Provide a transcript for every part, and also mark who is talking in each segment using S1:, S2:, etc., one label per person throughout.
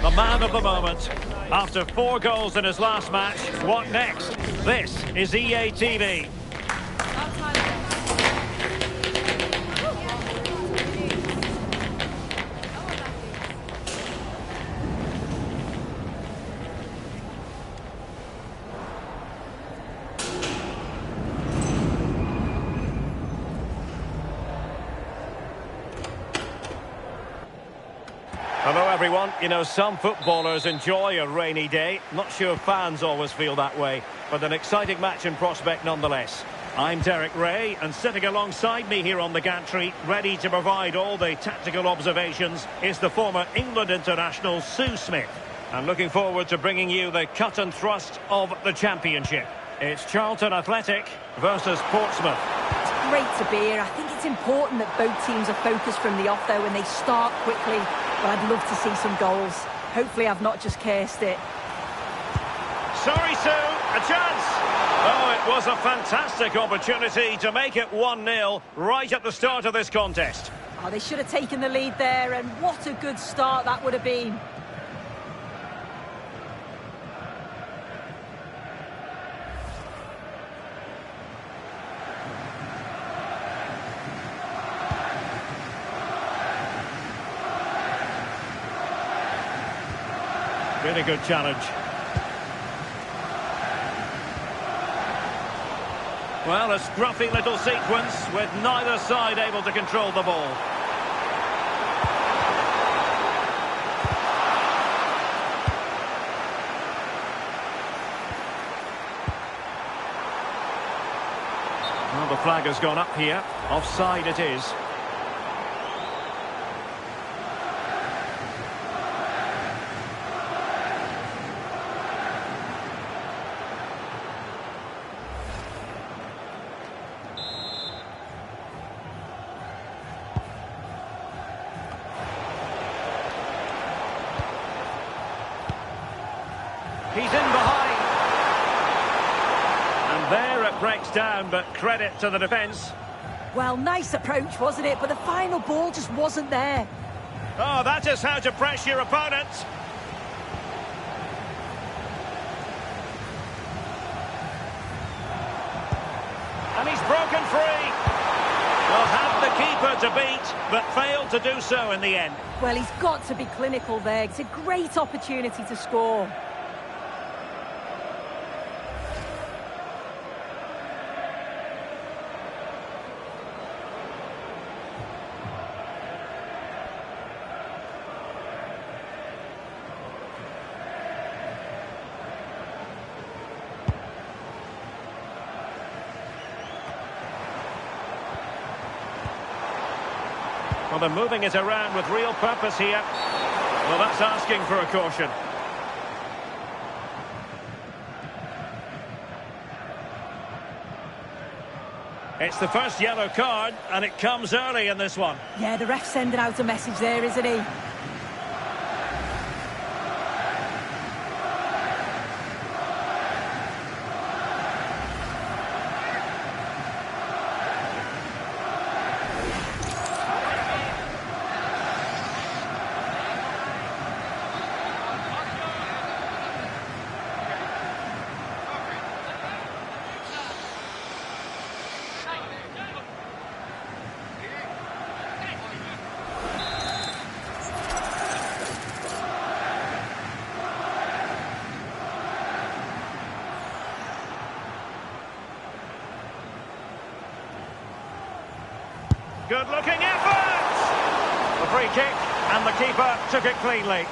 S1: The man of the moment. After 4 goals in his last match, what next? This is EA TV. Hello everyone. You know, some footballers enjoy a rainy day. Not sure fans always feel that way, but an exciting match in prospect nonetheless. I'm Derek Ray, and sitting alongside me here on the gantry, ready to provide all the tactical observations, is the former England international Sue Smith. I'm looking forward to bringing you the cut and thrust of the championship. It's Charlton Athletic versus Portsmouth.
S2: It's great to be here. I think it's important that both teams are focused from the off, though, and they start quickly. But I'd love to see some goals. Hopefully I've not just cursed it.
S1: Sorry, Sue, a chance. Oh, it was a fantastic opportunity to make it 1-0 right at the start of this contest.
S2: Oh, they should have taken the lead there, and what a good start that would have been.
S1: Really good challenge. Well, a scruffy little sequence with neither side able to control the ball. Well, the flag has gone up here. Offside it is. He's in behind. And there it breaks down, but credit to the defence.
S2: Well, nice approach, wasn't it? But the final ball just wasn't there.
S1: Oh, that is how to press your opponent. And he's broken free. Well, had the keeper to beat, but failed to do so in the end.
S2: Well, he's got to be clinical there. It's a great opportunity to score.
S1: Well, they're moving it around with real purpose here. Well, that's asking for a caution. It's the first yellow card, and it comes early in this one.
S2: Yeah, the ref's sending out a message there, isn't he?
S1: Good-looking effort! The free kick, and the keeper took it cleanly.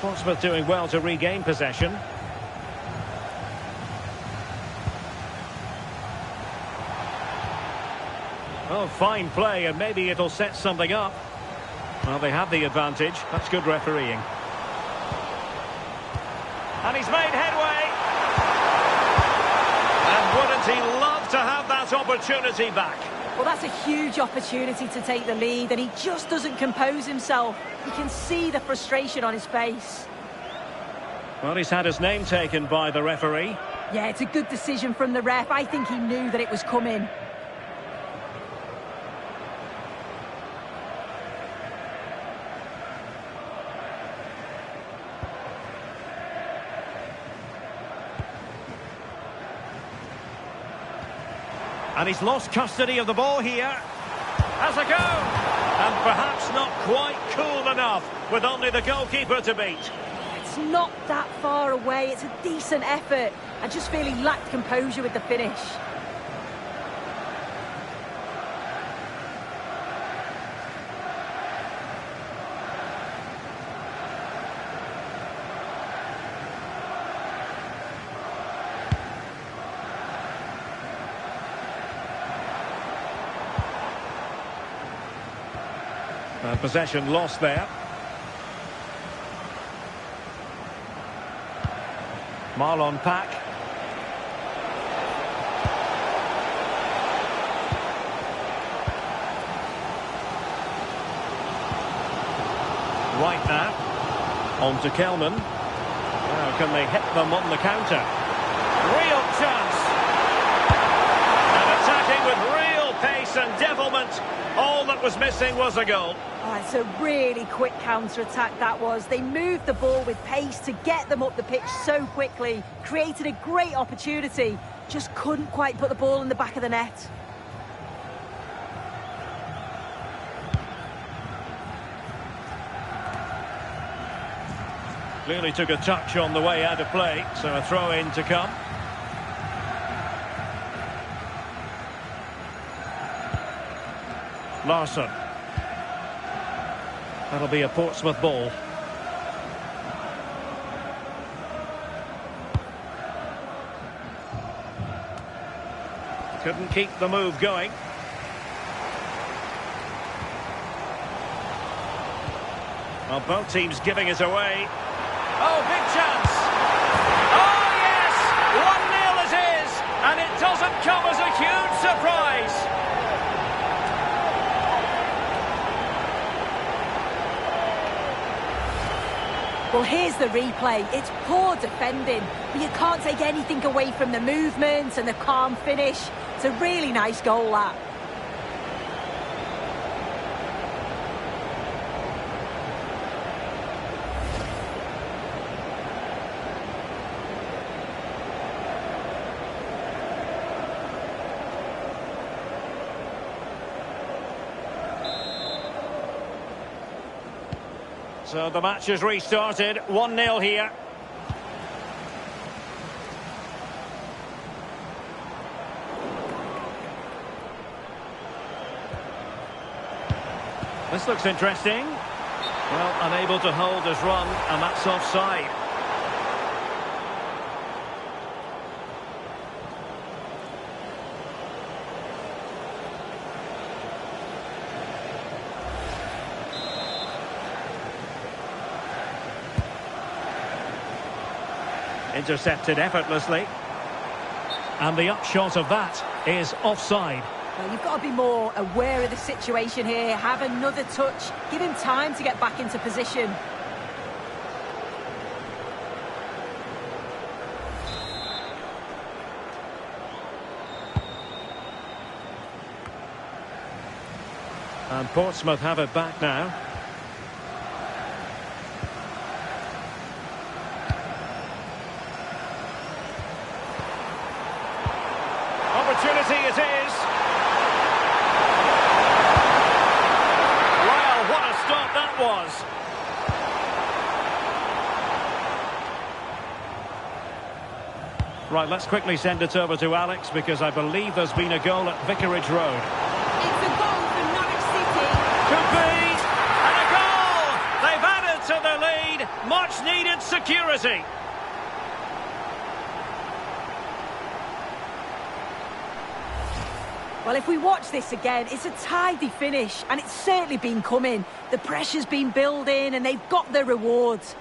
S1: Portsmouth doing well to regain possession. Oh, fine play, and maybe it'll set something up. Well, they have the advantage. That's good refereeing. And he's made headway. And wouldn't he love to have that opportunity back?
S2: Well, that's a huge opportunity to take the lead, and he just doesn't compose himself. You can see the frustration on his face.
S1: Well, he's had his name taken by the referee.
S2: Yeah, it's a good decision from the ref. I think he knew that it was coming.
S1: And he's lost custody of the ball here. Has a go! And perhaps not quite cool enough with only the goalkeeper to beat.
S2: It's not that far away. It's a decent effort. I just feel he lacked composure with the finish.
S1: Possession lost there. Marlon Pack. Right now. On to Kelman. Now can they hit them on the counter? Real chance. And attacking with real pace and devilment. All that was missing was a goal.
S2: Oh, it's a really quick counter-attack that was. They moved the ball with pace to get them up the pitch so quickly. Created a great opportunity. Just couldn't quite put the ball in the back of the net.
S1: Clearly took a touch on the way out of play, so a throw-in to come. Larsson. That'll be a Portsmouth ball. Couldn't keep the move going. Well, both teams giving it away. Oh, big chance! Oh, yes! 1-0 it is! And it doesn't come as a huge surprise!
S2: Well, here's the replay. It's poor defending, but you can't take anything away from the movement and the calm finish. It's a really nice goal, that.
S1: So the match has restarted, 1-0 here. This looks interesting. Well, unable to hold his run, and that's offside. Intercepted effortlessly. And the upshot of that is offside.
S2: Well, you've got to be more aware of the situation here. Have another touch. Give him time to get back into position.
S1: And Portsmouth have it back now. Opportunity it is. Well, what a stop that was. Right, let's quickly send it over to Alex, because I believe there's been a goal at Vicarage Road.
S2: It's a goal for Norwich City.
S1: Could be. And a goal! They've added to the lead. Much needed security.
S2: Well, if we watch this again, it's a tidy finish, and it's certainly been coming. The pressure's been building, and they've got their rewards.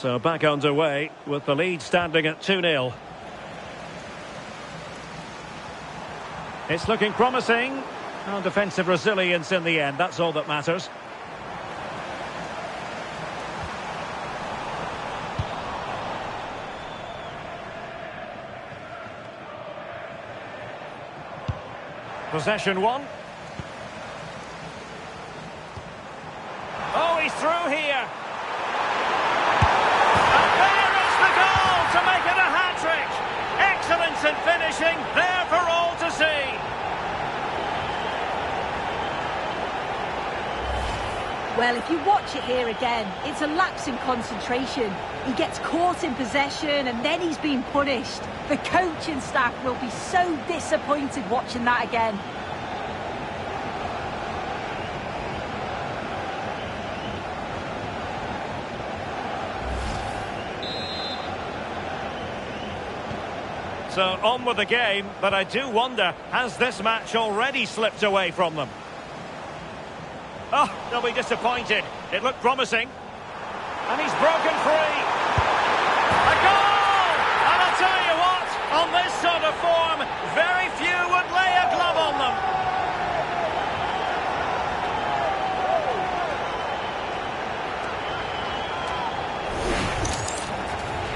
S1: So back underway with the lead standing at 2-0. It's looking promising. Oh, defensive resilience in the end, that's all that matters. Possession one. Oh, he's through here. And there is the goal to make it a hat-trick. Excellence in finishing, there for all to see.
S2: Well, if you watch it here again, it's a lapse in concentration. He gets caught in possession and then he's being punished. The coaching staff will be so disappointed watching that again.
S1: So on with the game, but I do wonder, has this match already slipped away from them? Oh, they'll be disappointed. It looked promising. And he's broken free. A goal! And I'll tell you what, on this sort of form, very few would lay a glove on them.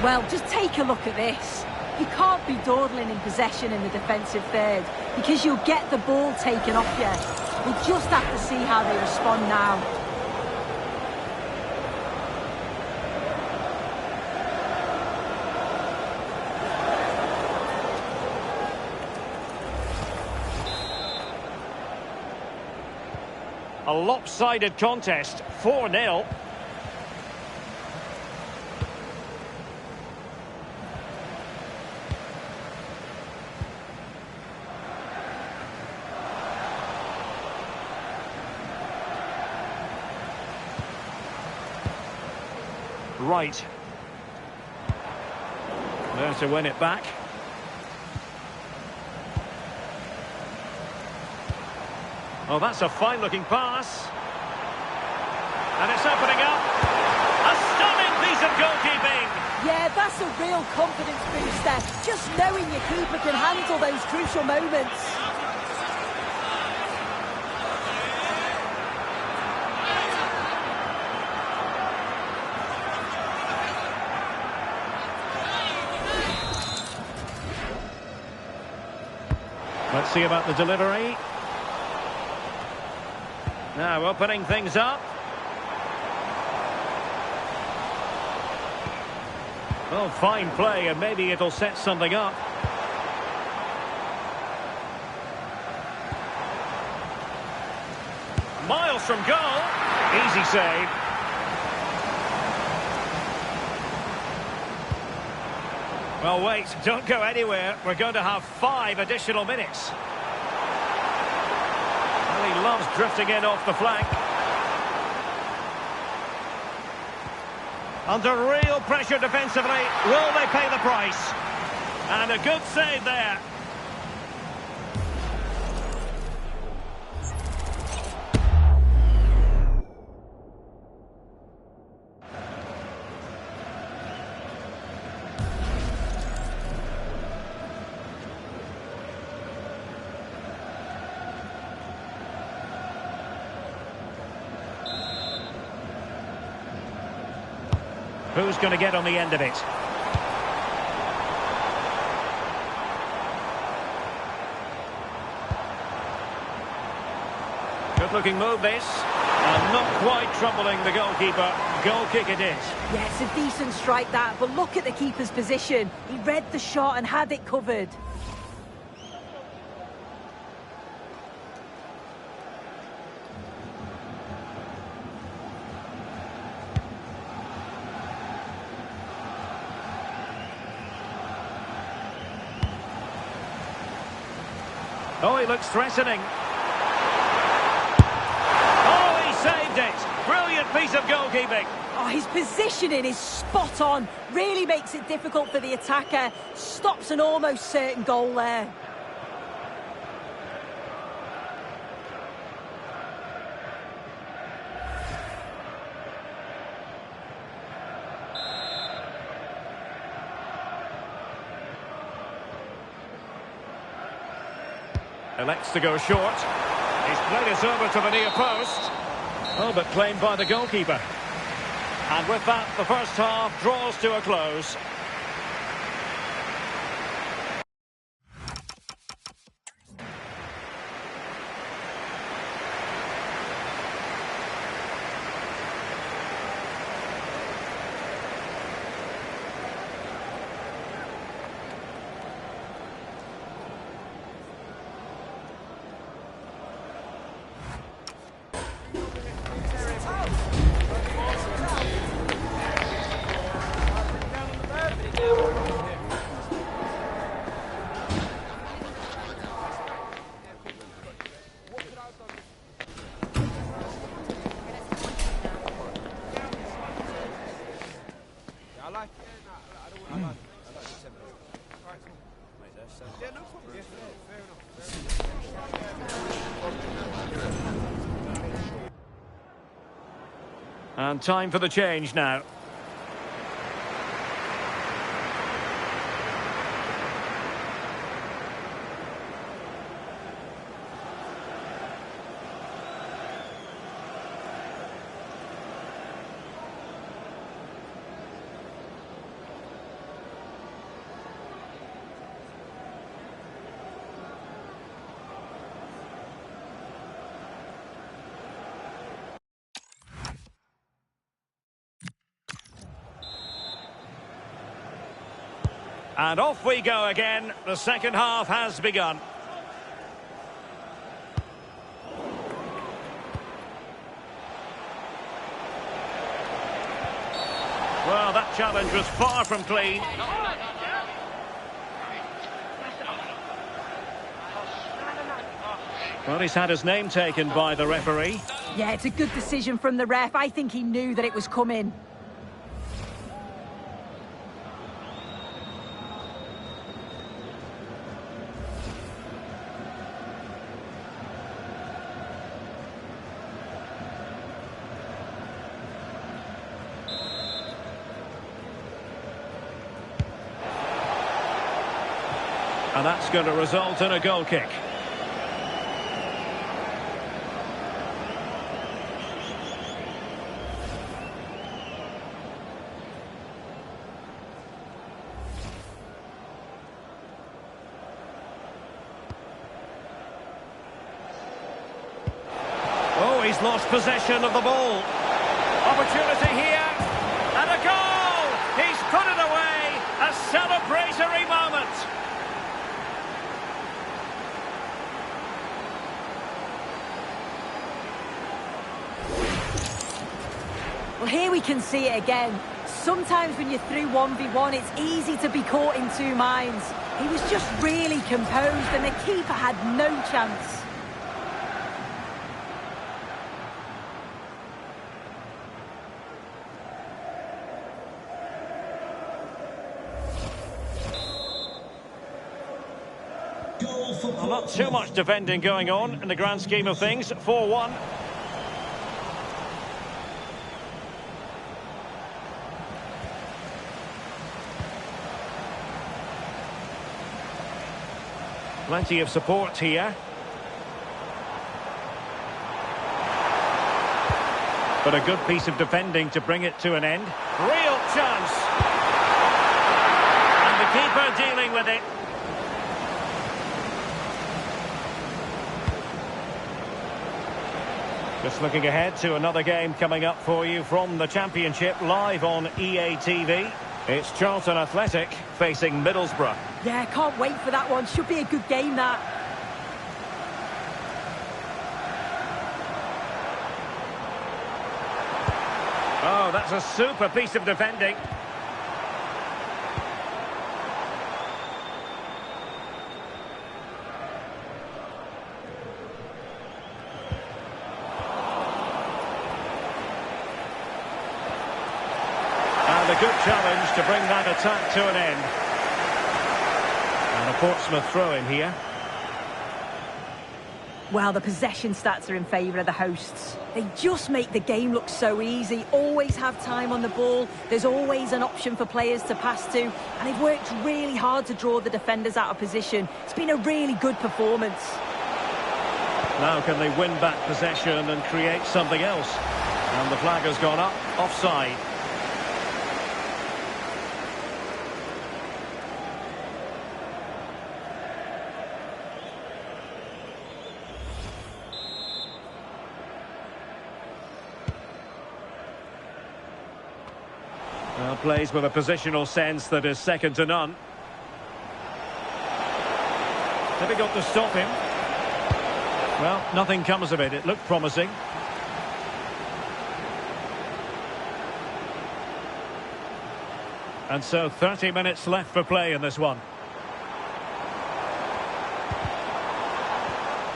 S2: Well, just take a look at this. You can't be dawdling in possession in the defensive third because you'll get the ball taken off you. We just have to see how they respond now.
S1: A lopsided contest, 4-0. Right. There to win it back. Oh, that's a fine-looking pass. And it's opening up. A stunning piece of goalkeeping.
S2: Yeah, that's a real confidence booster. Just knowing your keeper can handle those crucial moments.
S1: Let's see about the delivery. Now opening things up. Oh, fine play, and maybe it'll set something up. Miles from goal. Easy save. Well, wait, don't go anywhere. We're going to have 5 additional minutes. Well, he loves drifting in off the flank. Under real pressure defensively. Will they pay the price? And a good save there. Who's going to get on the end of it? Good-looking move, this. And not quite troubling the goalkeeper. Goal kick it is.
S2: Yeah, it's a decent strike, that. But look at the keeper's position. He read the shot and had it covered.
S1: Oh, he looks threatening. Oh, he saved it. Brilliant piece of goalkeeping.
S2: Oh, his positioning is spot on. Really makes it difficult for the attacker. Stops an almost certain goal there.
S1: Elects to go short. He's played it over to the near post. Oh, but claimed by the goalkeeper. And with that, the first half draws to a close. And time for the change now. And off we go again. The second half has begun. Well, that challenge was far from clean. Well, he's had his name taken by the referee.
S2: Yeah, it's a good decision from the ref. I think he knew that it was coming.
S1: And that's going to result in a goal kick. Oh, he's lost possession of the ball. Opportunity here. And a goal! He's put it away. A celebratory moment.
S2: Well, here we can see it again. Sometimes when you're through 1v1, it's easy to be caught in two minds. He was just really composed and the keeper had no chance.
S1: Well, not too much defending going on in the grand scheme of things. 4-1. Plenty of support here. But a good piece of defending to bring it to an end. Real chance. And the keeper dealing with it. Just looking ahead to another game coming up for you from the Championship live on EA TV. It's Charlton Athletic facing Middlesbrough.
S2: Yeah, can't wait for that one. Should be a good game, that.
S1: Oh, that's a super piece of defending. And a good challenge to bring that attack to an end. And a Portsmouth throw-in here.
S2: Well, the possession stats are in favour of the hosts. They just make the game look so easy, always have time on the ball, there's always an option for players to pass to, and they've worked really hard to draw the defenders out of position. It's been a really good performance.
S1: Now can they win back possession and create something else? And the flag has gone up, offside. Well, plays with a positional sense that is second to none. Difficult to stop him. Well, nothing comes of it. It looked promising. And so 30 minutes left for play in this one.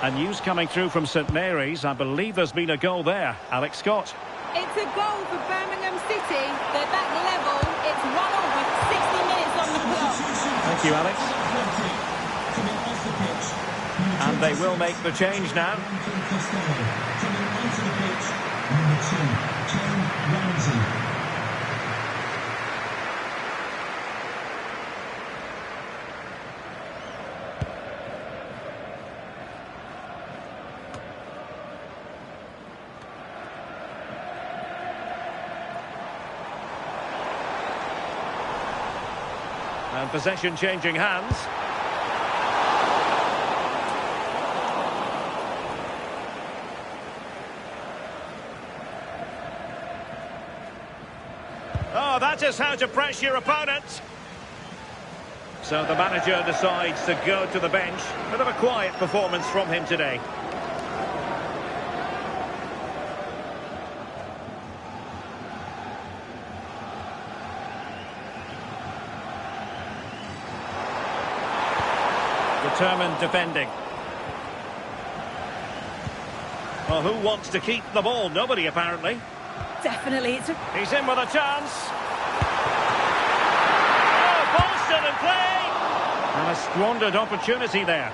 S1: And news coming through from St Mary's. I believe there's been a goal there. Alex Scott.
S3: It's a goal for Birmingham City. They're back level. It's 1-1 with 60 minutes on the clock.
S1: Thank you, Alex. And they will make the change now. And possession changing hands. Oh, that is how to press your opponent. So the manager decides to go to the bench. Bit of a quiet performance from him today. Determined defending. Well, who wants to keep the ball? Nobody, apparently.
S2: Definitely.
S1: He's in with a chance. Oh, ball still in play. And a squandered opportunity there.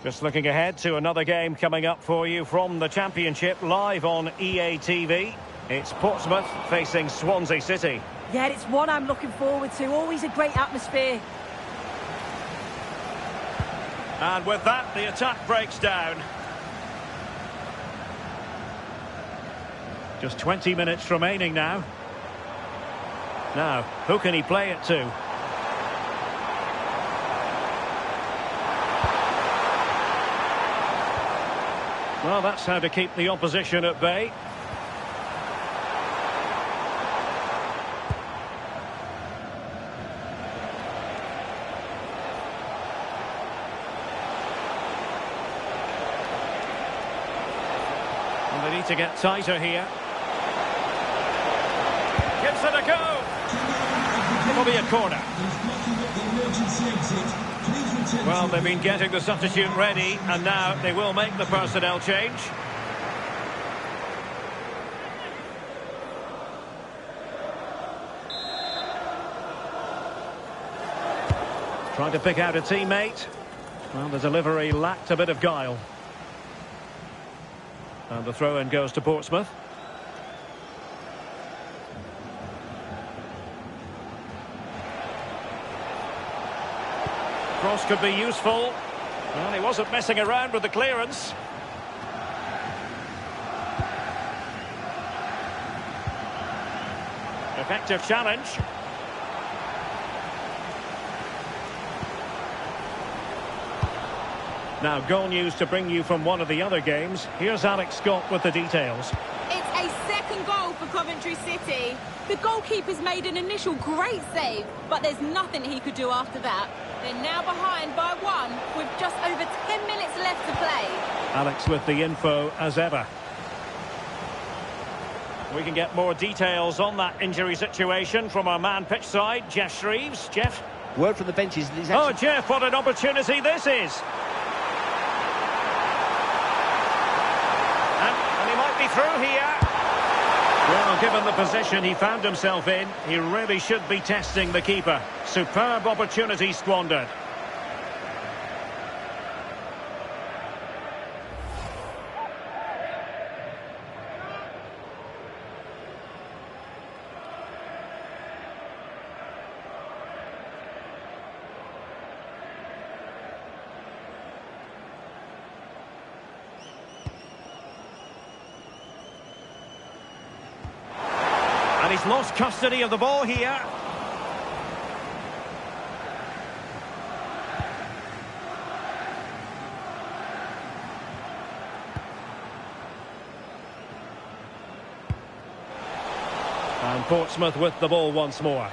S1: Just looking ahead to another game coming up for you from the Championship, live on EA TV. It's Portsmouth facing Swansea City.
S2: Yeah, it's one I'm looking forward to. Always a great atmosphere.
S1: And with that, the attack breaks down. Just 20 minutes remaining now. Now, who can he play it to? Well, that's how to keep the opposition at bay. And they need to get tighter here. Gives it a go. It'll be a corner. Well, they've been getting the substitute ready, and now they will make the personnel change. Trying to pick out a teammate. Well, the delivery lacked a bit of guile. And the throw-in goes to Portsmouth. Cross could be useful. Well, he wasn't messing around with the clearance. Effective challenge. Now, goal news to bring you from one of the other games. Here's Alex Scott with the details.
S3: It's a second goal for Coventry City. The goalkeeper's made an initial great save, but there's nothing he could do after that. They're now behind by one with just over 10 minutes left to play.
S1: Alex with the info as ever. We can get more details on that injury situation from our man pitch side, Jeff Shreves. Jeff?
S4: Word from the benches that he's
S1: Oh, Jeff, what an opportunity this is. And he might be through here. Well, given the position he found himself in, he really should be testing the keeper. Superb opportunity squandered. And he's lost custody of the ball here. And Portsmouth with the ball once more.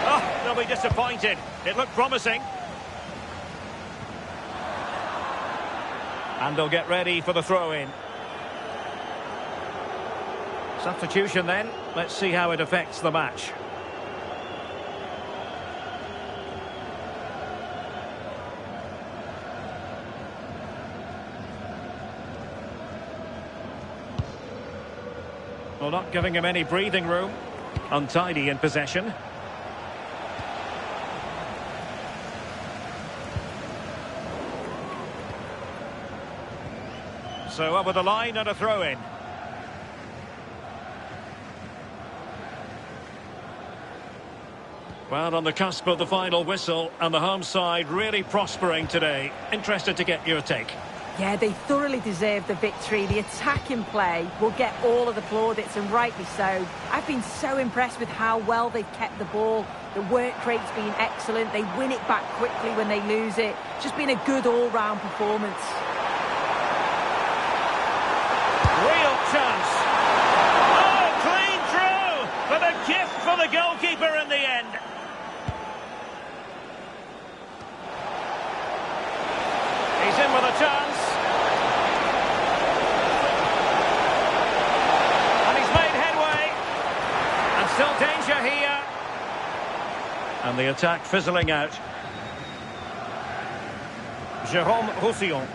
S1: Oh, they'll be disappointed. It looked promising. And they'll get ready for the throw-in. Substitution then. Let's see how it affects the match. Well, not giving him any breathing room. Untidy in possession. So over the line and a throw-in. Well, on the cusp of the final whistle, and the home side really prospering today. Interested to get your take.
S2: Yeah, they thoroughly deserve the victory. The attacking play will get all of the plaudits, and rightly so. I've been so impressed with how well they've kept the ball. The work rate's been excellent. They win it back quickly when they lose it. Just been a good all-round performance.
S1: Real chance. Oh, clean through, but a gift for the goalkeeper in the end. He's in with a chance. And he's made headway. And still danger here. And the attack fizzling out. Jérôme Roussillon.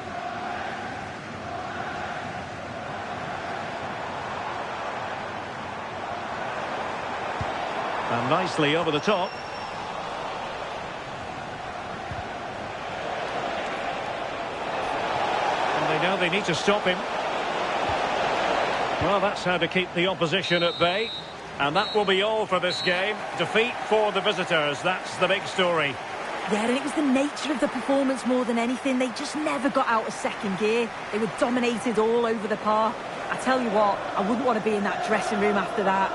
S1: And nicely over the top. And they know they need to stop him. Well, that's how to keep the opposition at bay. And that will be all for this game. Defeat for the visitors. That's the big story.
S2: Yeah, and it was the nature of the performance more than anything. They just never got out of second gear. They were dominated all over the park. I tell you what, I wouldn't want to be in that dressing room after that.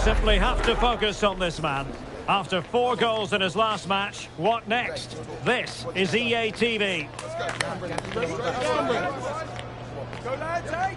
S1: simply have to focus on this man. After 4 goals in his last match, what next? This is EA TV.
S4: Go lads, hey!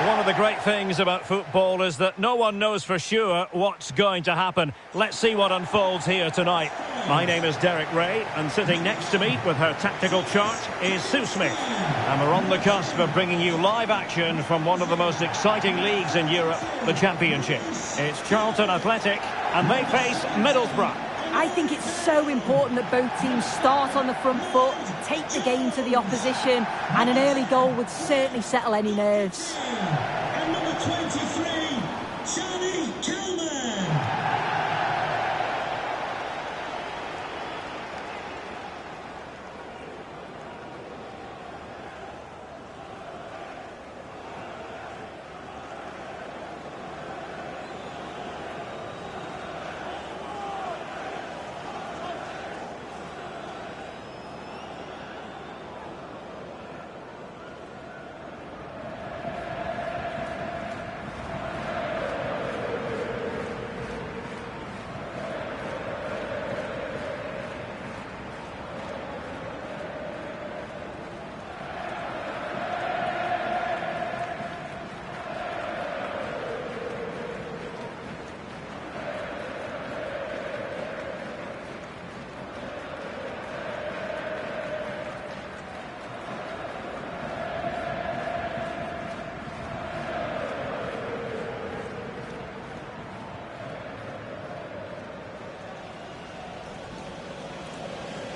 S1: One of the great things about football is that no one knows for sure what's going to happen. Let's see what unfolds here tonight. My name is Derek Ray, and sitting next to me with her tactical chart is Sue Smith. And we're on the cusp of bringing you live action from one of the most exciting leagues in Europe, the Championship. It's Charlton Athletic, and they face Middlesbrough.
S2: I think it's so important that both teams start on the front foot, take the game to the opposition, and an early goal would certainly settle any nerves.
S5: And number 23, Charlie Kelman.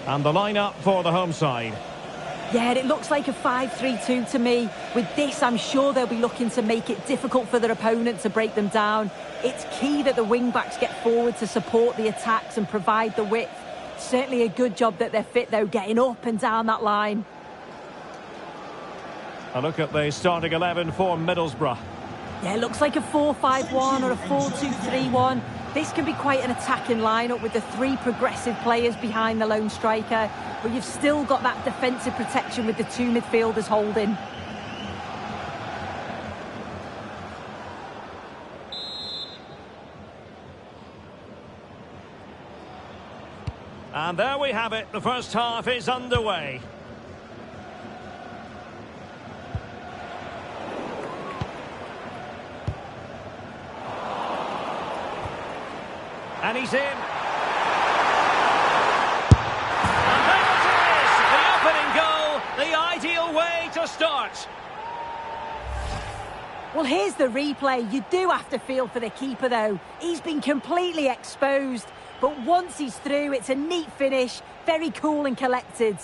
S1: And the lineup for the home side.
S2: Yeah, it looks like a 5-3-2 to me. With this, I'm sure they'll be looking to make it difficult for their opponent to break them down. It's key that the wing-backs get forward to support the attacks and provide the width. Certainly a good job that they're fit, though, getting up and down that line.
S1: A look at the starting 11 for Middlesbrough.
S2: Yeah, it looks like a 4-5-1 or a 4-2-3-1. This can be quite an attacking lineup with the 3 progressive players behind the lone striker, but you've still got that defensive protection with the 2 midfielders holding.
S1: And there we have it. The first half is underway. And he's in. And there it is! The opening goal, the ideal way to start.
S2: Well, here's the replay. You do have to feel for the keeper, though. He's been completely exposed. But once he's through, it's a neat finish. Very cool and collected.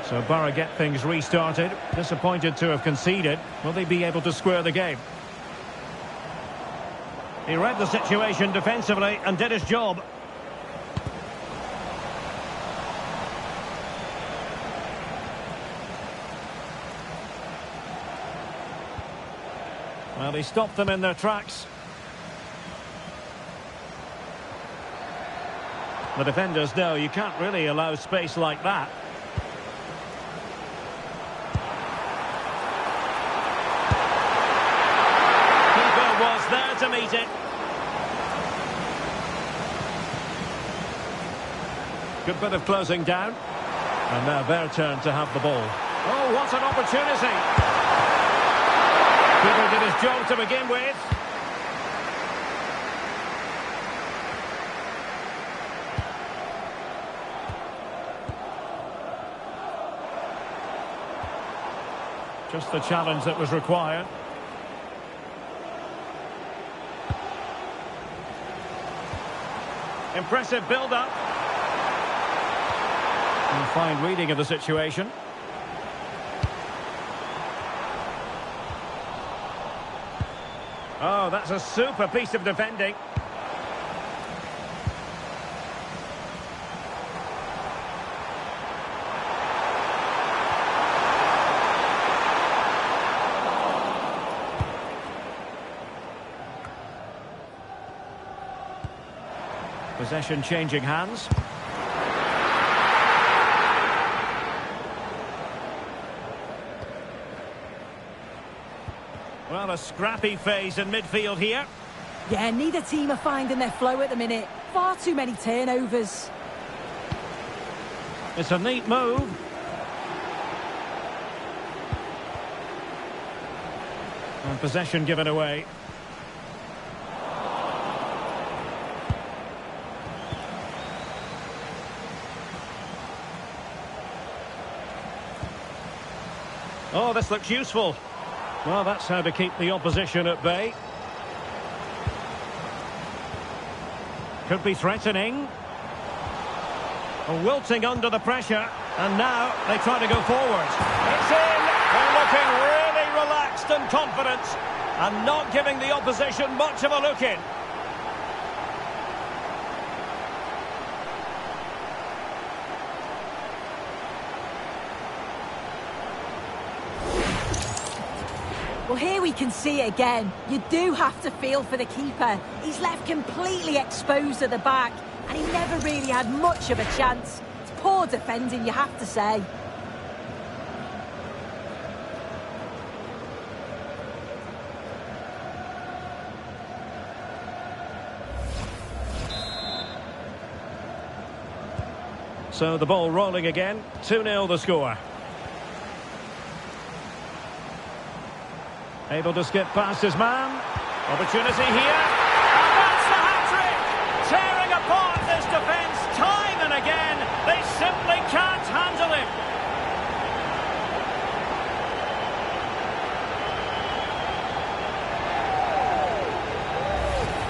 S1: So Borough get things restarted. Disappointed to have conceded. Will they be able to square the game? He read the situation defensively and did his job. Well, he stopped them in their tracks. The defenders know you can't really allow space like that. There to meet it. Good bit of closing down. And now their turn to have the ball. Oh, what an opportunity. Keeper did his job to begin with. Just the challenge that was required. Impressive build-up. And fine reading of the situation. Oh, that's a super piece of defending. Possession changing hands. Well, a scrappy phase in midfield here.
S2: Yeah, neither team are finding their flow at the minute. Far too many turnovers.
S1: It's a neat move. And possession given away. Oh, this looks useful. Well, that's how to keep the opposition at bay. Could be threatening. Wilting under the pressure. And now they try to go forward. It's in. They're looking really relaxed and confident. And not giving the opposition much of a look in.
S2: Well, here we can see it again. You do have to feel for the keeper. He's left completely exposed at the back, and he never really had much of a chance. It's poor defending, you have to say.
S1: So the ball rolling again. 2-0 the score. Able to skip past his man. Opportunity here. And that's the hat-trick! Tearing apart this defence time and again. They simply can't handle him.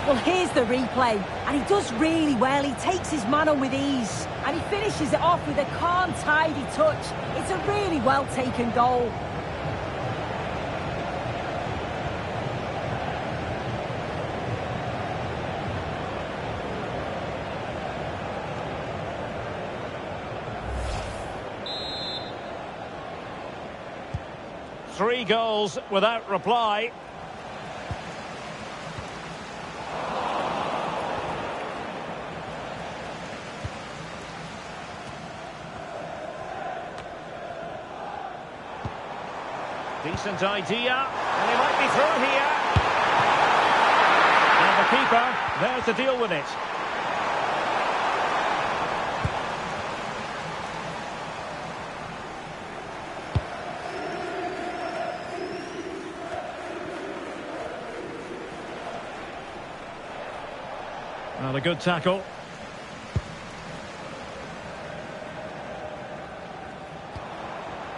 S2: Well, here's the replay. And he does really well. He takes his man on with ease. And he finishes it off with a calm, tidy touch. It's a really well-taken goal.
S1: Three goals without reply. Decent idea, and he might be through here. And the keeper there to deal with it. Well, a good tackle.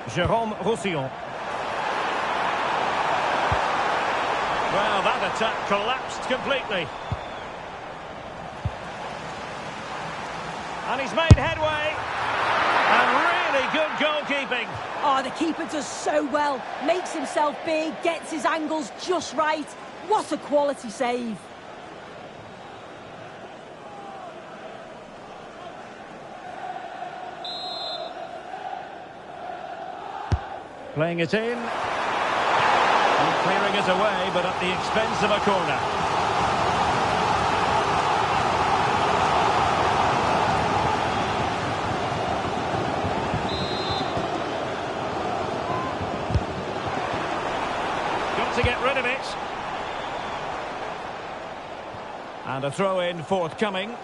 S1: Jérôme Roussillon. Well, that attack collapsed completely. And he's made headway. And really good goalkeeping.
S2: Oh, the keeper does so well. Makes himself big, gets his angles just right. What a quality save.
S1: Playing it in. And clearing it away, but at the expense of a corner. Got to get rid of it. And a throw-in forthcoming.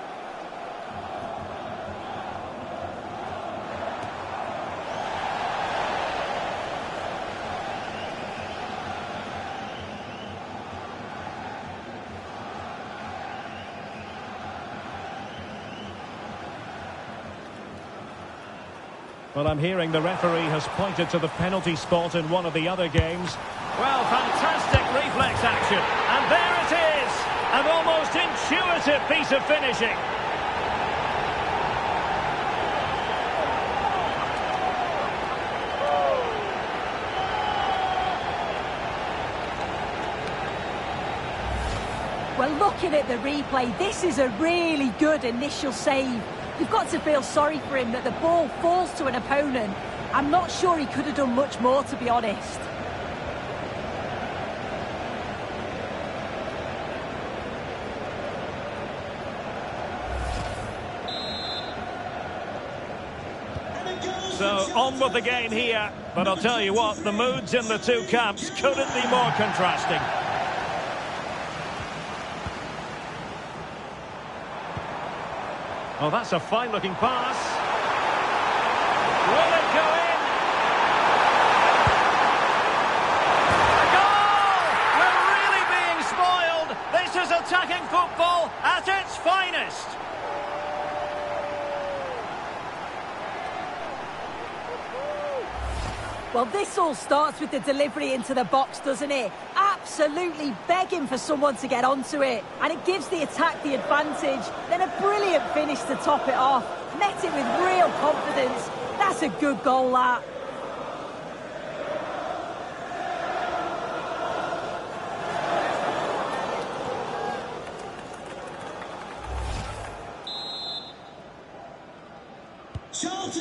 S1: Well, I'm hearing the referee has pointed to the penalty spot in one of the other games. Well, fantastic reflex action. And there it is. An almost intuitive piece of finishing.
S2: looking at the replay, this is a really good initial save. You've got to feel sorry for him that the ball falls to an opponent. I'm not sure he could have done much more, to be honest.
S1: So, on with the game here. But I'll tell you what, the moods in the two camps couldn't be more contrasting. Oh, that's a fine-looking pass. Will it go in? A goal! We're really being spoiled. This is attacking football at its finest.
S2: Well, this all starts with the delivery into the box, doesn't it? Absolutely begging for someone to get onto it. And it gives the attack the advantage. Then a brilliant finish to top it off. Met it with real confidence. That's a good goal, that.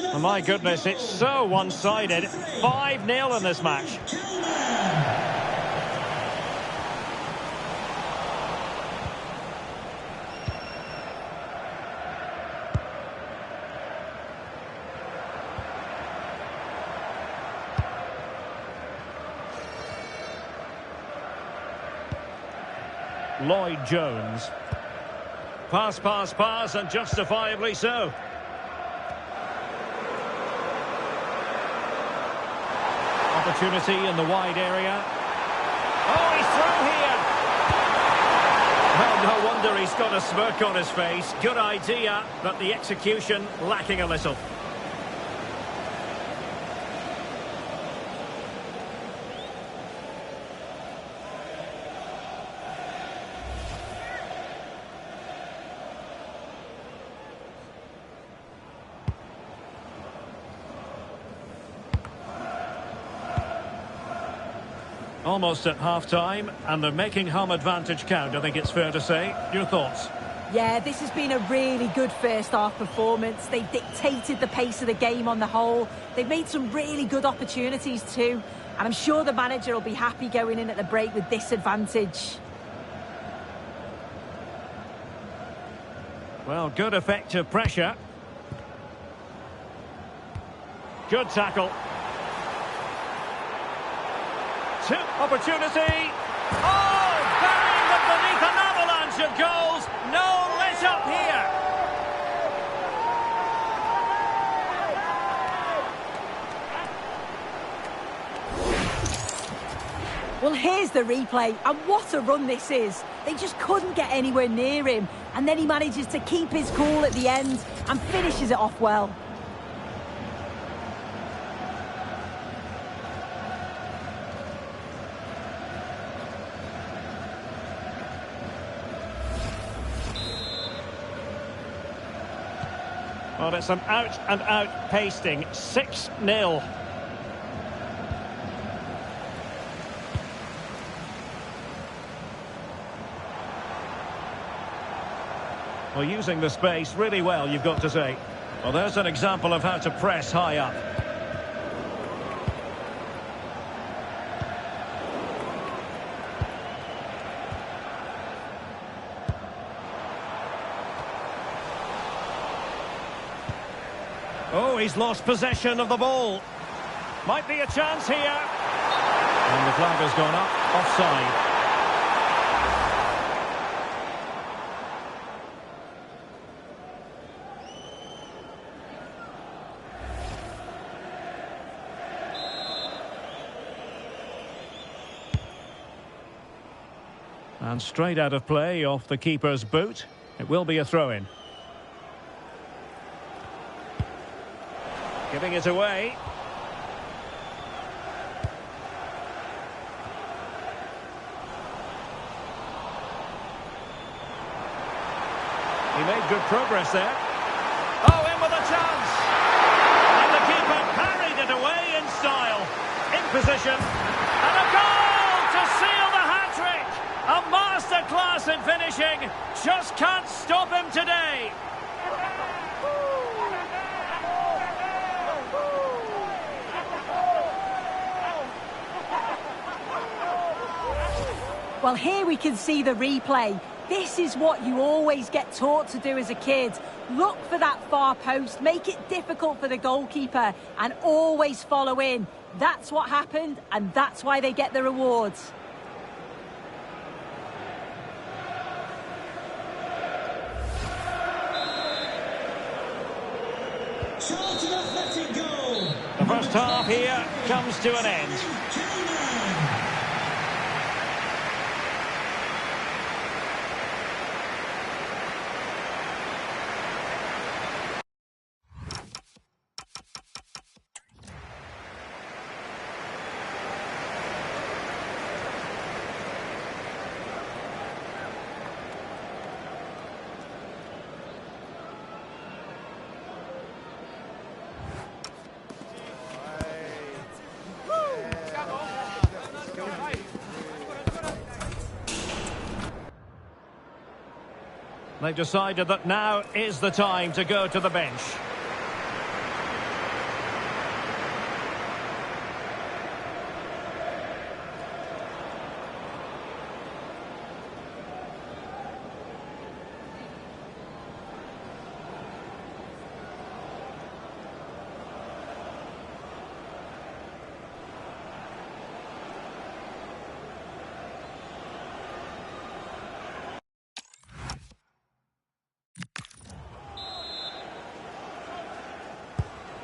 S1: Oh my goodness, it's so one-sided. 5-0 in this match. Lloyd-Jones. Pass, and justifiably so. Opportunity in the wide area. Oh, he's through here. Well, no wonder he's got a smirk on his face. Good idea, but the execution lacking a little. Almost at half-time, and they're making home advantage count, I think it's fair to say. Your thoughts?
S2: Yeah, this has been a really good first-half performance. They've dictated the pace of the game on the whole. They've made some really good opportunities too. And I'm sure the manager will be happy going in at the break with this advantage.
S1: Well, good effective pressure. Good tackle. Opportunity. Oh, burying them beneath an avalanche of goals. No let up here.
S2: Well, here's the replay, and what a run this is. They just couldn't get anywhere near him, and then he manages to keep his cool at the end and finishes it off well.
S1: Well, it's an out-and-out pasting. 6-0. Well, using the space really well, you've got to say. Well, there's an example of how to press high up. Oh, he's lost possession of the ball. Might be a chance here. And the flag has gone up, offside. And straight out of play off the keeper's boot. It will be a throw-in. Giving it away. He made good progress there. Oh, in with a chance. And the keeper parried it away in style. In position. And a goal to seal the hat-trick. A masterclass in finish. finishing. Just can't stop him today.
S2: Well, here we can see the replay. This is what you always get taught to do as a kid. Look for that far post, make it difficult for the goalkeeper, and always follow in. That's what happened, and that's why they get the rewards.
S5: Charlton Athletic goal.
S1: The first half here comes to an end. They've decided that now is the time to go to the bench.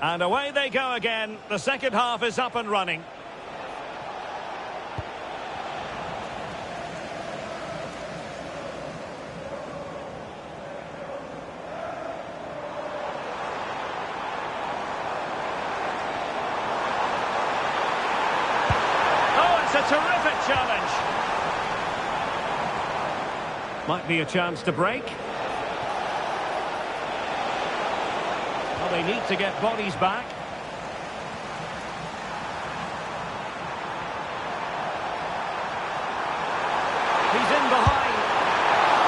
S1: And away they go again. The second half is up and running. Oh, it's a terrific challenge. Might be a chance to break. They need to get bodies back. He's in behind.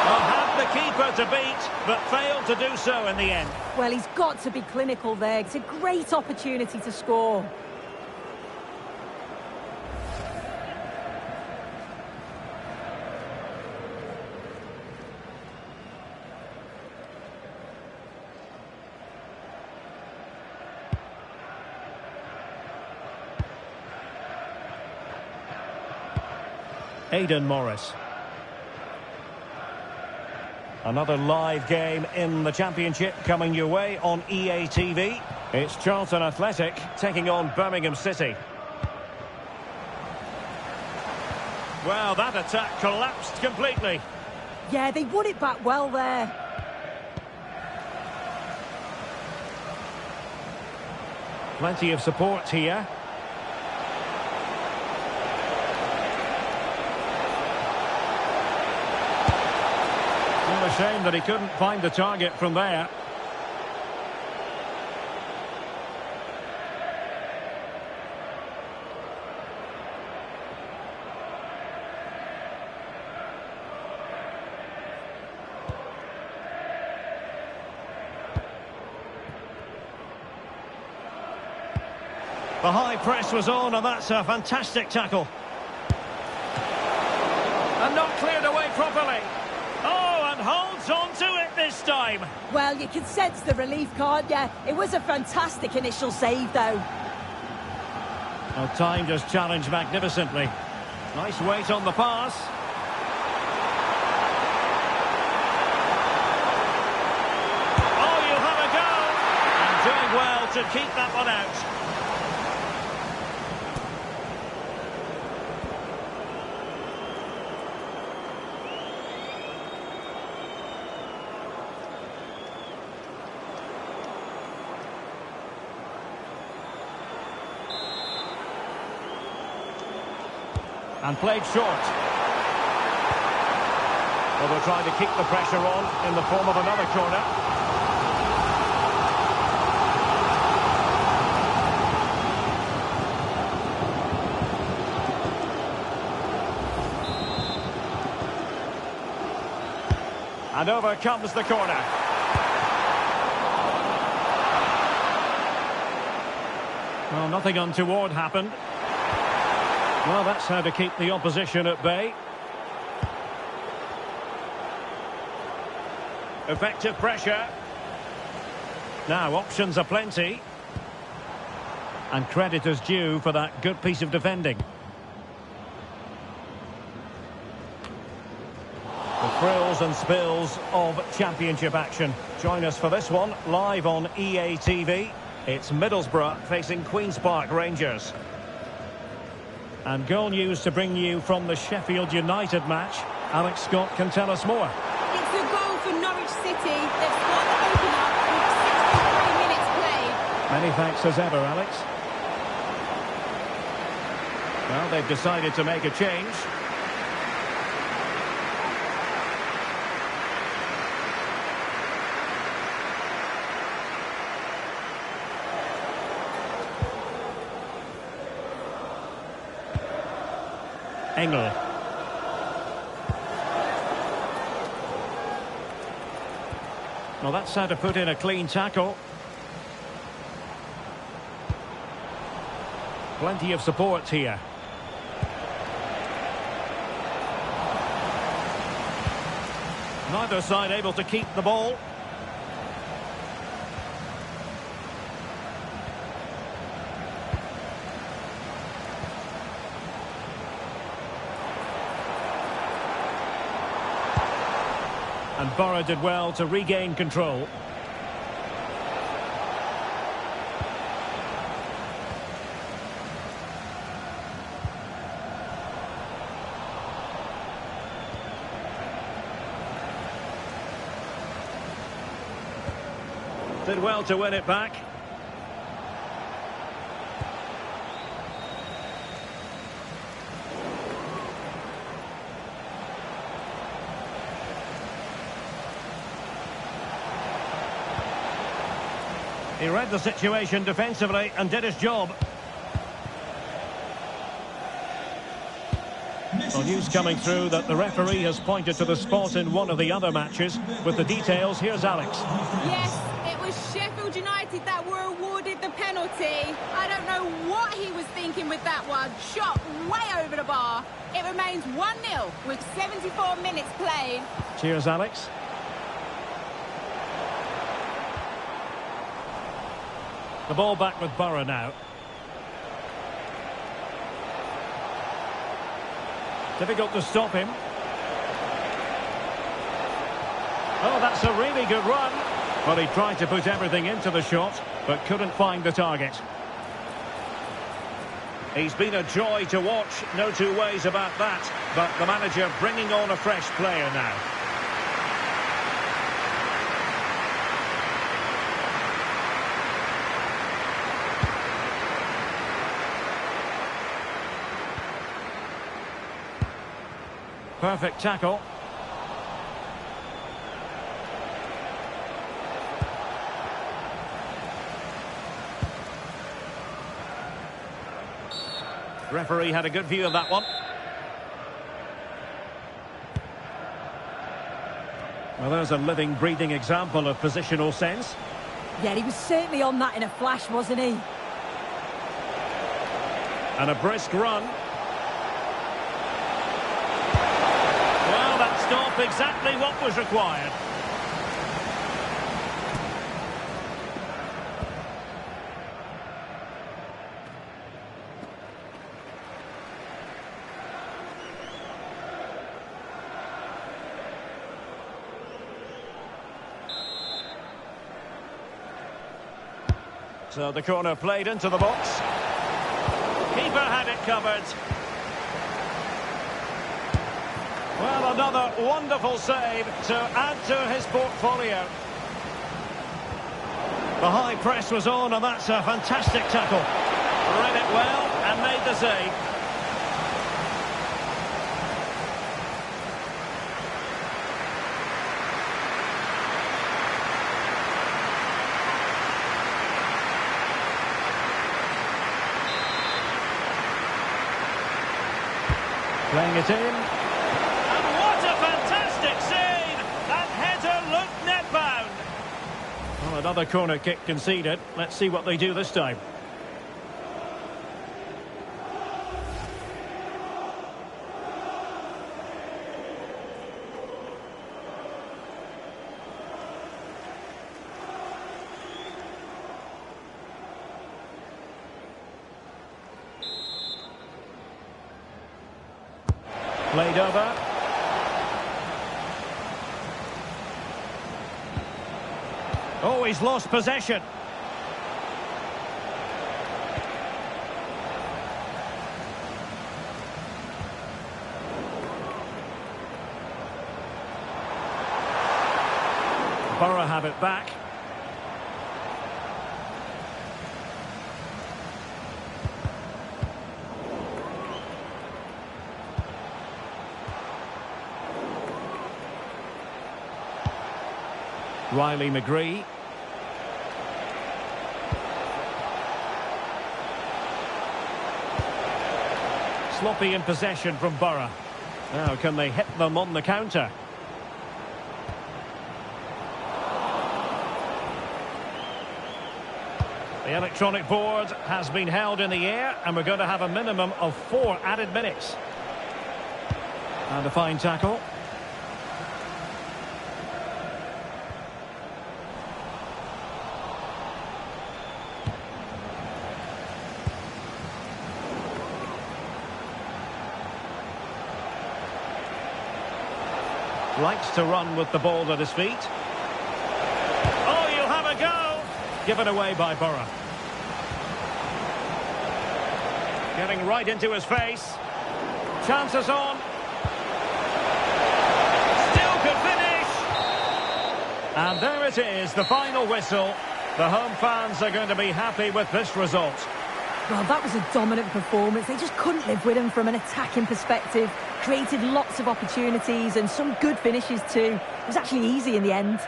S1: Well, had the keeper to beat, but failed to do so in the end.
S2: Well, he's got to be clinical there. It's a great opportunity to score.
S1: Aidan Morris. Another live game in the Championship coming your way on EA TV. It's Charlton Athletic taking on Birmingham City. Well, that attack collapsed completely.
S2: Yeah, they won it back well there.
S1: Plenty of support here. A shame that he couldn't find the target from there. The high press was on, and that's a fantastic tackle. And not cleared away properly. Holds on to it this time.
S2: Well, you can sense the relief, can't you? It was a fantastic initial save, though.
S1: Well, timed his challenge magnificently. Nice weight on the pass. Oh, you'll have a go. And doing well to keep that one out. And played short. Well, they're trying to keep the pressure on in the form of another corner. And over comes the corner. Well, nothing untoward happened. Well, that's how to keep the opposition at bay. Effective pressure. Now, options are plenty. And credit is due for that good piece of defending. The thrills and spills of championship action. Join us for this one, live on EA TV. It's Middlesbrough facing Queen's Park Rangers. And goal news to bring you from the Sheffield United match. Alex Scott can tell us more.
S3: It's a goal for Norwich City. They've scored the opener with 63 minutes played.
S1: Many thanks as ever, Alex. Well, they've decided to make a change. Engel. Well, that's how to put in a clean tackle. Plenty of support here. Neither side able to keep the ball. And Borough did well to regain control. Did well to win it back. He read the situation defensively and did his job. Well, news coming through that the referee has pointed to the spot in one of the other matches. With the details, here's Alex.
S3: Yes, it was Sheffield United that were awarded the penalty. I don't know what he was thinking with that one. Shot way over the bar. It remains 1-0 with 74 minutes played.
S1: Cheers, Alex. The ball back with Borough now. Difficult to stop him. Oh, that's a really good run. Well, he tried to put everything into the shot, but couldn't find the target. He's been a joy to watch, no two ways about that. But the manager bringing on a fresh player now. Perfect tackle. Referee had a good view of that one. Well, there's a living, breathing example of positional sense.
S2: Yeah, he was certainly on that in a flash, wasn't he?
S1: And a brisk run. Well, that stopped exactly what was required. So the corner played into the box. Keeper had it covered. Well, another wonderful save to add to his portfolio. The high press was on, and that's a fantastic tackle. Read it well and made the save. Playing it in. And what a fantastic save! That heads Another corner kick conceded. Let's see what they do this time. Played over. Oh, he's lost possession. Borough have it back. Riley McGree. Sloppy in possession from Borough. Now can they hit them on the counter? The electronic board has been held in the air, and we're going to have a minimum of 4 added minutes. And a fine tackle. Likes to run with the ball at his feet. Oh, you'll have a go! Given away by Borough. Getting right into his face. Chances on. Still could finish! And there it is, the final whistle. The home fans are going to be happy with this result.
S2: Well, that was a dominant performance. They just couldn't live with him from an attacking perspective. Created lots of opportunities and some good finishes too. It was actually easy in the end.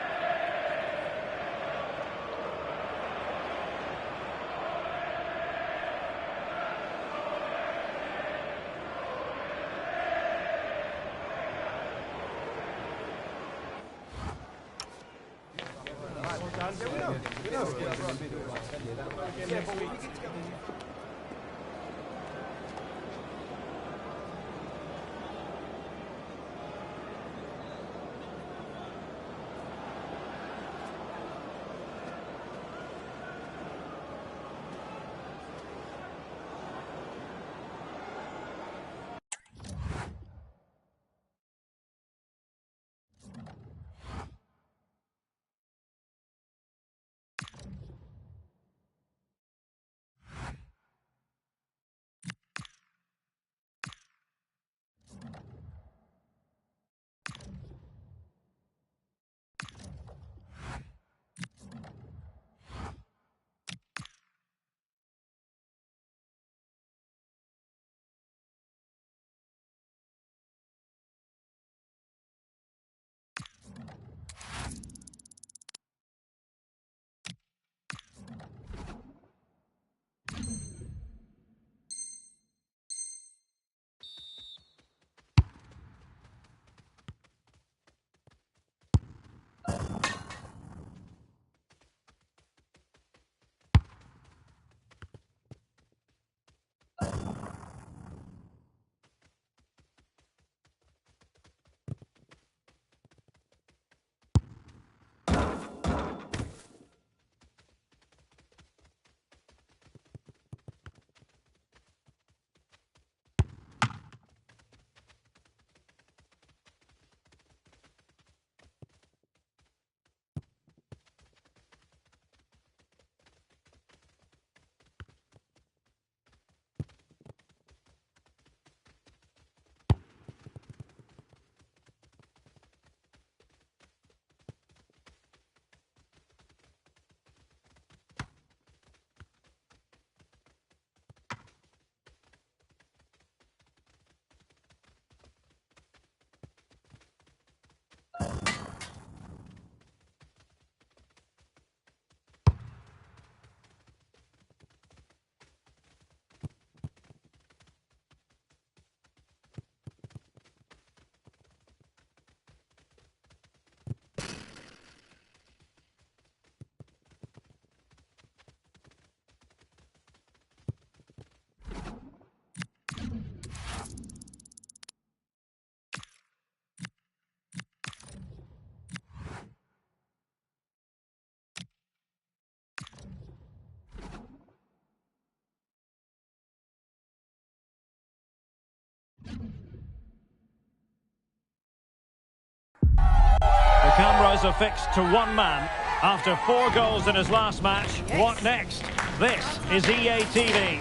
S1: eyes are fixed to one man. After 4 goals in his last match, what next? This is EA TV.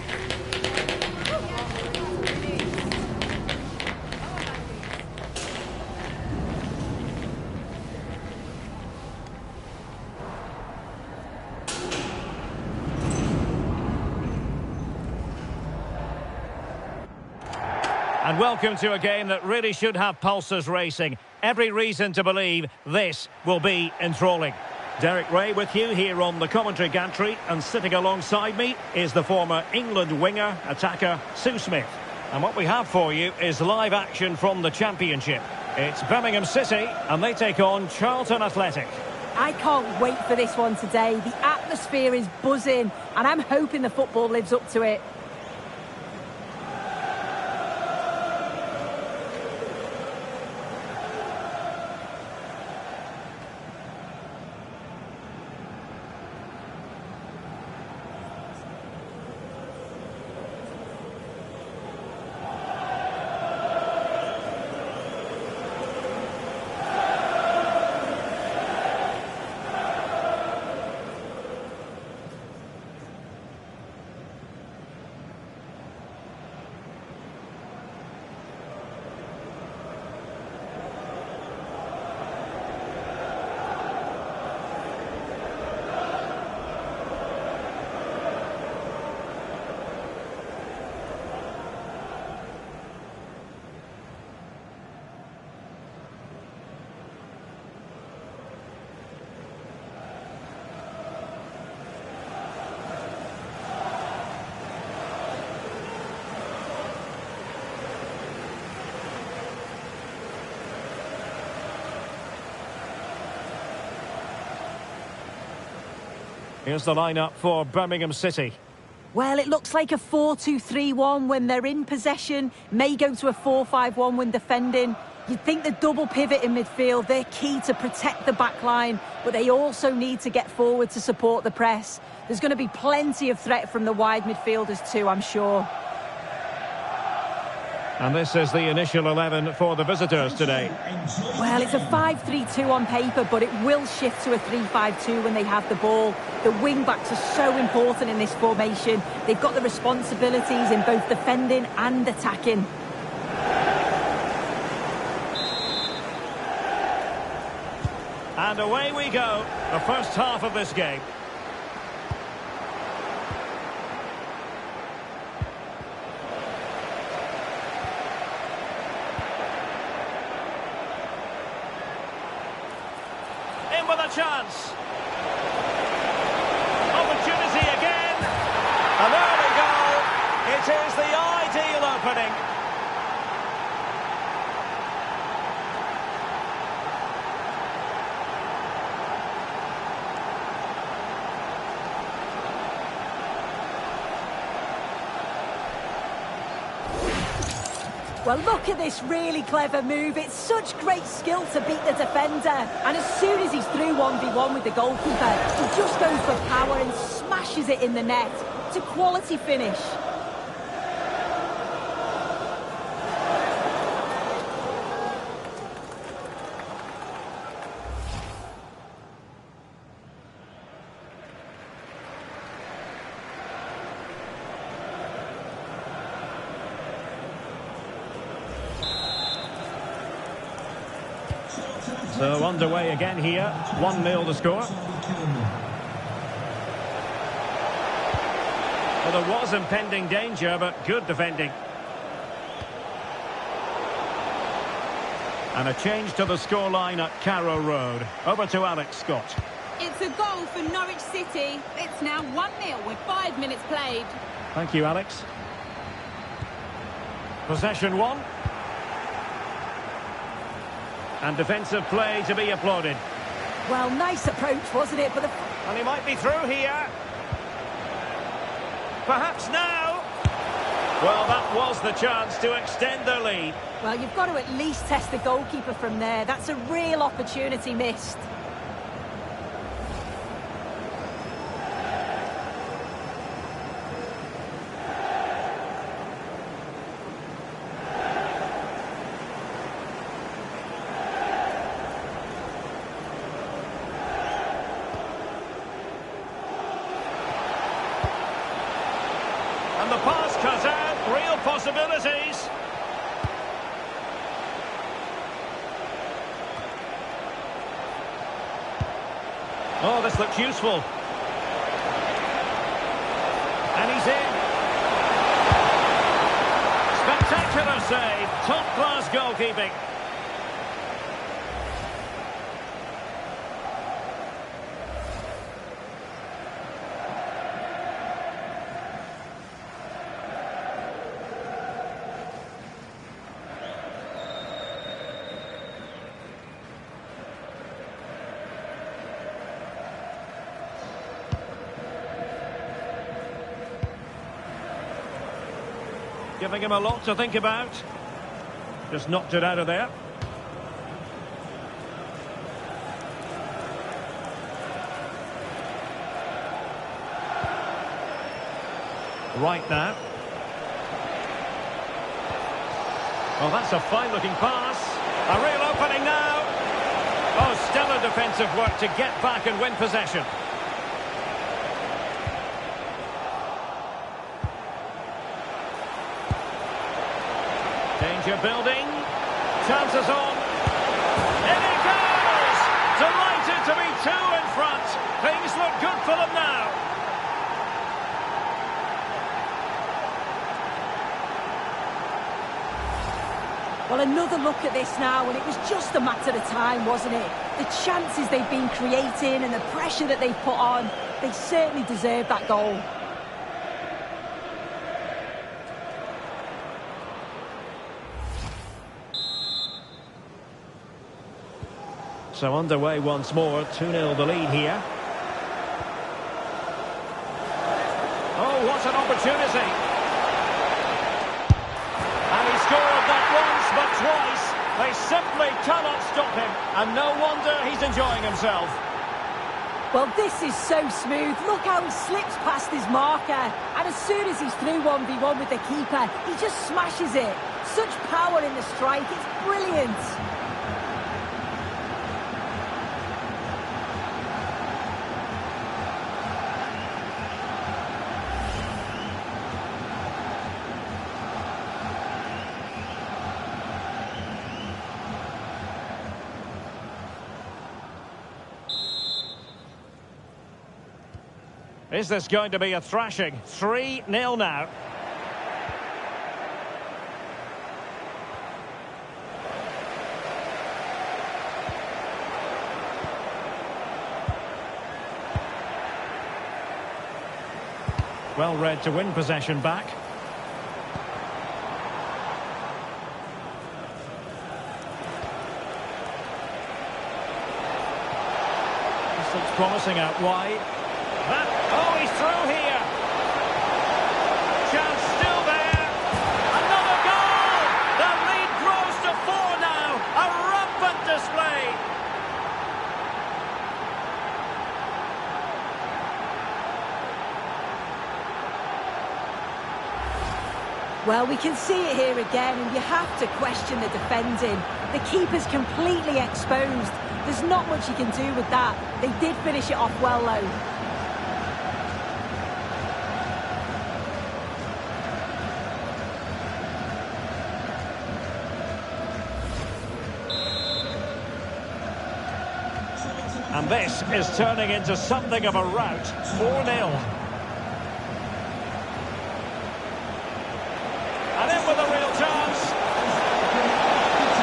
S1: And welcome to a game that really should have pulses racing. Every reason to believe this will be enthralling. Derek Ray with you here on the commentary gantry, and sitting alongside me is the former England winger, attacker, Sue Smith. And what we have for you is live action from the Championship. It's Birmingham City, and they take on Charlton Athletic.
S2: I can't wait for this one today. The atmosphere is buzzing, and I'm hoping the football lives up to it.
S1: Here's the lineup for Birmingham City.
S2: Well, it looks like a 4-2-3-1 when they're in possession. May go to a 4-5-1 when defending. You'd think the double pivot in midfield, they're key to protect the back line, but they also need to get forward to support the press. There's going to be plenty of threat from the wide midfielders too, I'm sure.
S1: And this is the initial 11 for the visitors today.
S2: Well, it's a 5-3-2 on paper, but it will shift to a 3-5-2 when they have the ball. The wing-backs are so important in this formation. They've got the responsibilities in both defending and attacking.
S1: And away we go, the first half of this game. In with a chance. Opportunity again. And there we go. It is the ideal opening.
S2: Well, look at this really clever move. It's such great skill to beat the defender. And as soon as he's through 1v1 with the goalkeeper, he just goes for power and smashes it in the net. It's a quality finish.
S1: So underway again here, 1-0 the score. Well, there was impending danger, but good defending. And a change to the scoreline at Carrow Road. Over to Alex Scott.
S3: It's a goal for Norwich City. It's now 1-0 with 5 minutes played.
S1: Thank you, Alex. Possession one. And defensive play to be applauded.
S2: Well, nice approach, wasn't it? But
S1: And he might be through here. Perhaps now. Well, that was the chance to extend their lead.
S2: well, you've got to at least test the goalkeeper from there. That's a real opportunity missed.
S1: And the pass cut out. Real possibilities. Oh, this looks useful. And he's in. Spectacular save. Top-class goalkeeping. Giving him a lot to think about. Just knocked it out of there. Right now. Oh, that's a fine-looking pass. A real opening now. Oh, stellar defensive work to get back and win possession. Danger building. Chances on. In he goes! Delighted to be two in front. Things look good for them now.
S2: Well, another look at this now, and it was just a matter of time, wasn't it? The chances they've been creating and the pressure that they've put on, they certainly deserve that goal.
S1: So underway once more, 2-0 the lead here. Oh, what an opportunity. And he scored not once but twice. They simply cannot stop him. And no wonder he's enjoying himself.
S2: Well, this is so smooth. Look how he slips past his marker. And as soon as he's through 1v1 with the keeper, he just smashes it. Such power in the strike. It's brilliant.
S1: Is this going to be a thrashing? 3-0 now. Well read to win possession back. This looks promising out wide. Oh, he's through here. Chance still there. Another goal. The lead grows to 4 now. A rampant display.
S2: Well, we can see it here again, and you have to question the defending. The keeper's completely exposed. There's not much you can do with that. They did finish it off well, though.
S1: And this is turning into something of a rout. 4-0. And in with a real chance.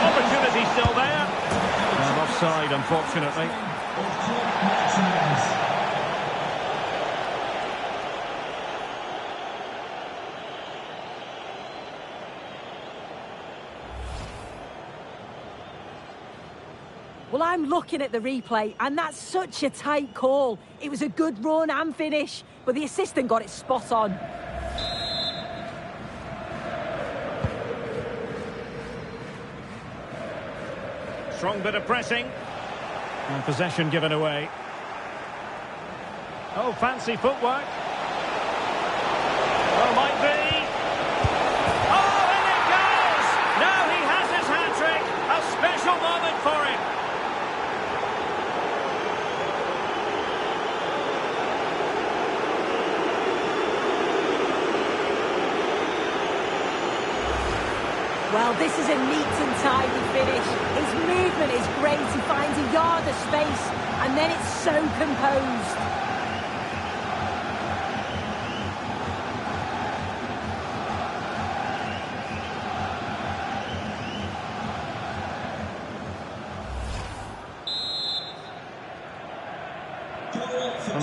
S1: Opportunity still there. And offside, unfortunately.
S2: Well, I'm looking at the replay, and that's such a tight call. It was a good run and finish, but the assistant got it spot on.
S1: Strong bit of pressing. And possession given away. Oh, fancy footwork. Oh, might be. Oh, in it goes! Now he has his hat-trick. A special moment for him.
S2: Well, this is a neat and tidy finish. His movement is great. He finds a yard of space, and then it's so composed.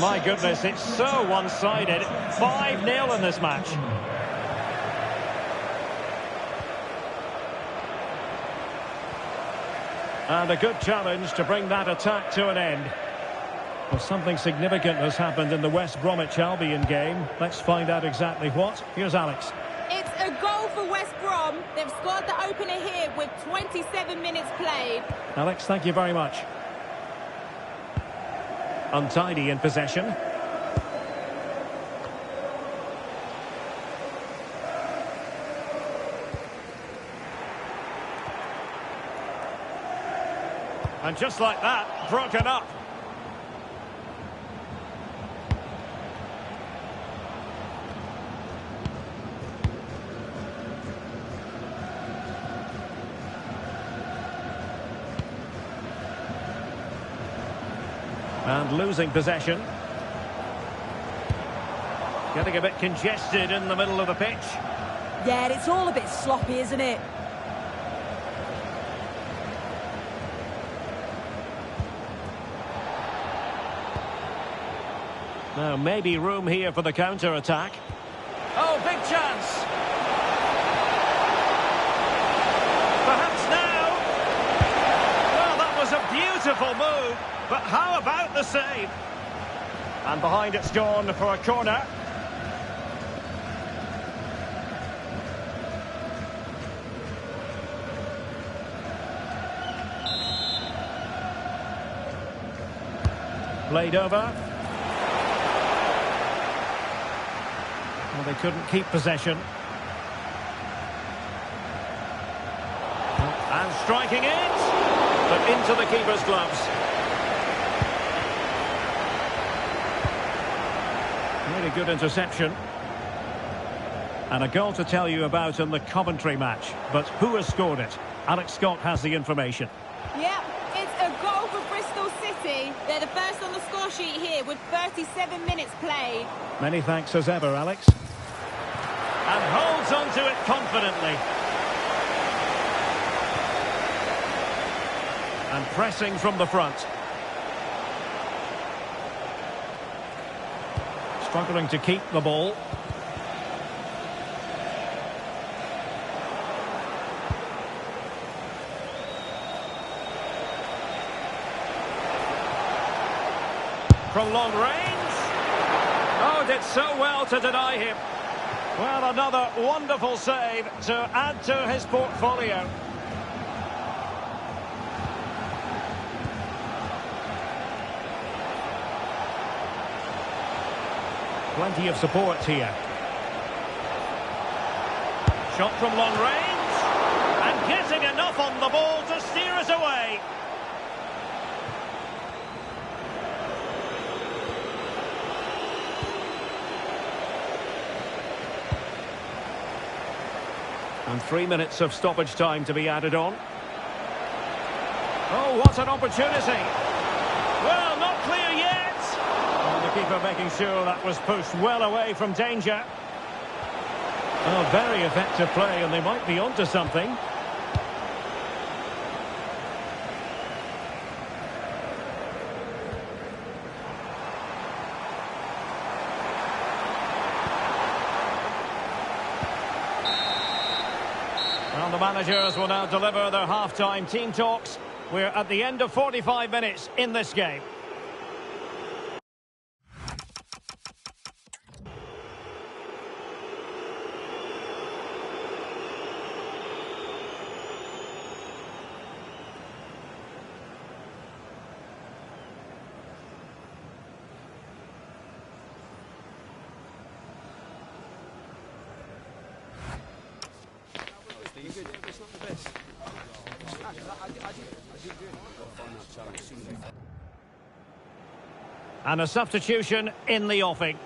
S1: My goodness, it's so one-sided. 5-0 in this match. And a good challenge to bring that attack to an end. Well, something significant has happened in the West Bromwich Albion game. Let's find out exactly what. Here's Alex.
S3: It's a goal for West Brom. They've scored the opener here with 27 minutes played.
S1: Alex, thank you very much. Untidy in possession. And just like that, broken up. And losing possession. Getting a bit congested in the middle of the pitch.
S2: Yeah, it's all a bit sloppy, isn't it?
S1: Now, maybe room here for the counter-attack. Oh, big chance! Perhaps now! Well, that was a beautiful move, but how about the save? And behind it's gone for a corner. Played over. Well, they couldn't keep possession. And striking it, but into the keeper's gloves. Really good interception. And a goal to tell you about in the Coventry match. But who has scored it? Alex Scott has the information.
S3: Yep, it's a goal for Bristol City. They're the first on the score sheet here with 37 minutes played.
S1: Many thanks as ever, Alex. And holds on to it confidently. And pressing from the front. Struggling to keep the ball. From long range. Oh, did so well to deny him. Well, another wonderful save to add to his portfolio. Plenty of support here. Shot from long range. And getting enough on the ball to steer us away. And 3 minutes of stoppage time to be added on. Oh, what an opportunity. Well, not clear yet. And the keeper making sure that was pushed well away from danger. Oh, very effective play, and they might be onto something. Well, the managers will now deliver their half-time team talks. We're at the end of 45 minutes in this game. And a substitution in the offing.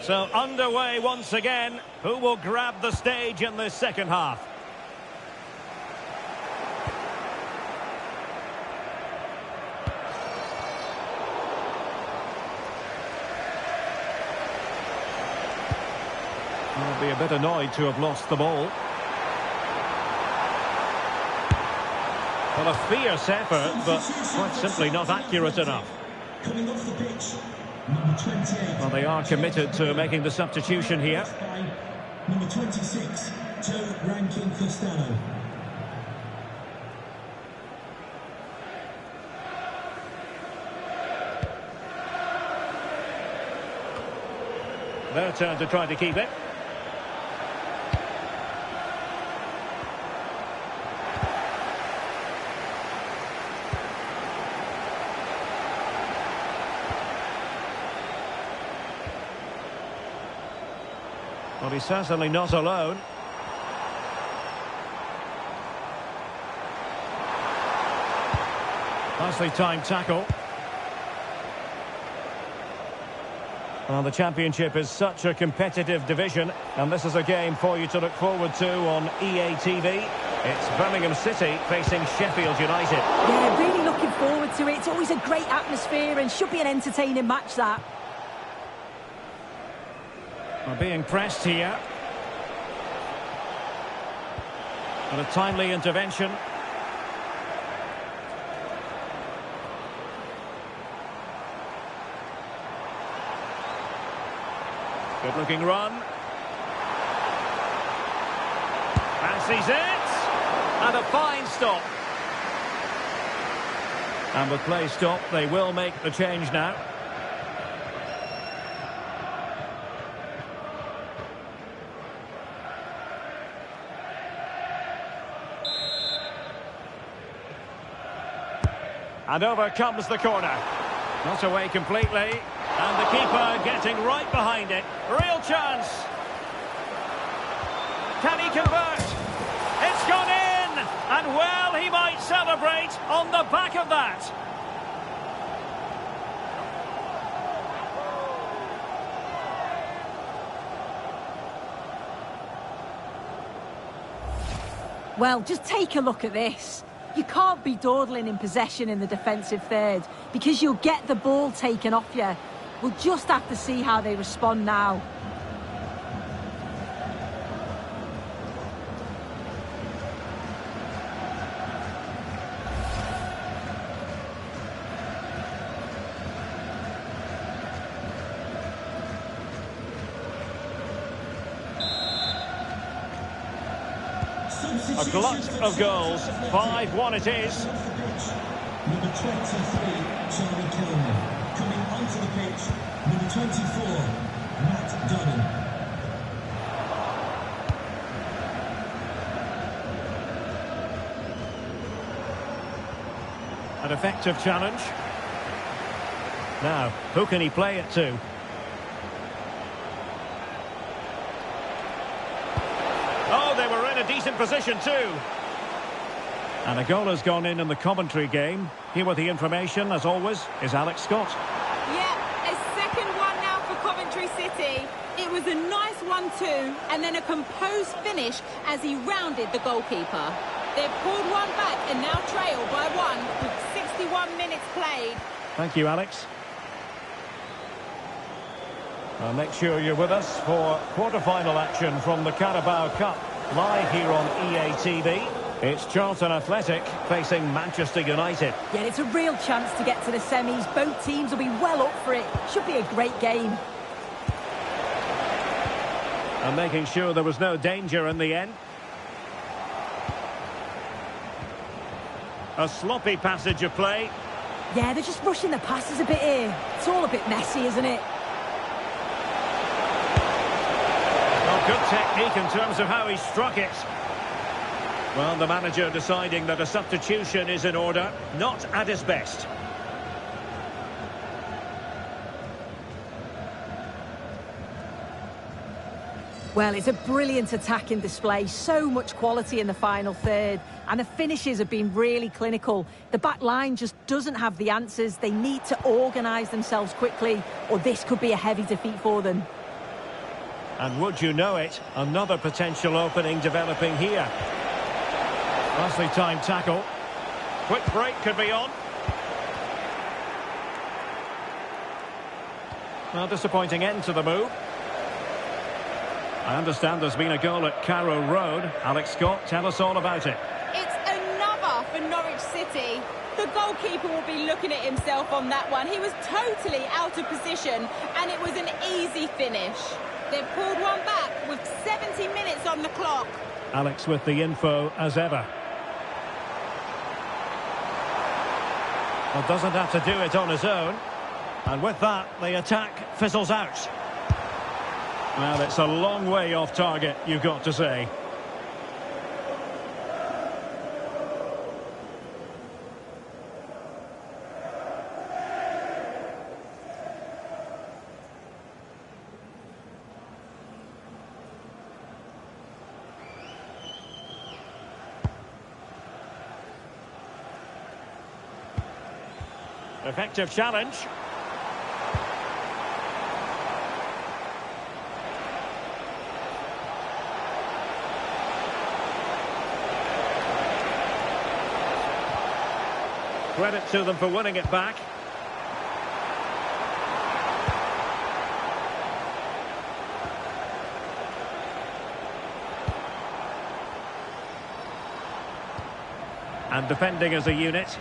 S1: So underway once again. Who will grab the stage in this second half? I'll be a bit annoyed to have lost the ball. Well, a fierce effort, but quite simply not accurate enough.
S5: Coming off the pitch, number 28.
S1: Well, they are committed to making the substitution here.
S5: Number 26, Joe Rankin Costello.
S1: Their turn to try to keep it. Well, he's certainly not alone. Nicely timed tackle. Well, the Championship is such a competitive division, and this is a game for you to look forward to on EA TV. It's Birmingham City facing Sheffield United.
S2: Yeah, really looking forward to it. It's always a great atmosphere and should be an entertaining match, that.
S1: Are being pressed here. And a timely intervention. Good looking run. Fancies it. And a fine stop. And with play stopped, they will make the change now. And over comes the corner. Not away completely. And the keeper getting right behind it. Real chance. Can he convert? It's gone in. And well, he might celebrate on the back of that.
S2: Well, just take a look at this. You can't be dawdling in possession in the defensive third because you'll get the ball taken off you. We'll just have to see how they respond now.
S1: A glut of goals. 5-1 it is.
S5: Number 23, Charlie Kilman. Coming onto the pitch, number 24, Matt Dunham.
S1: An effective challenge. Now, who can he play it to? Oh, they were in a decent position too. And a goal has gone in the commentary game. Here with the information, as always, is Alex Scott.
S3: Yeah, a second one now for Coventry City. It was a nice 1-2 and then a composed finish as he rounded the goalkeeper. They've pulled one back and now trail by one with 61 minutes played.
S1: Thank you, Alex. Make sure you're with us for quarter-final action from the Carabao Cup, live here on EA TV. It's Charlton Athletic facing Manchester United.
S2: Yeah, it's a real chance to get to the semis. Both teams will be well up for it. Should be a great game.
S1: And making sure there was no danger in the end. A sloppy passage of play.
S2: Yeah, they're just rushing the passes a bit here. It's all a bit messy, isn't it?
S1: Well, good technique in terms of how he struck it. Well, the manager deciding that a substitution is in order, not at his best.
S2: Well, it's a brilliant attacking display. So much quality in the final third. And the finishes have been really clinical. The back line just doesn't have the answers. They need to organise themselves quickly, or this could be a heavy defeat for them.
S1: And would you know it, another potential opening developing here. Nicely timed tackle. Quick break could be on. Well, disappointing end to the move. I understand there's been a goal at Carrow Road. Alex Scott, tell us all about it.
S3: It's another for Norwich City. The goalkeeper will be looking at himself on that one. He was totally out of position, and it was an easy finish. They've pulled one back with 70 minutes on the clock.
S1: Alex with the info as ever. Well, doesn't have to do it on his own. And with that, the attack fizzles out. Well, it's a long way off target, you've got to say. Effective challenge. Credit to them for winning it back. And defending as a unit.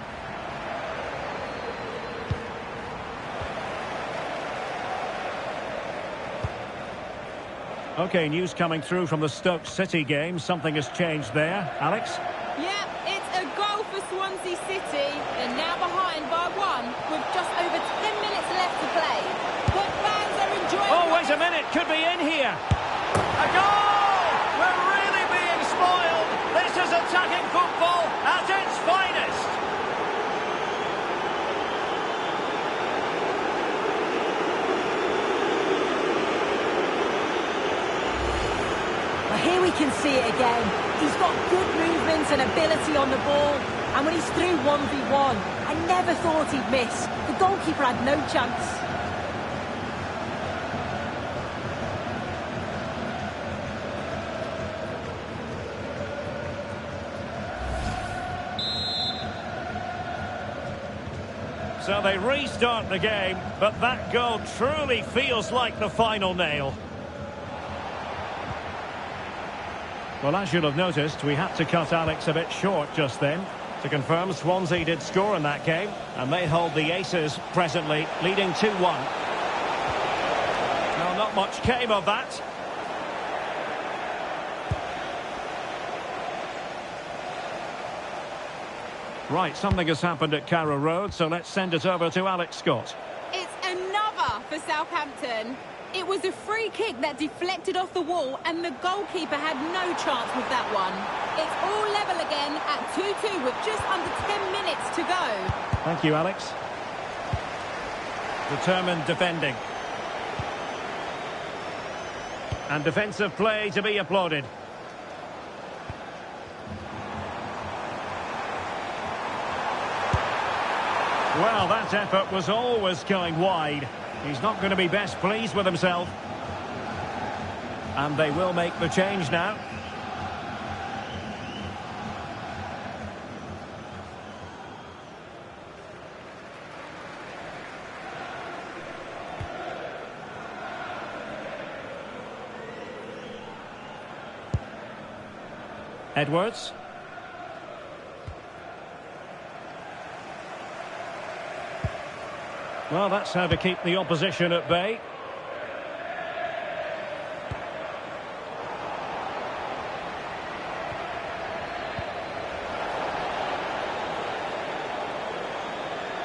S1: Okay, news coming through from the Stoke City game. Something has changed there. Alex?
S3: Yeah, it's a goal for Swansea City. They're now behind by one with just over 10 minutes left to play. The fans are enjoying...
S1: Oh, wait a minute. Could be in here. A goal! We're really being spoiled. This is attacking football at its finest.
S2: Here we can see it again. He's got good movement and ability on the ball. And when he's through 1v1, I never thought he'd miss. The goalkeeper had no chance.
S1: So they restart the game, but that goal truly feels like the final nail. Well, as you'll have noticed, we had to cut Alex a bit short just then. To confirm, Swansea did score in that game, and they hold the aces presently, leading 2-1. Well, not much came of that. Right, something has happened at Carrow Road, so let's send it over to Alex Scott.
S3: It's another for Southampton. It was a free kick that deflected off the wall, and the goalkeeper had no chance with that one. It's all level again at 2-2 with just under 10 minutes to go.
S1: Thank you, Alex. Determined defending. And defensive play to be applauded. Well, that effort was always going wide. He's not going to be best pleased with himself. And they will make the change now. Edwards. Well, that's how to keep the opposition at bay.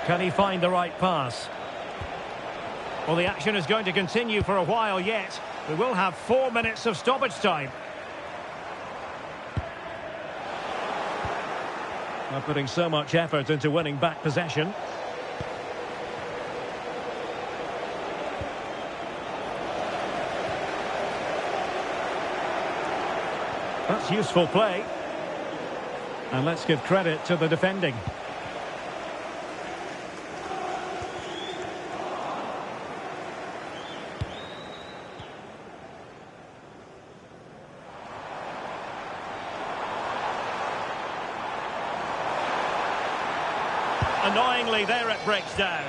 S1: Can he find the right pass? Well, the action is going to continue for a while yet. We will have 4 minutes of stoppage time. They're putting so much effort into winning back possession. That's useful play. And let's give credit to the defending. Annoyingly, there it breaks down.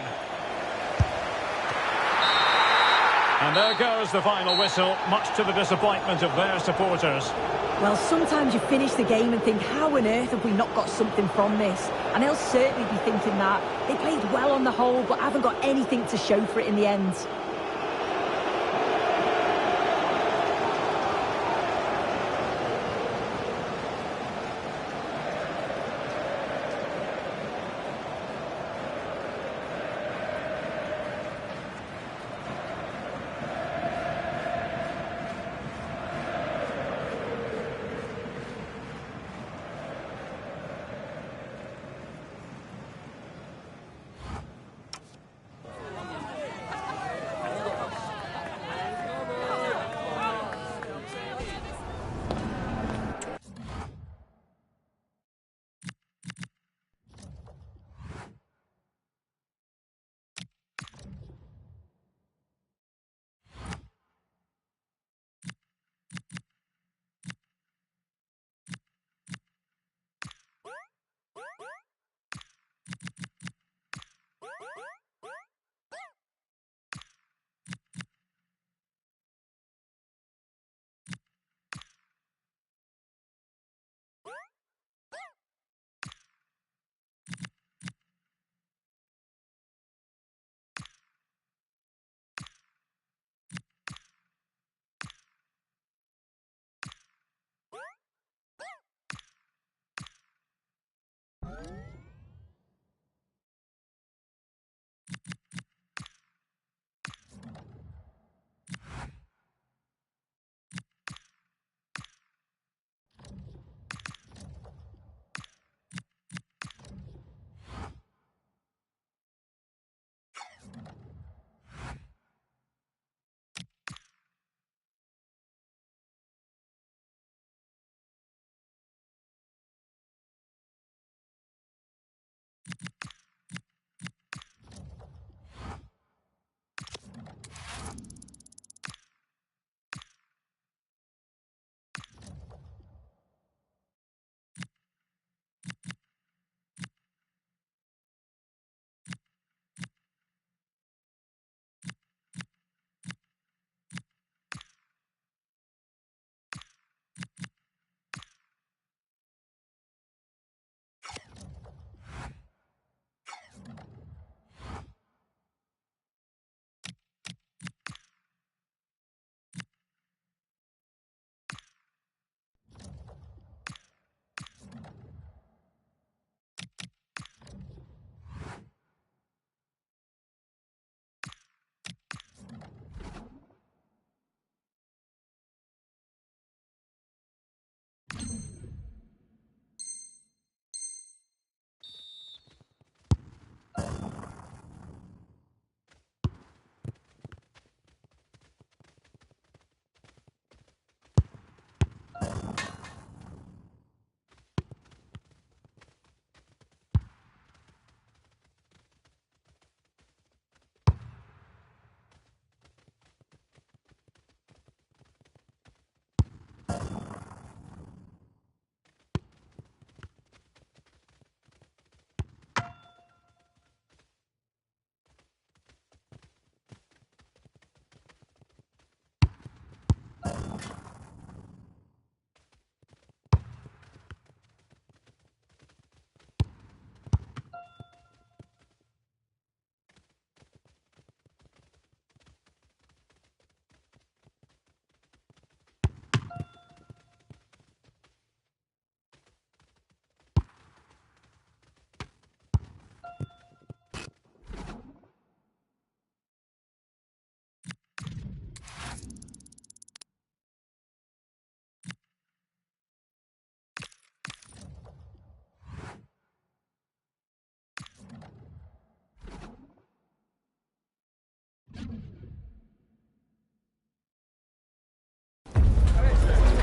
S1: And there goes the final whistle, much to the disappointment of their supporters.
S2: Well, sometimes you finish the game and think, how on earth have we not got something from this? And they'll certainly be thinking that. They played well on the whole, but haven't got anything to show for it in the end.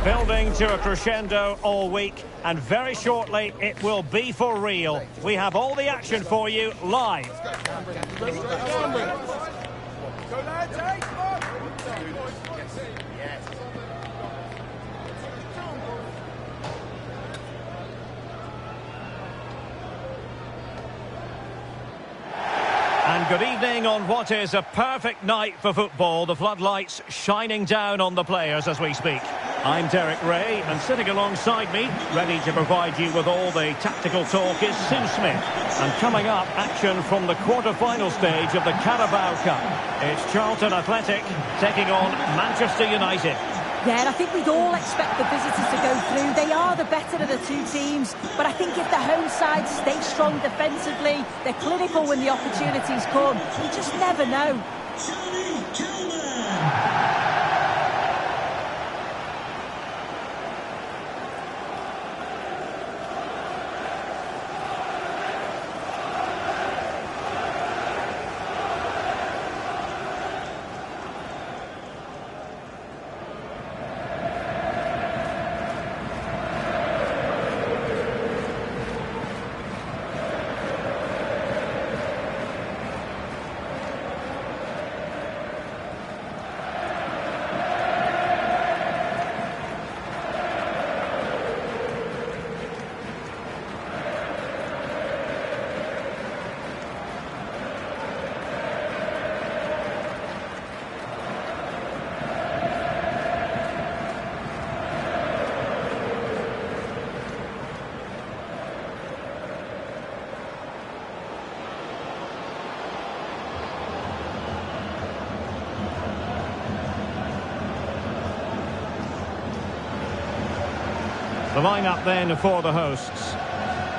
S1: Building to a crescendo all week, and very shortly it will be for real. We have all the action for you live.
S4: Go lads, hey, come on!
S1: And good evening on what is a perfect night for football. The floodlights shining down on the players as we speak. I'm Derek Ray, and sitting alongside me, ready to provide you with all the tactical talk, is Sue Smith. And coming up, action from the quarter-final stage of the Carabao Cup. It's Charlton Athletic taking on Manchester United.
S2: Yeah, and I think we'd all expect the visitors to go through. They are the better of the two teams, but I think if the home side stay strong defensively, they're clinical when the opportunities come. You just never know.
S1: The lineup then for the hosts.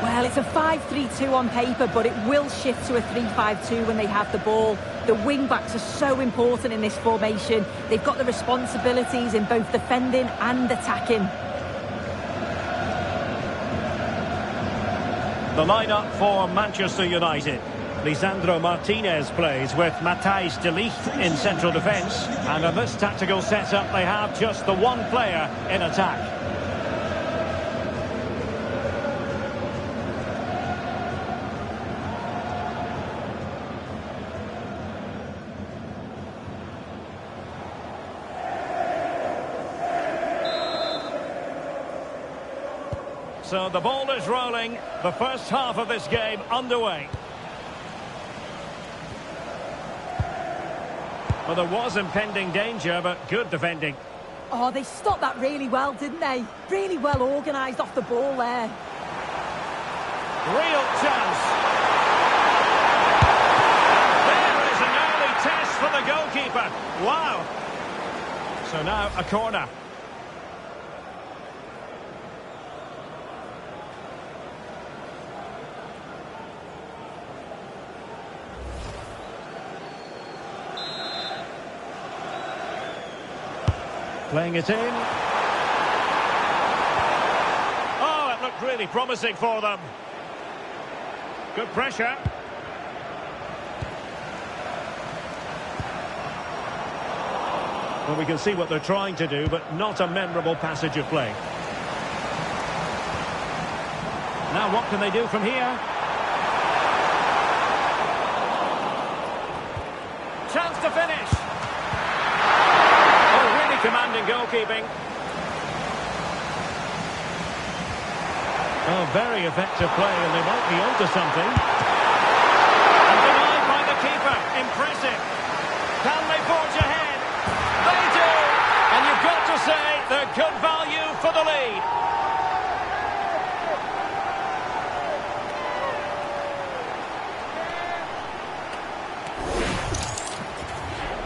S2: Well, it's a 5-3-2 on paper, but it will shift to a 3-5-2 when they have the ball. The wing-backs are so important in this formation. They've got the responsibilities in both defending and attacking.
S1: The lineup for Manchester United. Lisandro Martinez plays with Matthijs de Ligt in central defence. And in this tactical setup, they have just the one player in attack. So the ball is rolling. The first half of this game underway. Well, there was impending danger, but good defending.
S2: Oh, they stopped that really well, didn't they? Really well organised off the ball there.
S1: Real chance. There is an early test for the goalkeeper. Wow. So now a corner. Playing it in. Oh, it looked really promising for them. Good pressure. Well, we can see what they're trying to do, but not a memorable passage of play. Now what can they do from here? Chance to finish. Commanding goalkeeping. Oh, very effective play, and they might be onto something. And denied by the keeper. Impressive. Can they forge ahead? They do. And you've got to say they're good value for the lead.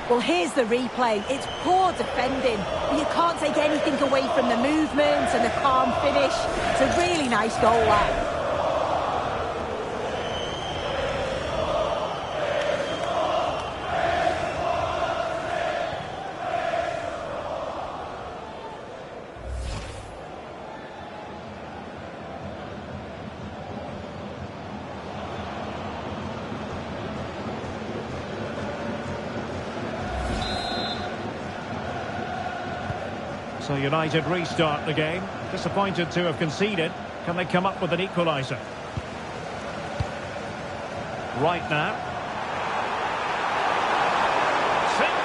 S2: Well, here's the replay. It's poor defending. You can't take anything away from the movement and the calm finish. It's a really nice goal, that.
S1: So United restart the game. Disappointed to have conceded. Can they come up with an equaliser? Right now.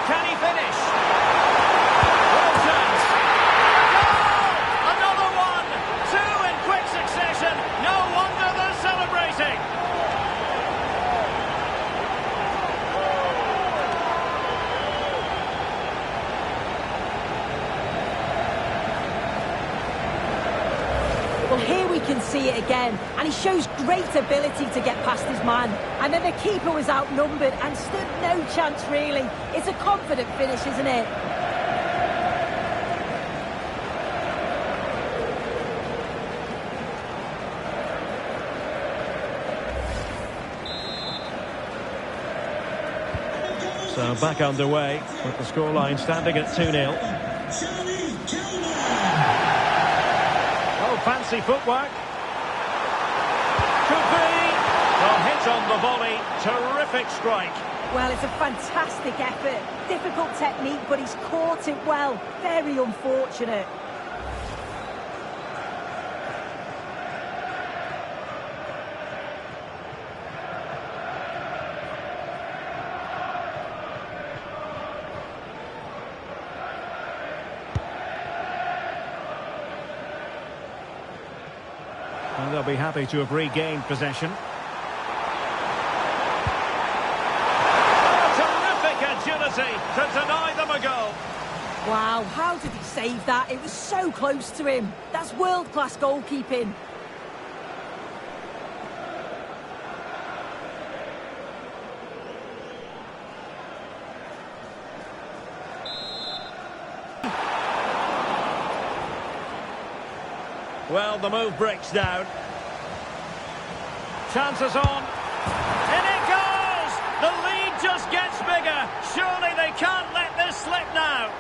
S1: Can he finish? Well chance. Goal! Another one! Two in quick succession. No wonder they're celebrating.
S2: Well, here we can see it again, and he shows great ability to get past his man. And then the keeper was outnumbered and stood no chance, really. It's a confident finish, isn't it?
S1: So back underway with the scoreline standing at 2-0. Oh, fancy footwork. Could be. A hit on the volley. Terrific strike.
S2: Well, it's a fantastic effort. Difficult technique, but he's caught it well. Very unfortunate.
S1: And they'll be happy to have regained possession. Terrific agility to deny them a goal.
S2: Wow, how did he save that? It was so close to him. That's world-class goalkeeping.
S1: Well, the move breaks down. Chances on. In it goes! The lead just gets bigger. Surely they can't let this slip now.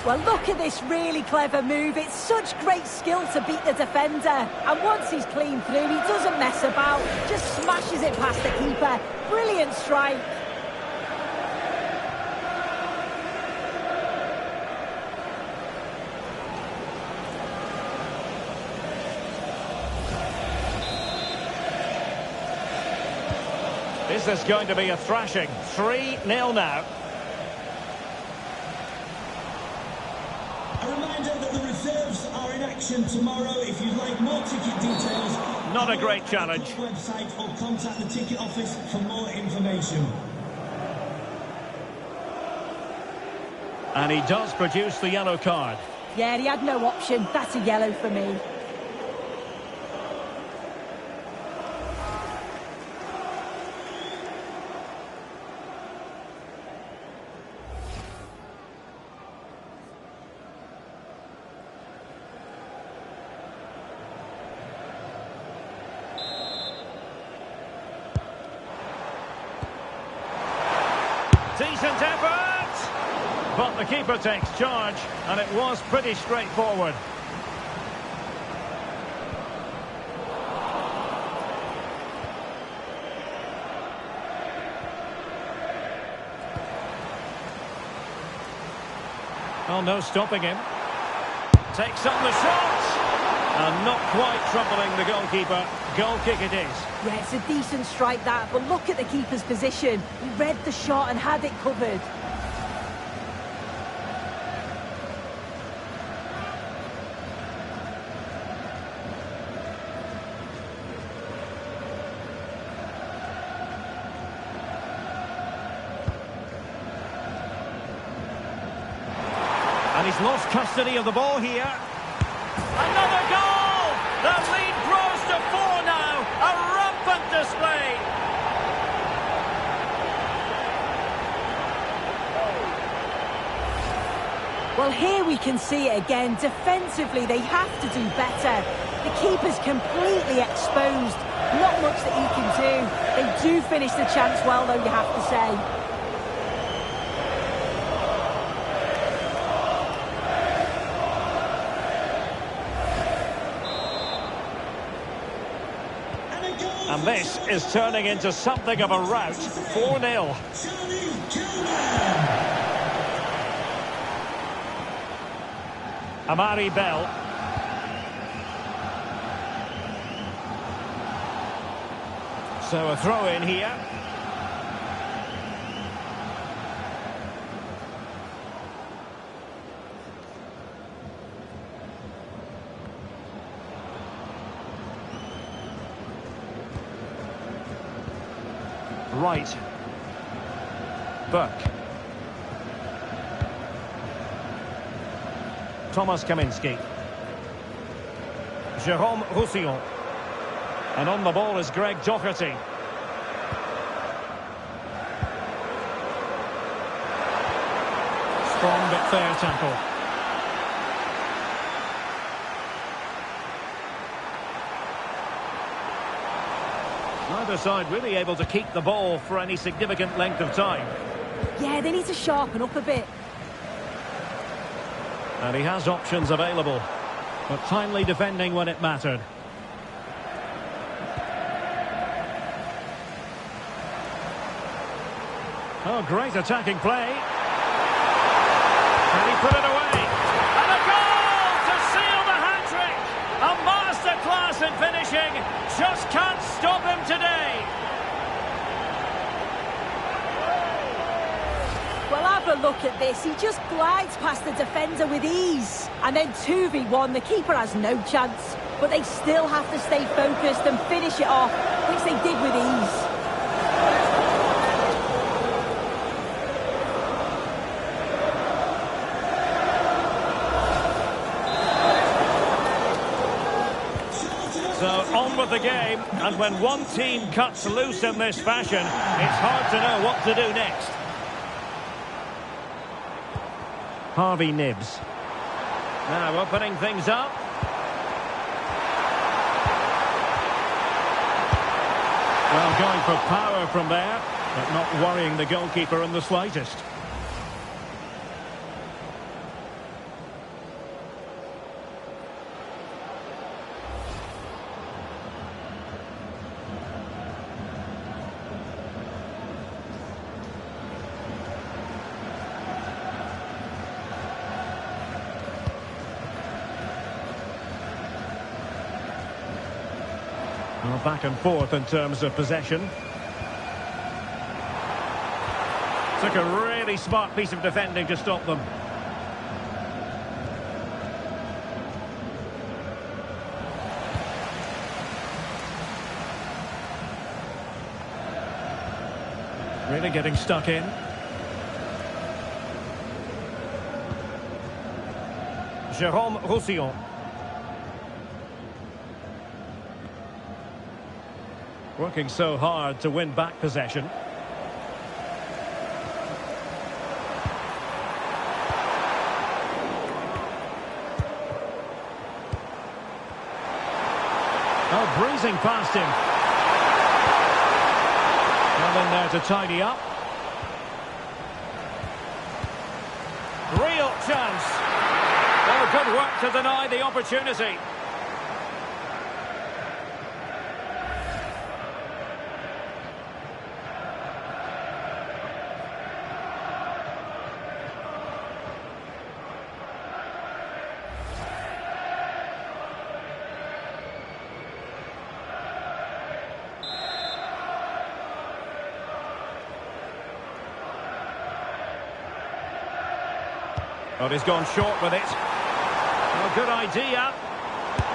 S2: Well, look at this really clever move. It's such great skill to beat the defender. And once he's clean through, he doesn't mess about. Just smashes it past the keeper. Brilliant strike.
S1: This is going to be a thrashing. 3-0 now.
S5: A reminder that the reserves are in action tomorrow. If you'd like more ticket details,
S1: Not a great challenge.
S5: Website or contact the ticket office for more information.
S1: And he does produce the yellow card.
S2: Yeah, he had no option. That's a yellow for me.
S1: Decent effort! But the keeper takes charge, and it was pretty straightforward. Oh, no stopping him. Takes on the shot! And not quite troubling the goalkeeper. Goal kick it is.
S2: Yeah, it's a decent strike that, but look at the keeper's position. He read the shot and had it covered.
S1: And he's lost custody of the ball here. Another goal! The lead grows to 4 now. A rampant display.
S2: Well, here we can see it again. Defensively, they have to do better. The keeper's completely exposed. Not much that he can do. They do finish the chance well, though, you have to say.
S1: And this is turning into something of a rout. 4-0. Amari Bell. So a throw in here. Right. Burke. Thomas Kaminski. Jérôme Roussillon. And on the ball is Greg Doherty. Strong but fair tackle. Neither side really able to keep the ball for any significant length of time.
S2: Yeah, they need to sharpen up a bit.
S1: And he has options available, but timely defending when it mattered. Oh, great attacking play. And he put it away. And a goal to seal the hat-trick. A masterclass in finishing. Just can't stop him today.
S2: Well, have a look at this. He just glides past the defender with ease. And then 2v1, the keeper has no chance. But they still have to stay focused and finish it off, which they did with ease.
S1: So on with the game, and when one team cuts loose in this fashion, it's hard to know what to do next. Harvey Nibbs. Now opening things up. Well, going for power from there, but not worrying the goalkeeper in the slightest. Well, back and forth in terms of possession. Took a really smart piece of defending to stop them. Really getting stuck in. Jérôme Roussillon. Working so hard to win back possession. Oh, breezing past him. Well in there to tidy up. Real chance. Oh, good work to deny the opportunity. But he's gone short with it. Oh, good idea.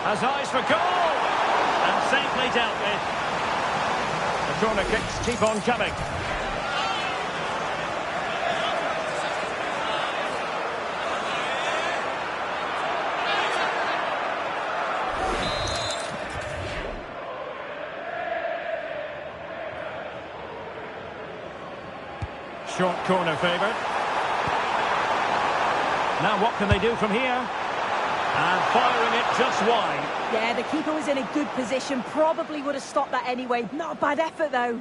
S1: Has eyes for goal. And safely dealt with. The corner kicks keep on coming. Short corner favoured. Now what can they do from here? And firing it just wide.
S2: Yeah, the keeper was in a good position. Probably would have stopped that anyway. Not a bad effort, though.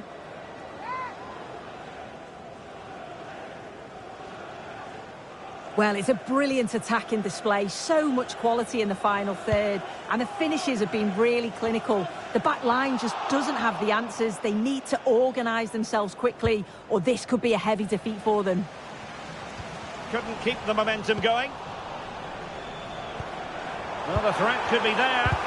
S2: Well, it's a brilliant attacking display. So much quality in the final third. And the finishes have been really clinical. The back line just doesn't have the answers. They need to organise themselves quickly, or this could be a heavy defeat for them.
S1: Couldn't keep the momentum going. Well, the threat could be there.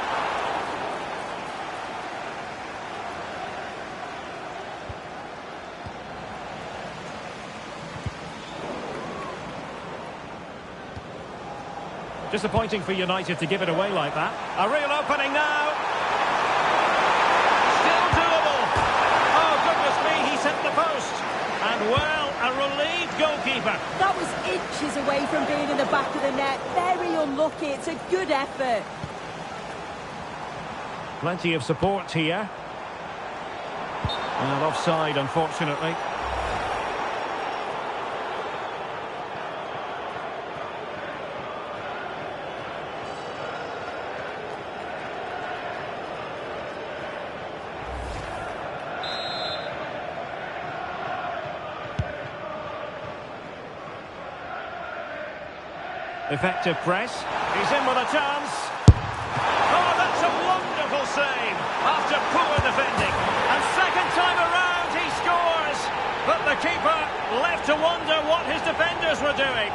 S1: Disappointing for United to give it away like that. A real opening now. Still doable. Oh, goodness me, he hit the post. And, well, a relief. goalkeeper.
S2: That was inches away from being in the back of the net. Very unlucky. It's a good effort.
S1: Plenty of support here. And offside, unfortunately. Effective press. He's in with a chance. Oh, that's a wonderful save after poor defending. And second time around, he scores. But the keeper left to wonder what his defenders were doing.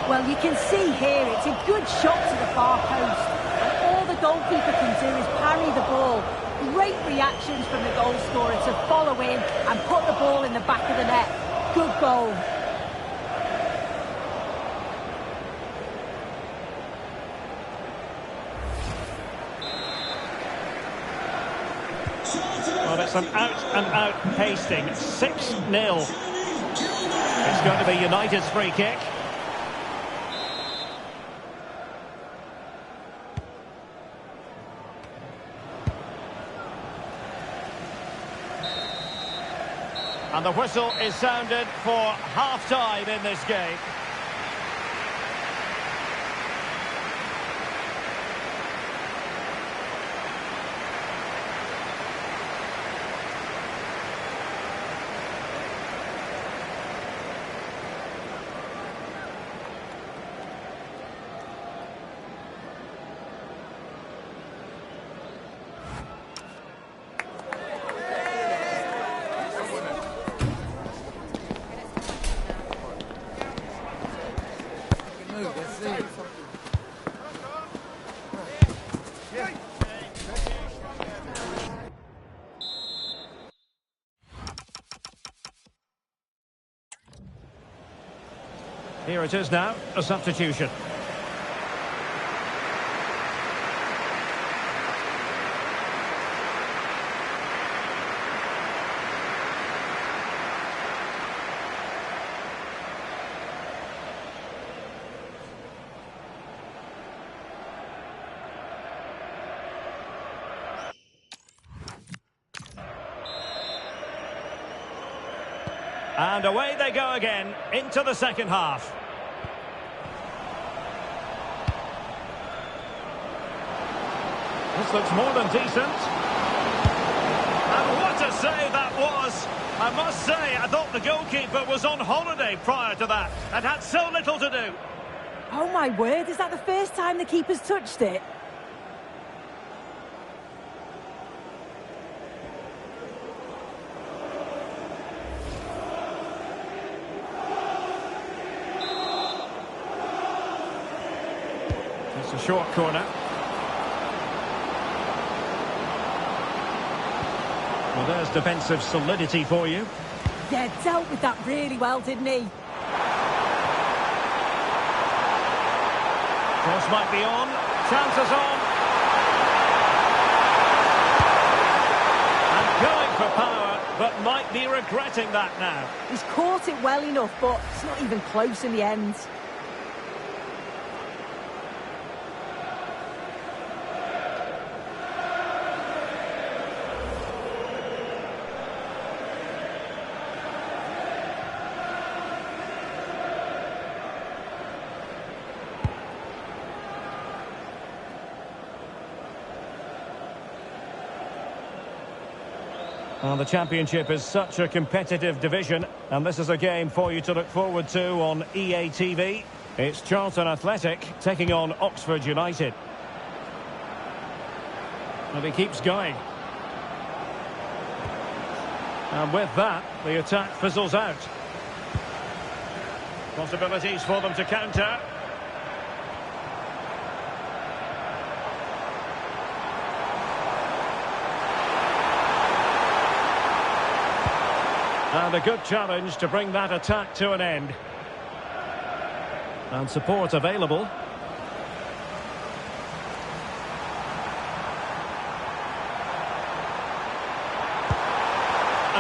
S2: Well, you can see here, it's a good shot to the far post. All the goalkeeper can do is parry the ball. Great reactions from the goal scorer to follow in and put the ball in the back of the net. Good goal.
S1: Well, it's an out-and-out pasting. 6-0. It's going to be United's free kick. And the whistle is sounded for half-time in this game. Here it is now, a substitution. And away they go again, into the second half. This looks more than decent. And what a save that was! I must say, I thought the goalkeeper was on holiday prior to that and had so little to do.
S2: Oh my word, is that the first time the keeper's touched it?
S1: It's a short corner. Well, there's defensive solidity for you.
S2: Yeah, dealt with that really well, didn't he?
S1: Cross might be on. Chances on. And going for power, but might be regretting that now.
S2: He's caught it well enough, but it's not even close in the end.
S1: Well, the Championship is such a competitive division, and this is a game for you to look forward to on EA TV. It's Charlton Athletic taking on Oxford United. And he keeps going. And with that, the attack fizzles out. Possibilities for them to counter. And a good challenge to bring that attack to an end. And support available.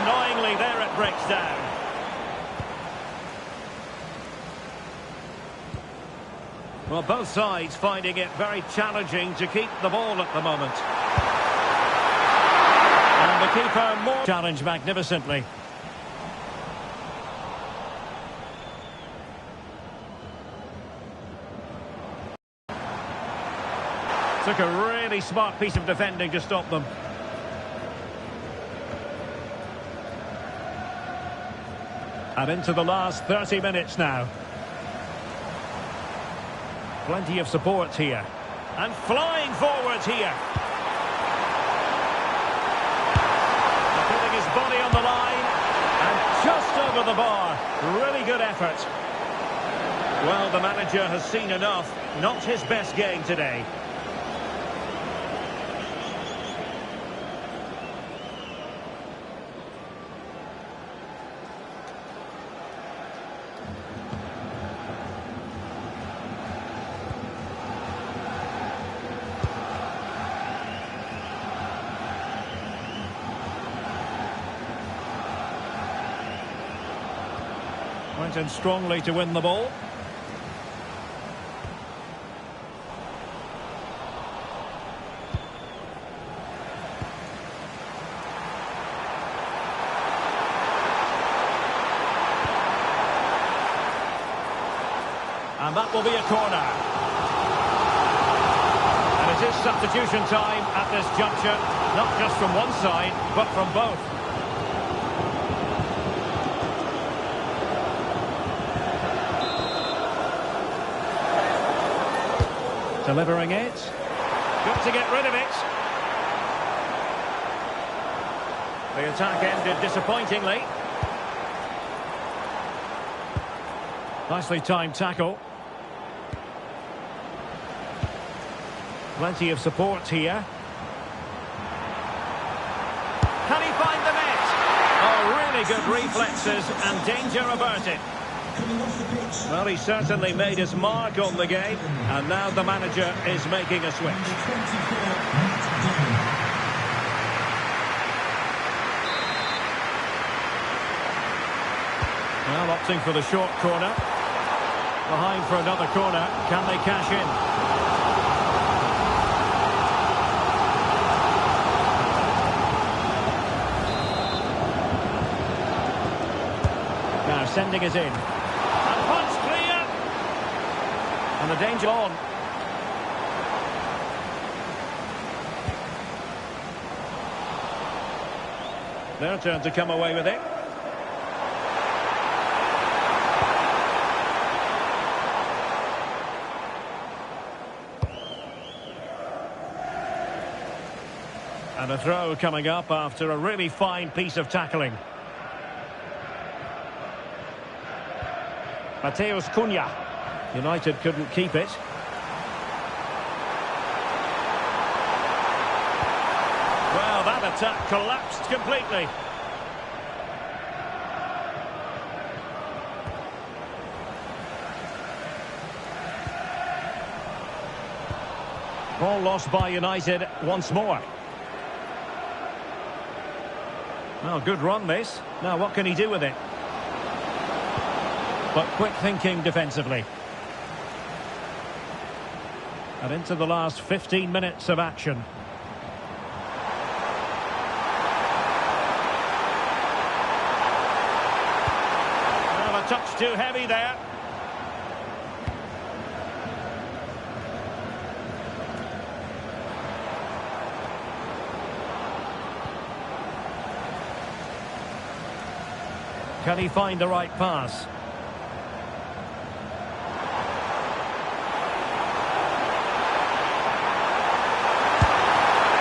S1: annoyingly, there it breaks down. Well, both sides finding it very challenging to keep the ball at the moment. And the keeper more challenged magnificently. Took a really smart piece of defending to stop them. And into the last 30 minutes now. Plenty of support here. And flying forwards here. Putting his body on the line. And just over the bar. Really good effort. Well, the manager has seen enough. Not his best game today. Went in strongly to win the ball. And that will be a corner. And it is substitution time at this juncture, not just from one side, but from both. Delivering it. Got to get rid of it. The attack ended disappointingly. Nicely timed tackle. Plenty of support here. Can he find the net? Oh, really good reflexes and danger averted. Well, he certainly made his mark on the game, and now the manager is making a switch. Well, opting for the short corner. Behind for another corner. Can they cash in? Now sending it in. And punch clear. And the danger on. Their turn to come away with it. And a throw coming up after a really fine piece of tackling. Mateus Cunha. United couldn't keep it. Well, that attack collapsed completely. Ball lost by United once more. Well, good run this. Now what can he do with it? But quick thinking defensively. And into the last 15 minutes of action. Well, a touch too heavy there. Can he find the right pass?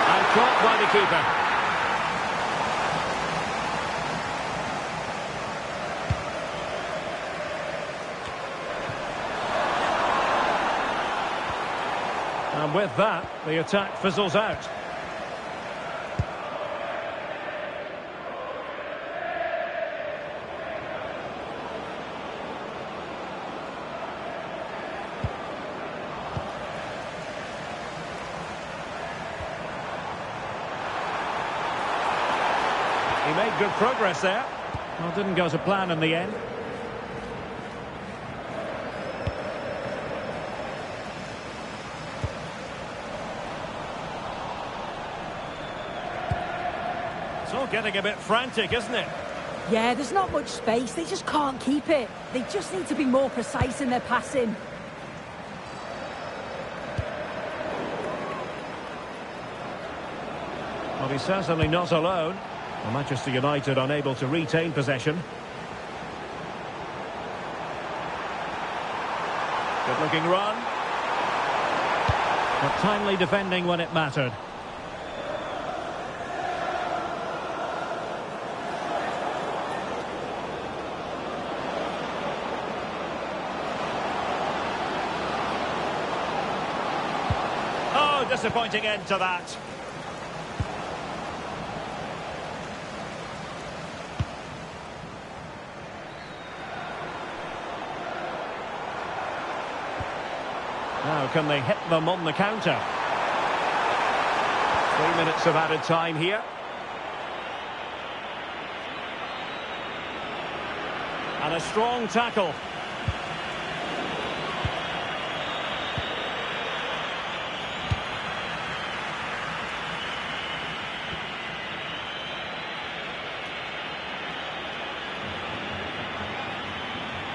S1: And caught by the keeper. And with that, the attack fizzles out. He made good progress there. Well, didn't go to plan in the end. It's all getting a bit frantic, isn't it?
S2: Yeah, there's not much space. They just can't keep it. They just need to be more precise in their passing.
S1: Well, he's certainly not alone. Well, Manchester United unable to retain possession. Good-looking run. But timely defending when it mattered. Oh, disappointing end to that. Now, can they hit them on the counter? 3 minutes of added time here. And a strong tackle.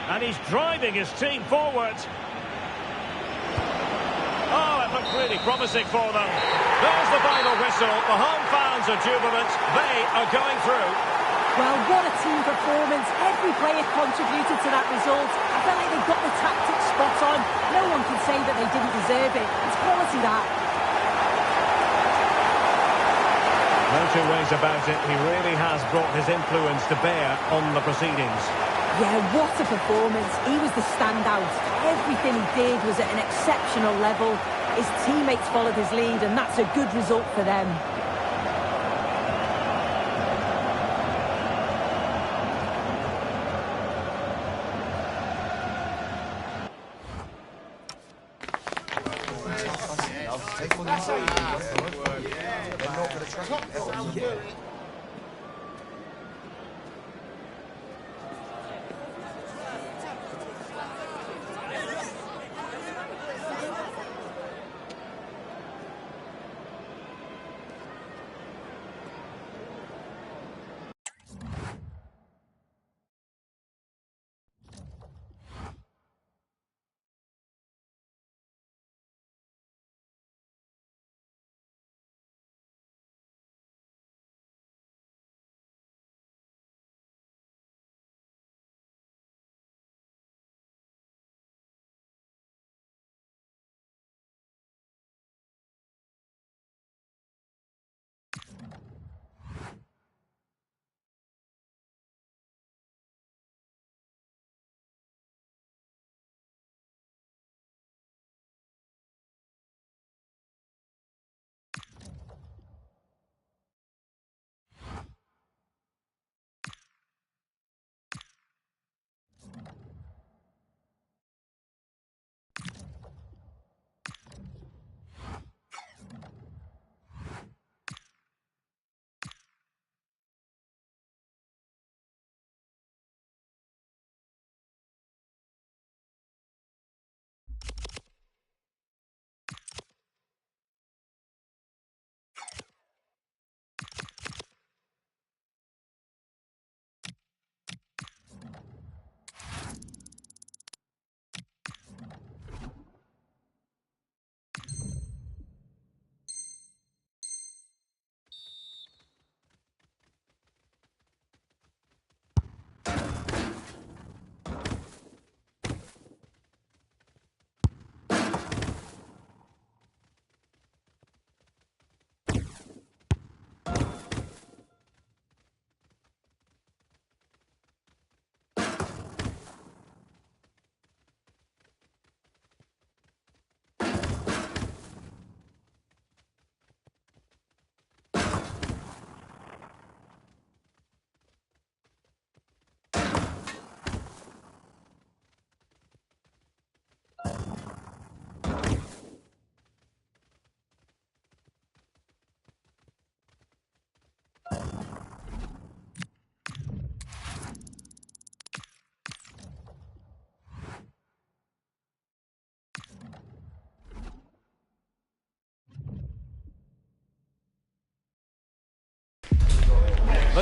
S1: And he's driving his team forward. Oh, it looked really promising for them. There's the final whistle. The home fans are jubilant. They are going through.
S2: Well, what a team performance. Every player contributed to that result. I felt like they got the tactics spot on. No one can say that they didn't deserve it. It's quality, that.
S1: No two ways about it. He really has brought his influence to bear on the proceedings.
S2: Yeah, what a performance. He was the standout. Everything he did was at an exceptional level. His teammates followed his lead, and that's a good result for them.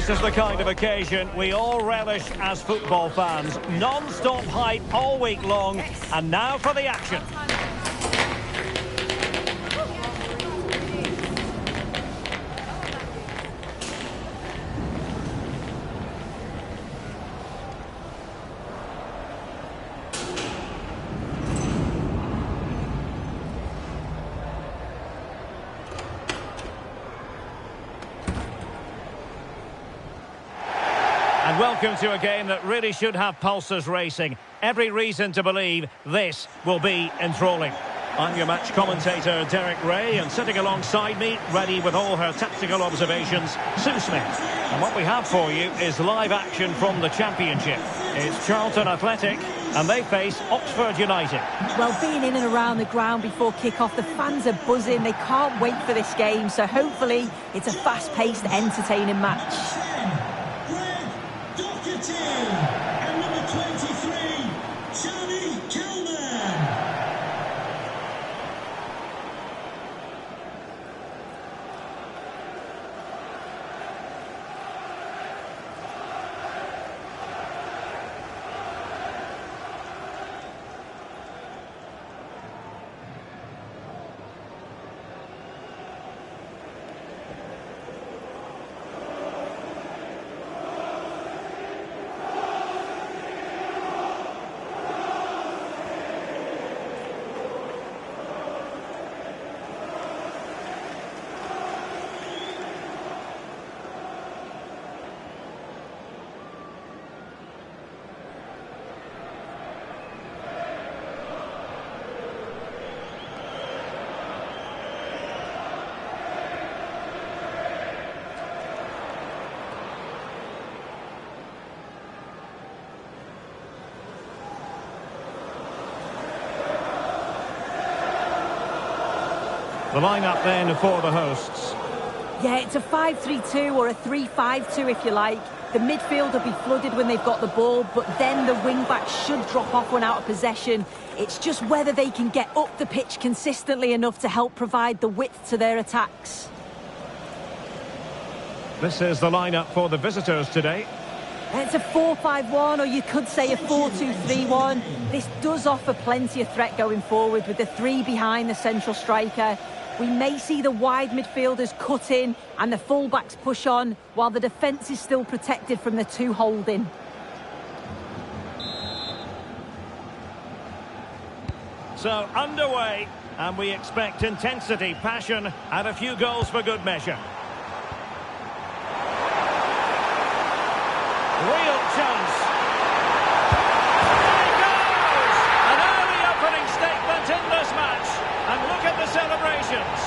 S1: This is the kind of occasion we all relish as football fans. Non-stop hype all week long, and now for the action. And welcome to a game that really should have pulses racing. Every reason to believe this will be enthralling. I'm your match commentator, Derek Ray, and sitting alongside me, ready with all her tactical observations, Sue Smith. And what we have for you is live action from the Championship. It's Charlton Athletic, and they face Oxford United.
S2: Well, being in and around the ground before kick-off, the fans are buzzing. They can't wait for this game, so hopefully it's a fast-paced, entertaining match.
S5: And number 23, Charlie Kelman.
S1: The lineup then for the hosts.
S2: Yeah, it's a 5-3-2 or a 3-5-2 if you like. The midfield will be flooded when they've got the ball, but then the wing-backs should drop off when out of possession. It's just whether they can get up the pitch consistently enough to help provide the width to their attacks.
S1: This is the lineup for the visitors today.
S2: It's a 4-5-1, or you could say a 4-2-3-1. This does offer plenty of threat going forward with the three behind the central striker. We may see the wide midfielders cut in and the fullbacks push on, while the defence is still protected from the two holding.
S1: So underway, and we expect intensity, passion, and a few goals for good measure. Real chance. There he goes! An early opening statement in this match. And look at the celebrations.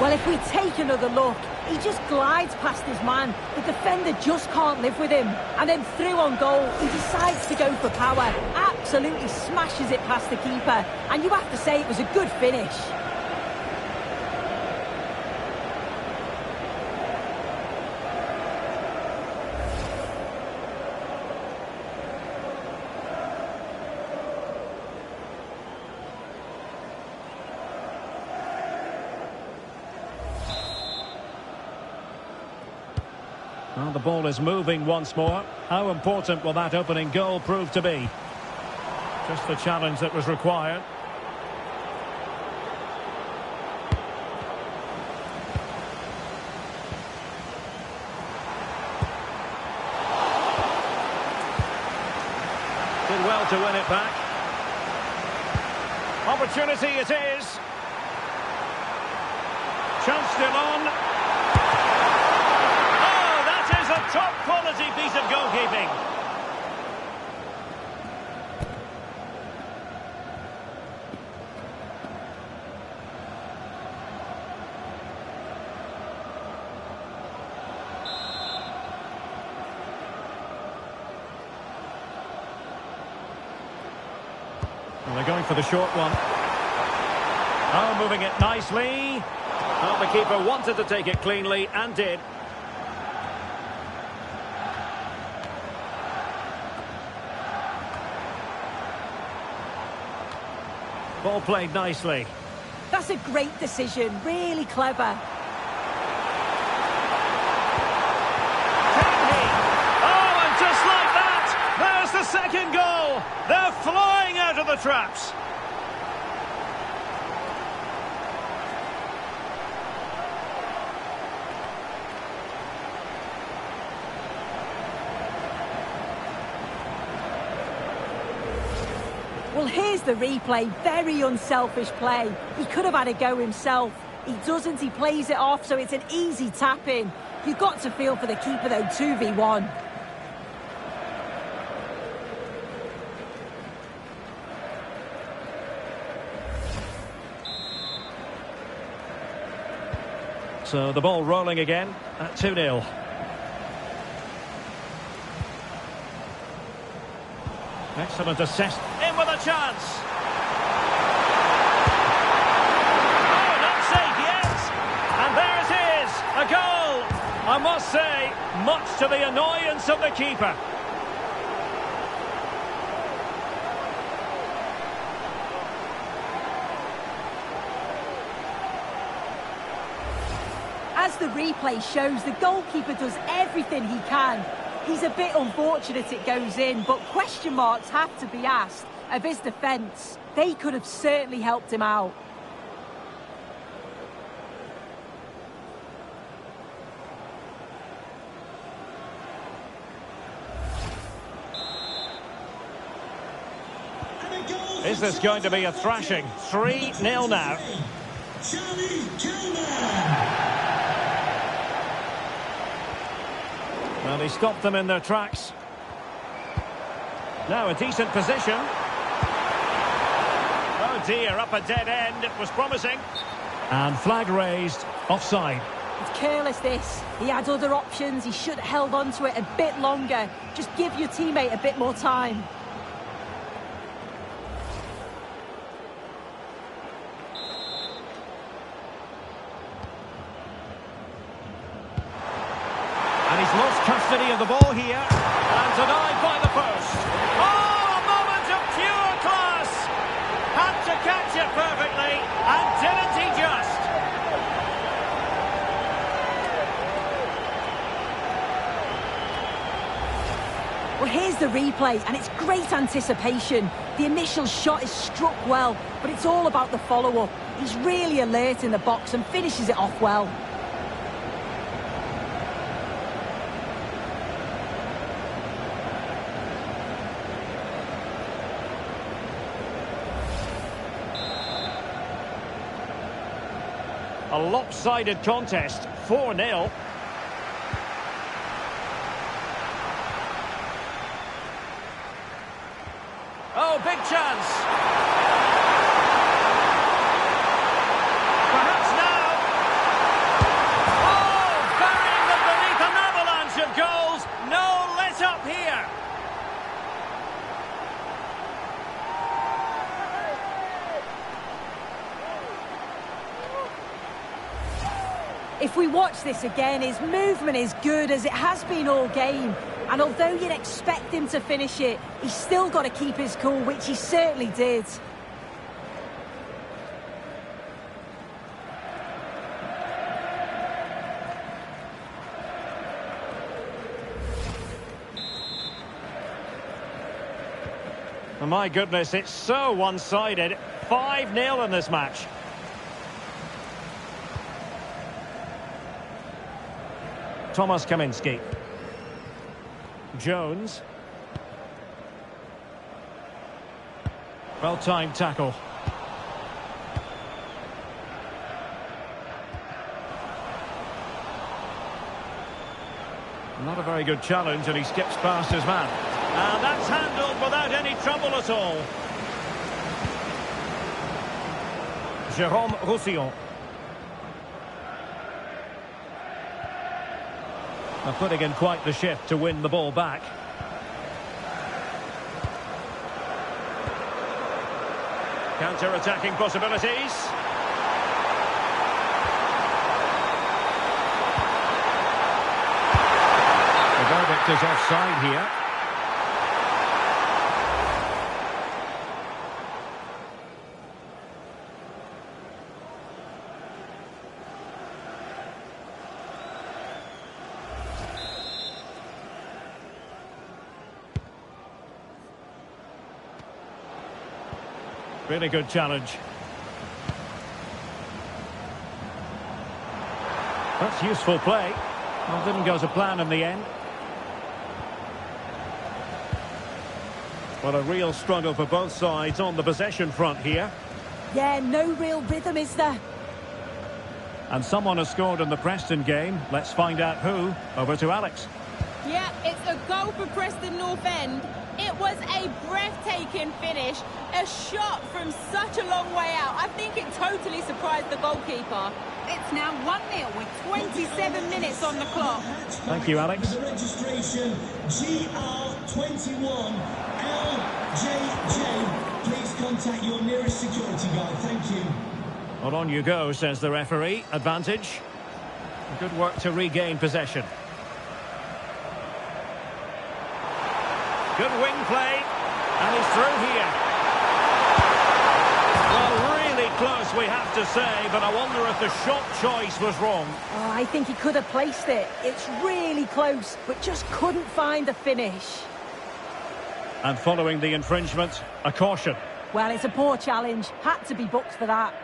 S2: Well, if we take another look, he just glides past his man. The defender just can't live with him. And then through on goal, he decides to go for power. Absolutely smashes it past the keeper. And you have to say it was a good finish.
S1: Well, the ball is moving once more. How important will that opening goal prove to be? Just the challenge that was required. Did well to win it back. Opportunity it is. Chance still on. A top-quality piece of goalkeeping. Well, they're going for the short one. Oh, moving it nicely. Well, the keeper wanted to take it cleanly and did. Ball played nicely.
S2: That's a great decision, really clever.
S1: Oh, and just like that, there's the second goal. They're flying out of the traps.
S2: Well, here's the replay. Very unselfish play. He could have had a go himself. He doesn't. He plays it off, so it's an easy tap-in. You've got to feel for the keeper, though, 2v1.
S1: So the ball rolling again at 2-0. Excellent assist. In with a chance. Oh, not safe yet. And there it is. A goal. I must say, much to the annoyance of the keeper.
S2: As the replay shows, the goalkeeper does everything he can. He's a bit unfortunate it goes in, but question marks have to be asked of his defence. They could have certainly helped him out.
S1: Is this going to be a thrashing? 3-0 now. Well, he stopped them in their tracks. Now a decent position. Oh dear, up a dead end. It was promising. And flag raised, offside.
S2: It's careless, this. He had other options. He should have held on to it a bit longer. Just give your teammate a bit more time.
S1: Lost custody of the ball here and denied by the post. Oh, a moment of pure class. Had to catch it perfectly, and didn't he just?
S2: Well, here's the replay, and it's great anticipation. The initial shot is struck well, but it's all about the follow-up. He's really alert in the box and finishes it off well.
S1: A lopsided contest, 4-0. Oh, big chance. Perhaps now. Oh, burying them beneath an avalanche of goals. No let up here.
S2: If we watch this again, his movement is good as it has been all game. And although you'd expect him to finish it, he's still got to keep his cool, which he certainly did.
S1: Oh, my goodness, it's so one-sided. 5-0 in this match. Thomas Kaminski. Jones. Well-timed tackle. Not a very good challenge, and he skips past his man. And that's handled without any trouble at all. Jérôme Roussillon. They're putting in quite the shift to win the ball back. Counter-attacking possibilities. The verdict is offside here. Really good challenge. That's useful play. Well, didn't go to plan in the end. Well, a real struggle for both sides on the possession front here.
S2: Yeah, no real rhythm, is there?
S1: And someone has scored in the Preston game. Let's find out who. Over to Alex.
S3: Yeah, it's a goal for Preston North End. It was a breathtaking finish. A shot from such a long way out. I think it totally surprised the goalkeeper. It's now 1-0 with 27 minutes on the clock.
S1: Thank you, Alex.
S5: The registration GR21LJJ. Please contact your nearest security guard. Thank you.
S1: Well, on you go, says the referee. Advantage. Good work to regain possession. Good wing play. And he's through here. Well, really close, we have to say, but I wonder if the shot choice was wrong.
S2: Oh, I think he could have placed it. It's really close, but just couldn't find the finish.
S1: And following the infringement, a caution.
S2: Well, it's a poor challenge. Had to be booked for that.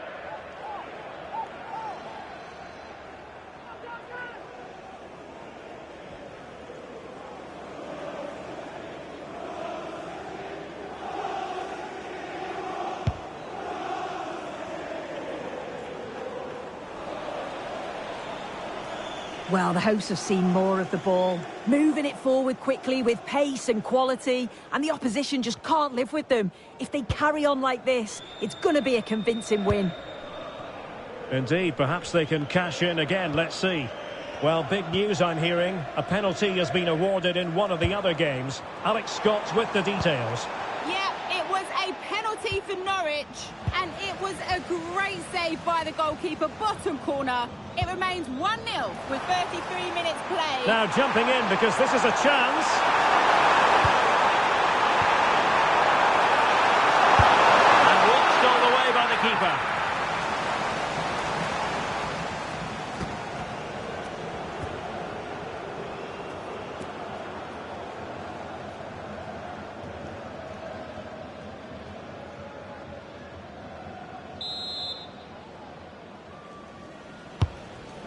S2: Well, the hosts have seen more of the ball, moving it forward quickly with pace and quality, and the opposition just can't live with them. If they carry on like this, it's going to be a convincing win.
S1: Indeed, perhaps they can cash in again, let's see. Well, big news I'm hearing. A penalty has been awarded in one of the other games. Alex Scott with the details.
S3: Yeah, it was a penalty for Norwich, and it was a great save by the goalkeeper, bottom corner. It remains 1-0 with 33 minutes played.
S1: Now jumping in because this is a chance. And watched all the way by the keeper.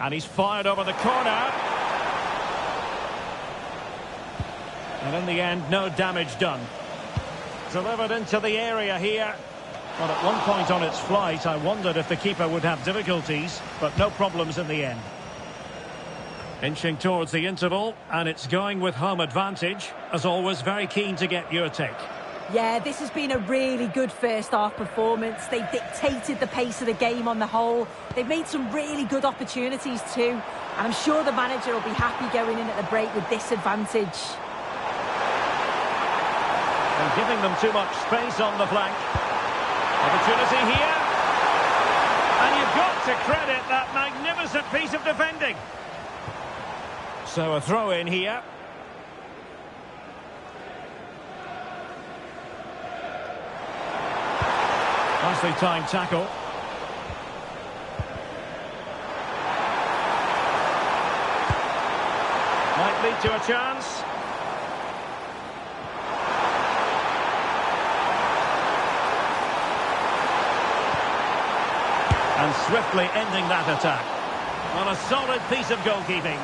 S1: And he's fired over the corner. And in the end, no damage done. Delivered into the area here. Well, at one point on its flight, I wondered if the keeper would have difficulties, but no problems in the end. Inching towards the interval, and it's going with home advantage. As always, very keen to get your take.
S2: Yeah, this has been a really good first-half performance. They've dictated the pace of the game on the whole. They've made some really good opportunities too. And I'm sure the manager will be happy going in at the break with this advantage.
S1: And giving them too much space on the flank. Opportunity here. And you've got to credit that magnificent piece of defending. So a throw in here. Nicely timed tackle. Might lead to a chance. And swiftly ending that attack. On a solid piece of goalkeeping.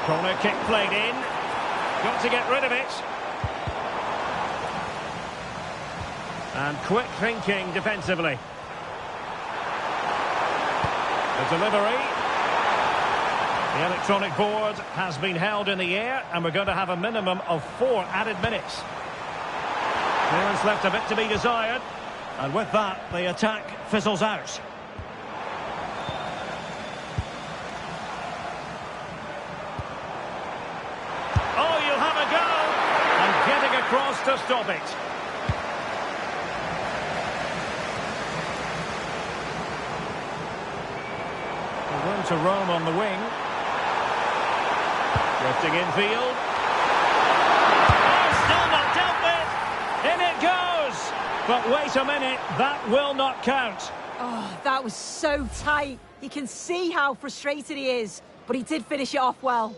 S1: Corner kick played in. Got to get rid of it. And quick thinking defensively. The delivery. The electronic board has been held in the air, and we're going to have a minimum of 4 added minutes. Clearance left a bit to be desired. And with that, the attack fizzles out. Oh, you'll have a go! And getting across to stop it. Room to roam on the wing. Drifting infield. But wait a minute, that will not count.
S2: Oh, that was so tight. You can see how frustrated he is, but he did finish it off well.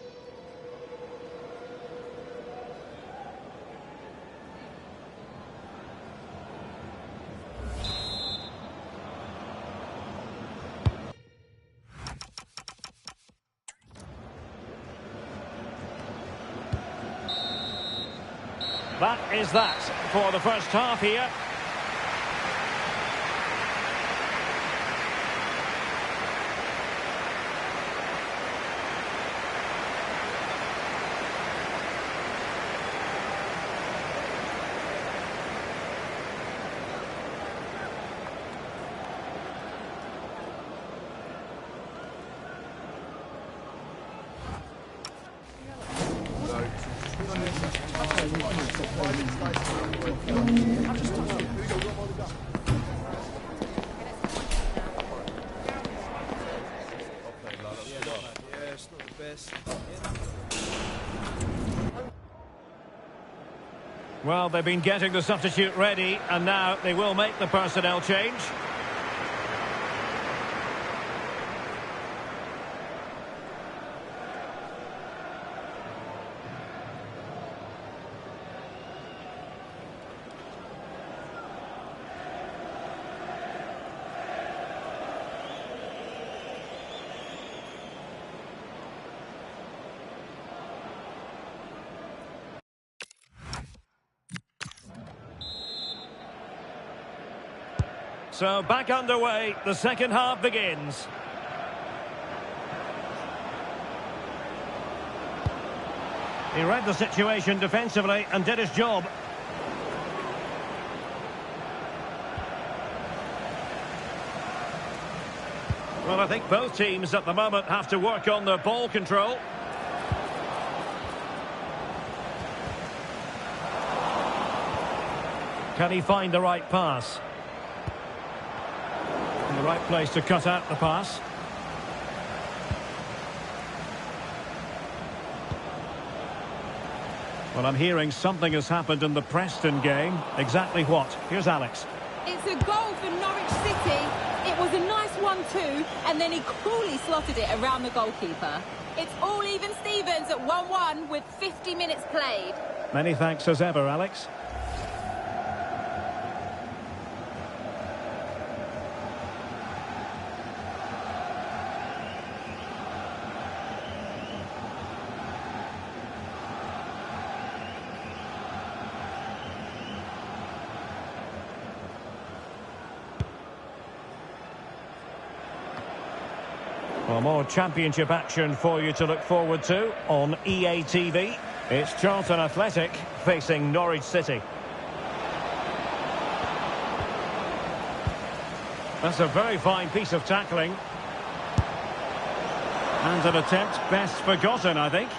S1: That is that for the first half here. Well, they've been getting the substitute ready, and now they will make the personnel change. So back underway, the second half begins. He read the situation defensively and did his job. Well, I think both teams at the moment have to work on their ball control. Can he find the right pass? The right place to cut out the pass. Well, I'm hearing something has happened in the Preston game. Exactly what? Here's Alex.
S3: It's a goal for Norwich City. It was a nice 1-2, and then he coolly slotted it around the goalkeeper. It's all even Stevens at 1-1 with 50 minutes played.
S1: Many thanks as ever, Alex. Well, more championship action for you to look forward to on EA TV. It's Charlton Athletic facing Norwich City. That's a very fine piece of tackling. And an attempt best forgotten, I think.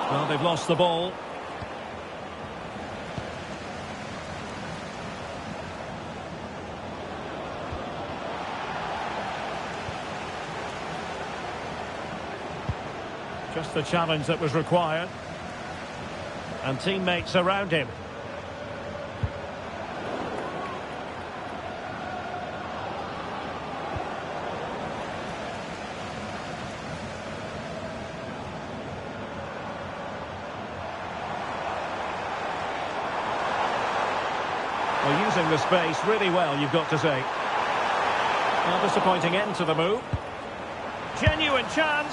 S1: Well, they've lost the ball. Just the challenge that was required. And teammates around him. Well, using the space really well, you've got to say. A disappointing end to the move. Genuine chance.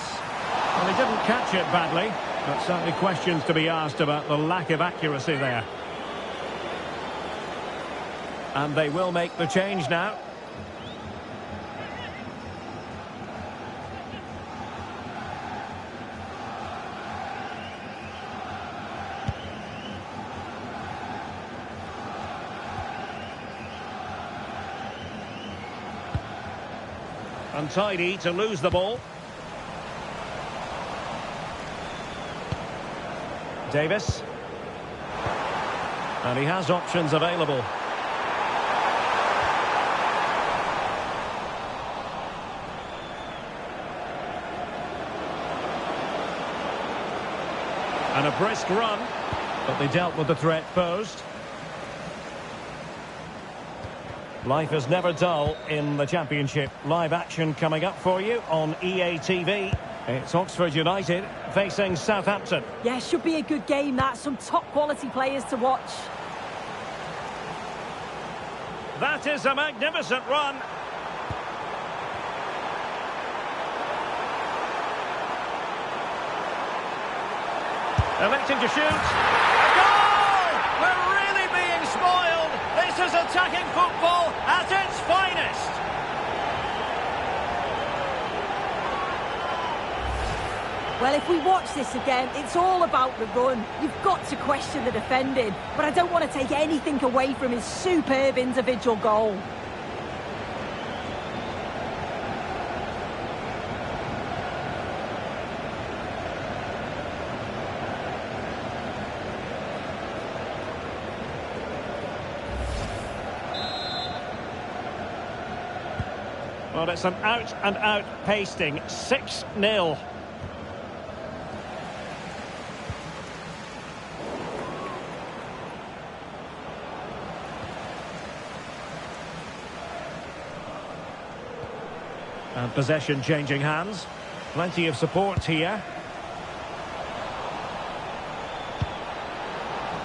S1: Well, he didn't catch it badly, but certainly questions to be asked about the lack of accuracy there. And they will make the change now. Untidy to lose the ball. Davis. And he has options available. And a brisk run, but they dealt with the threat posed. Life is never dull in the Championship. Live action coming up for you on EA TV. It's Oxford United facing Southampton.
S2: Yeah, should be a good game, that. Some top quality players to watch.
S1: That is a magnificent run. Electing to shoot. A goal! We're really being spoiled. This is attacking football at its finest.
S2: Well, if we watch this again, it's all about the run. You've got to question the defending, but I don't want to take anything away from his superb individual goal.
S1: Well, it's an out-and-out pasting. 6-0. And possession changing hands. Plenty of support here.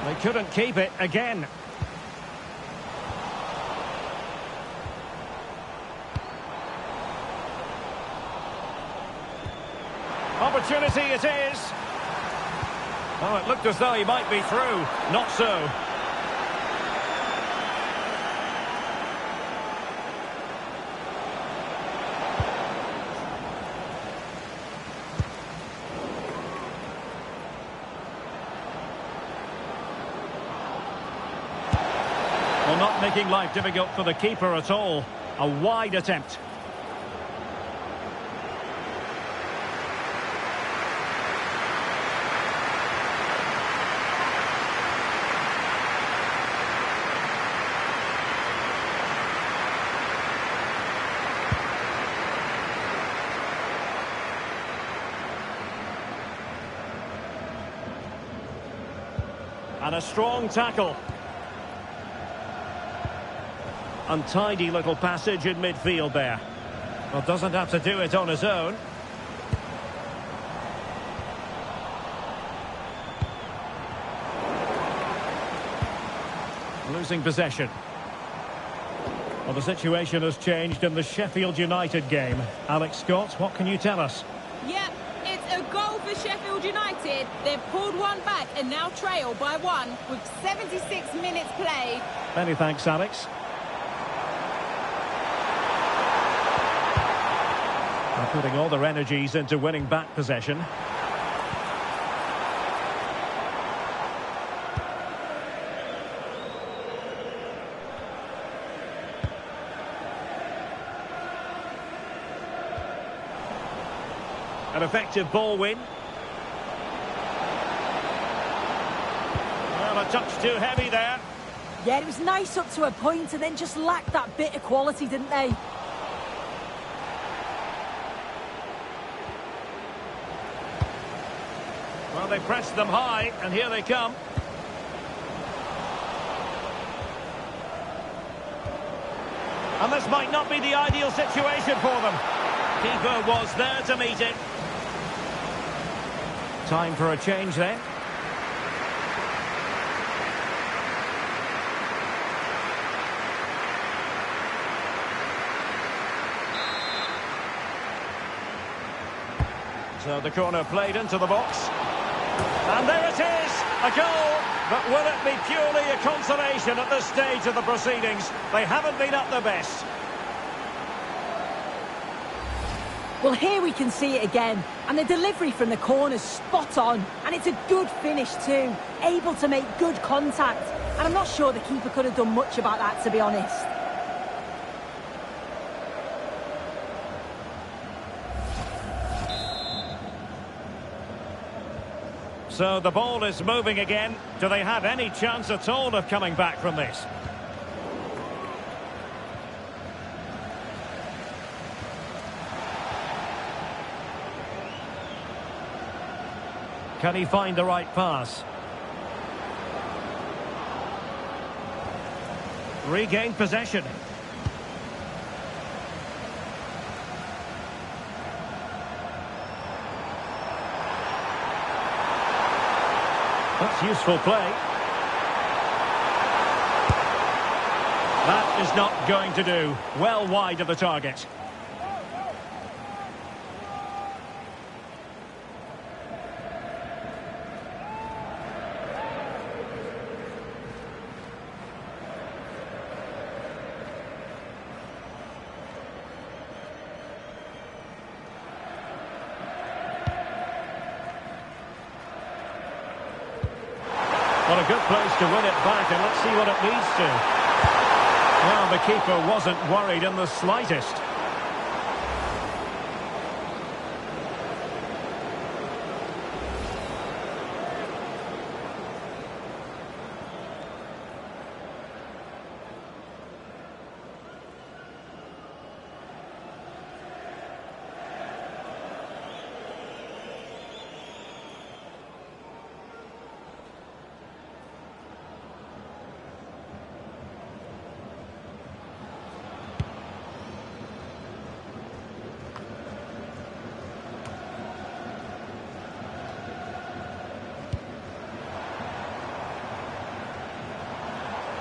S1: They couldn't keep it again. Opportunity it is. Oh, it looked as though he might be through. Not so. Well, not making life difficult for the keeper at all. A wide attempt. And a strong tackle. Untidy little passage in midfield there. Well, doesn't have to do it on his own. Losing possession. Well, the situation has changed in the Sheffield United game. Alex Scott, what can you tell us?
S3: Yep, it's a goal for Sheffield United. They've pulled one back and now trail by 1 with 76 minutes played.
S1: Many thanks, Alex. They're putting all their energies into winning back possession. An effective ball win. Well, a touch too heavy there.
S2: Yeah, it was nice up to a point and then just lacked that bit of quality, didn't they?
S1: Well, they pressed them high, and here they come. And this might not be the ideal situation for them. Keeper was there to meet it. Time for a change then. So the corner played into the box. And there it is, a goal. But will it be purely a consolation at this stage of the proceedings? They haven't been at their best.
S2: Well, here we can see it again. And the delivery from the corner's spot on. And it's a good finish too. Able to make good contact. And I'm not sure the keeper could have done much about that, to be honest.
S1: So the ball is moving again. Do they have any chance at all of coming back from this? Can he find the right pass? Regained possession. That's useful play. That is not going to do. Well wide of the target. What a good place to win it back, and let's see what it leads to. Well, the keeper wasn't worried in the slightest.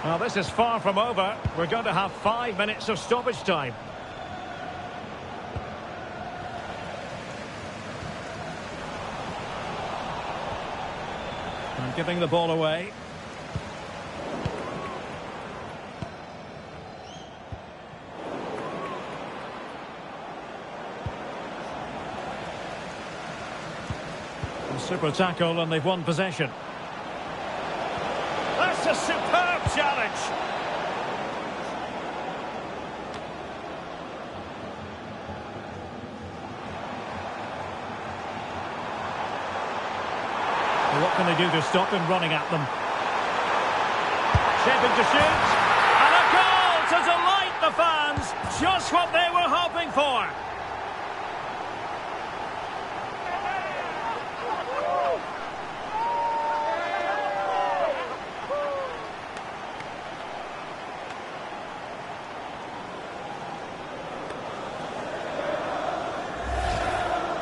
S1: Well, this is far from over. We're going to have 5 minutes of stoppage time. And giving the ball away. A super tackle, and they've won possession. That's a superb challenge. Well, what can they do to stop him running at them? Shaping to shoot. And a goal to delight the fans. Just what they were hoping for.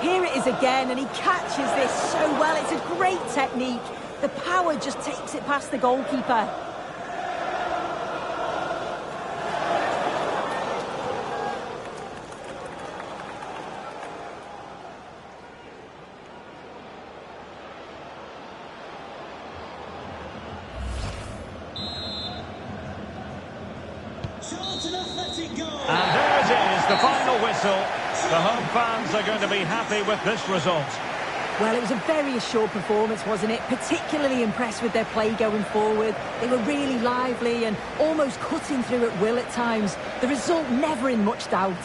S2: Here it is again, and he catches this so well. It's a great technique. The power just takes it past the goalkeeper.
S5: Charlton Athletic goal.
S1: And there it is, the final whistle. The home fans are going to be happy with this result.
S2: Well, it was a very assured performance, wasn't it? Particularly impressed with their play going forward. They were really lively and almost cutting through at will at times. The result never in much doubt.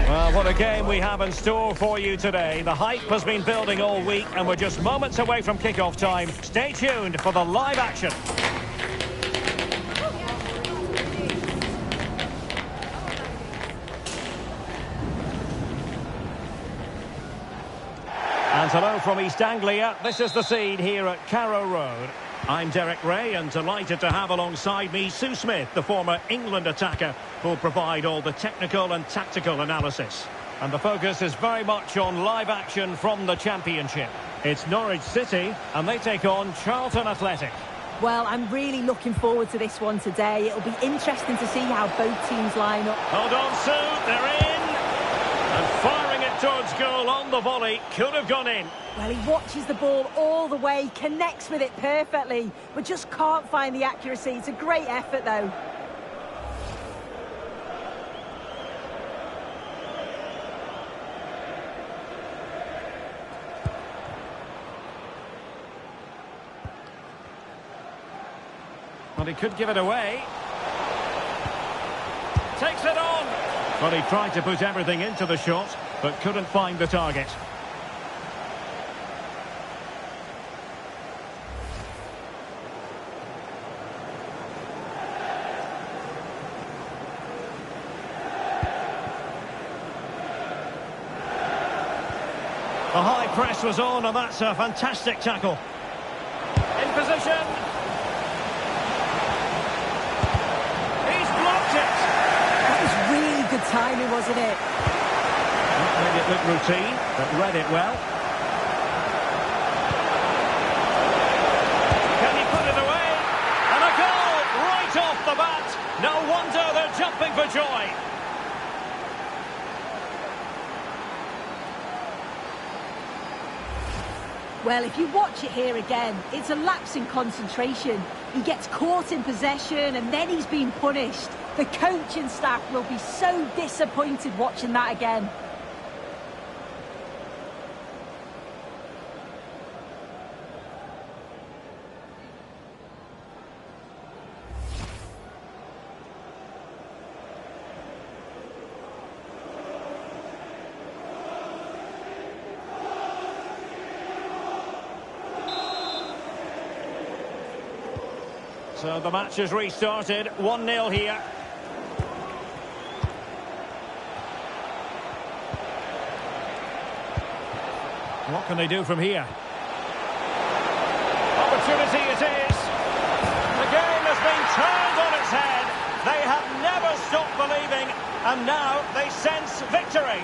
S1: Well, what a game we have in store for you today. The hype has been building all week and we're just moments away from kick-off time. Stay tuned for the live action. And hello from East Anglia. This is the scene here at Carrow Road. I'm Derek Ray and delighted to have alongside me Sue Smith, the former England attacker, who'll provide all the technical and tactical analysis. And the focus is very much on live action from the Championship. It's Norwich City and they take on Charlton Athletic.
S2: Well, I'm really looking forward to this one today. It'll be interesting to see how both teams line up.
S1: Hold on, Sue, they're in. And firing it towards goal on the volley, could have gone in.
S2: Well, he watches the ball all the way, connects with it perfectly, but just can't find the accuracy. It's a great effort, though.
S1: Well, he could give it away. Takes it on. Well, he tried to put everything into the shot, but couldn't find the target. The high press was on, and that's a fantastic tackle. In position. He's blocked it.
S2: That was really good timing, wasn't it?
S1: That made it look routine, but read it well. Can he put it away? And a goal right off the bat. No wonder they're jumping for joy.
S2: Well, if you watch it here again, it's a lapse in concentration. He gets caught in possession and then he's been punished. The coaching staff will be so disappointed watching that again.
S1: So the match has restarted. 1-0 here. What can they do from here? Opportunity it is. The game has been turned on its head. They have never stopped believing, and now they sense victory.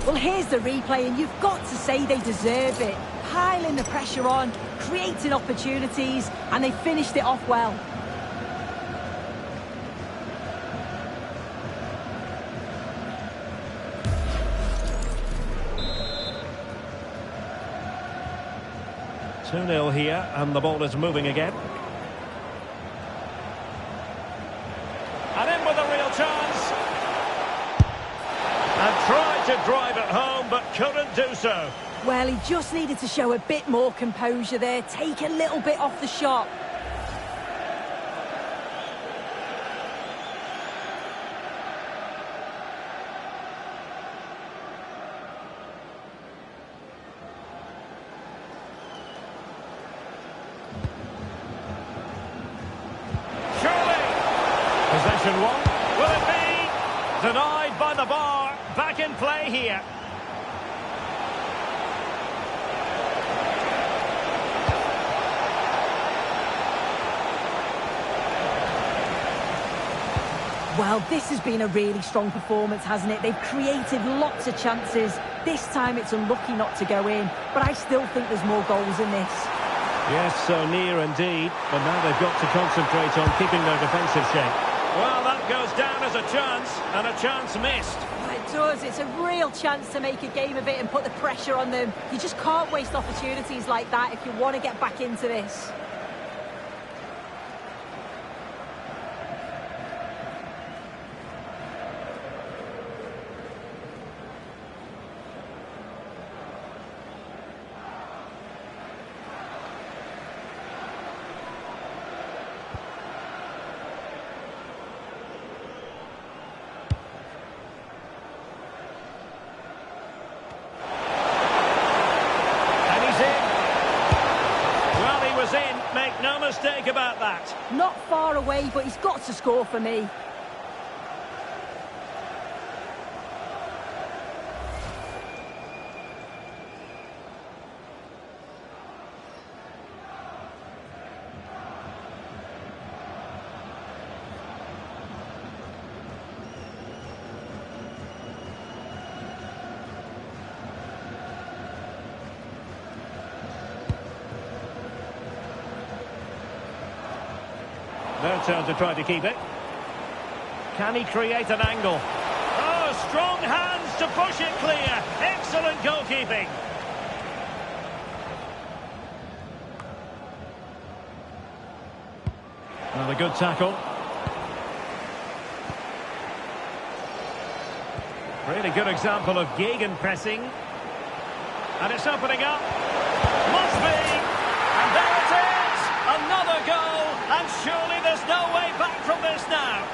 S2: Well, here's the replay, and you've got to say they deserve it. Piling the pressure on, creating opportunities, and they finished it off well.
S1: Two 2-0 here, and the ball is moving again. And in with a real chance. And tried to drive it home, but couldn't do so.
S2: Well, he just needed to show a bit more composure there, take a little bit off the shot.
S1: Possession one. Will it be? Denied by the bar. Back in play here.
S2: Well, this has been a really strong performance, hasn't it? They've created lots of chances. This time it's unlucky not to go in, but I still think there's more goals in this.
S1: Yes, so near indeed. But now they've got to concentrate on keeping their defensive shape. Well, that goes down as a chance, and a chance missed.
S2: Well, it does. It's a real chance to make a game of it and put the pressure on them. You just can't waste opportunities like that if you want to get back into this.
S1: Make no mistake about that.
S2: Not far away, but he's got to score for me.
S1: Their turn to try to keep it. Can he create an angle? Oh, strong hands to push it clear. Excellent goalkeeping. Well, a good tackle. Really good example of gegenpressing. And it's opening up. Must be. And there it is. Another goal. And surely there's no way back from this now.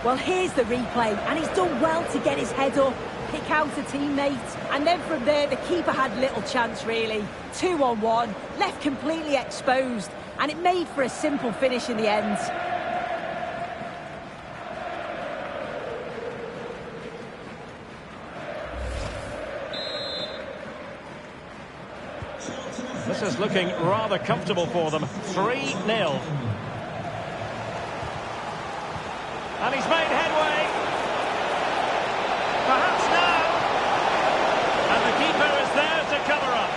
S2: Well, here's the replay, and he's done well to get his head up, pick out a teammate, and then from there the keeper had little chance really. 2-on-1, left completely exposed, and it made for a simple finish in the end.
S1: This is looking rather comfortable for them. 3-0. And he's made headway. Perhaps now. And the keeper is there to cover up.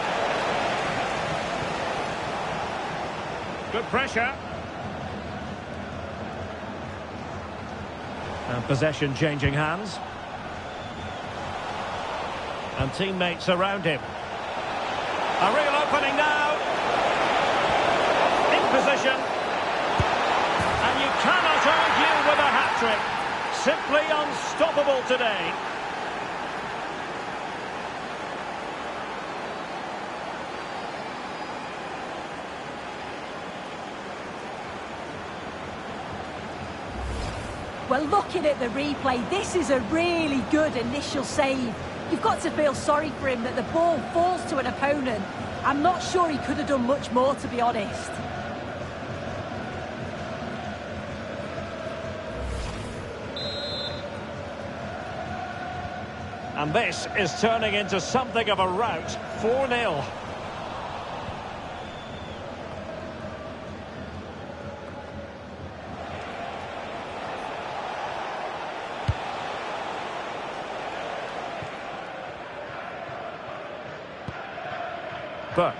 S1: Good pressure. And possession changing hands. And teammates around him. A real opening now. In position. And you cannot argue with a hat-trick. Simply unstoppable today.
S2: Well, looking at the replay, this is a really good initial save. You've got to feel sorry for him that the ball falls to an opponent. I'm not sure he could have done much more, to be honest.
S1: And this is turning into something of a rout. 4-0. Burke.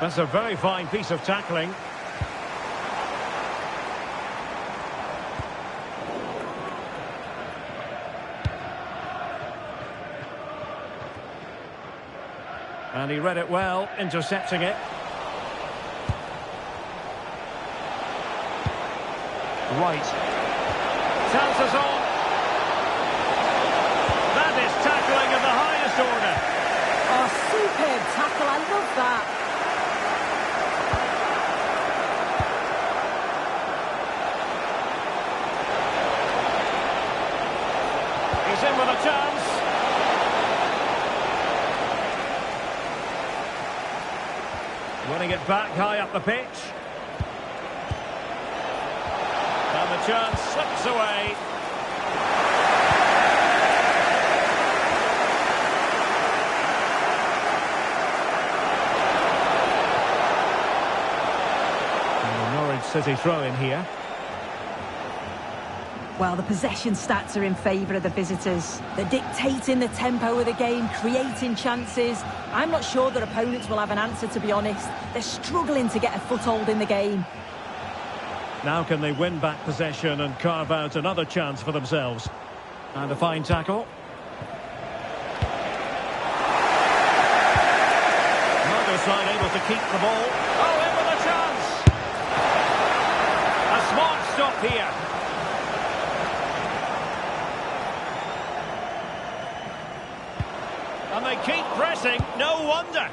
S1: That's a very fine piece of tackling. And he read it well, intercepting it. Right. Chances on. That is tackling of the highest order.
S2: Oh, superb tackle. I love that.
S1: He's in with a chance. Winning it back high up the pitch. And the chance slips away. And the Norwich City throw in here.
S2: Well, the possession stats are in favour of the visitors. They're dictating the tempo of the game, creating chances. I'm not sure their opponents will have an answer, to be honest. They're struggling to get a foothold in the game.
S1: Now can they win back possession and carve out another chance for themselves? And a fine tackle. Neither side able to keep the ball. Oh, in with a chance! A smart stop here. And they keep pressing, no wonder.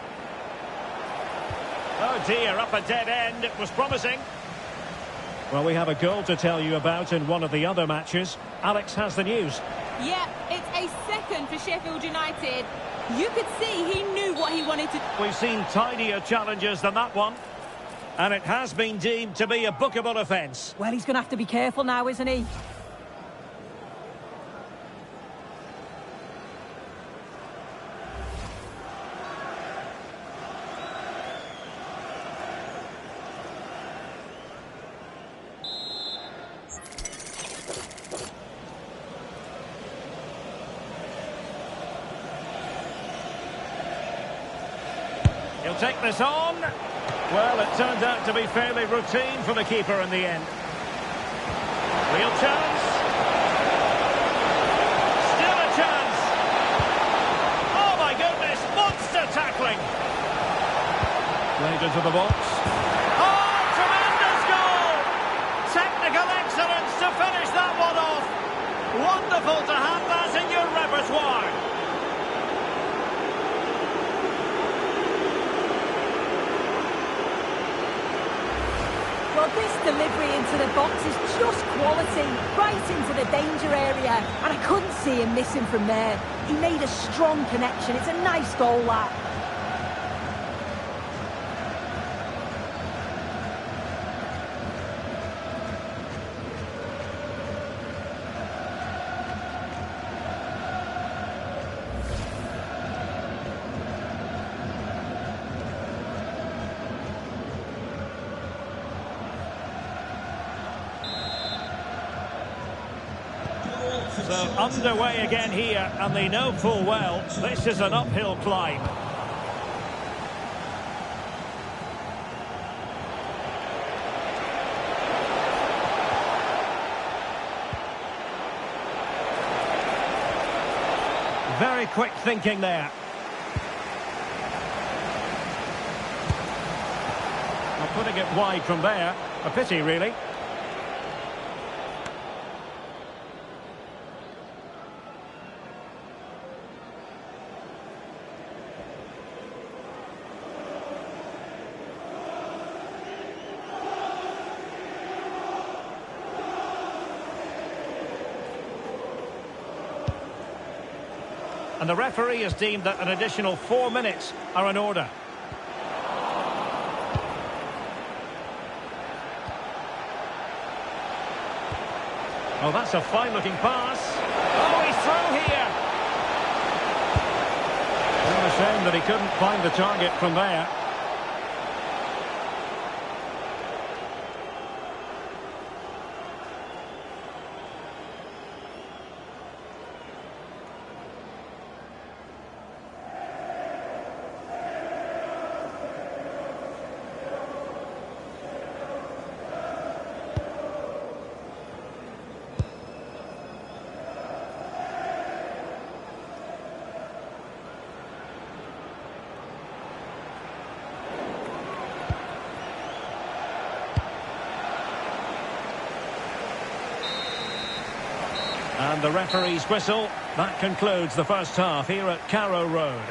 S1: Oh dear, up a dead end, it was promising. Well, we have a goal to tell you about in one of the other matches. Alex has the news.
S3: Yeah, it's a second for Sheffield United. You could see he knew what he wanted to...
S1: We've seen tidier challenges than that one. And it has been deemed to be a bookable offence.
S2: Well, he's going to have to be careful now, isn't he?
S1: He'll take this on. Well, it turned out to be fairly routine for the keeper in the end. Real chance. Still a chance. Oh my goodness, monster tackling. Played into the box. Oh, tremendous goal! Technical excellence to finish that one off. Wonderful to have that in your repertoire.
S2: Well, this delivery into the box is just quality, right into the danger area, and I couldn't see him missing from there. He made a strong connection. It's a nice goal, that.
S1: So underway again here, and they know full well this is an uphill climb. Very quick thinking there. Well, putting it wide from there, a pity really. And the referee has deemed that an additional 4 minutes are in order. Oh, that's a fine-looking pass. Oh, he's through here. Well, a shame that he couldn't find the target from there. And the referee's whistle. That concludes the first half here at Carrow Road.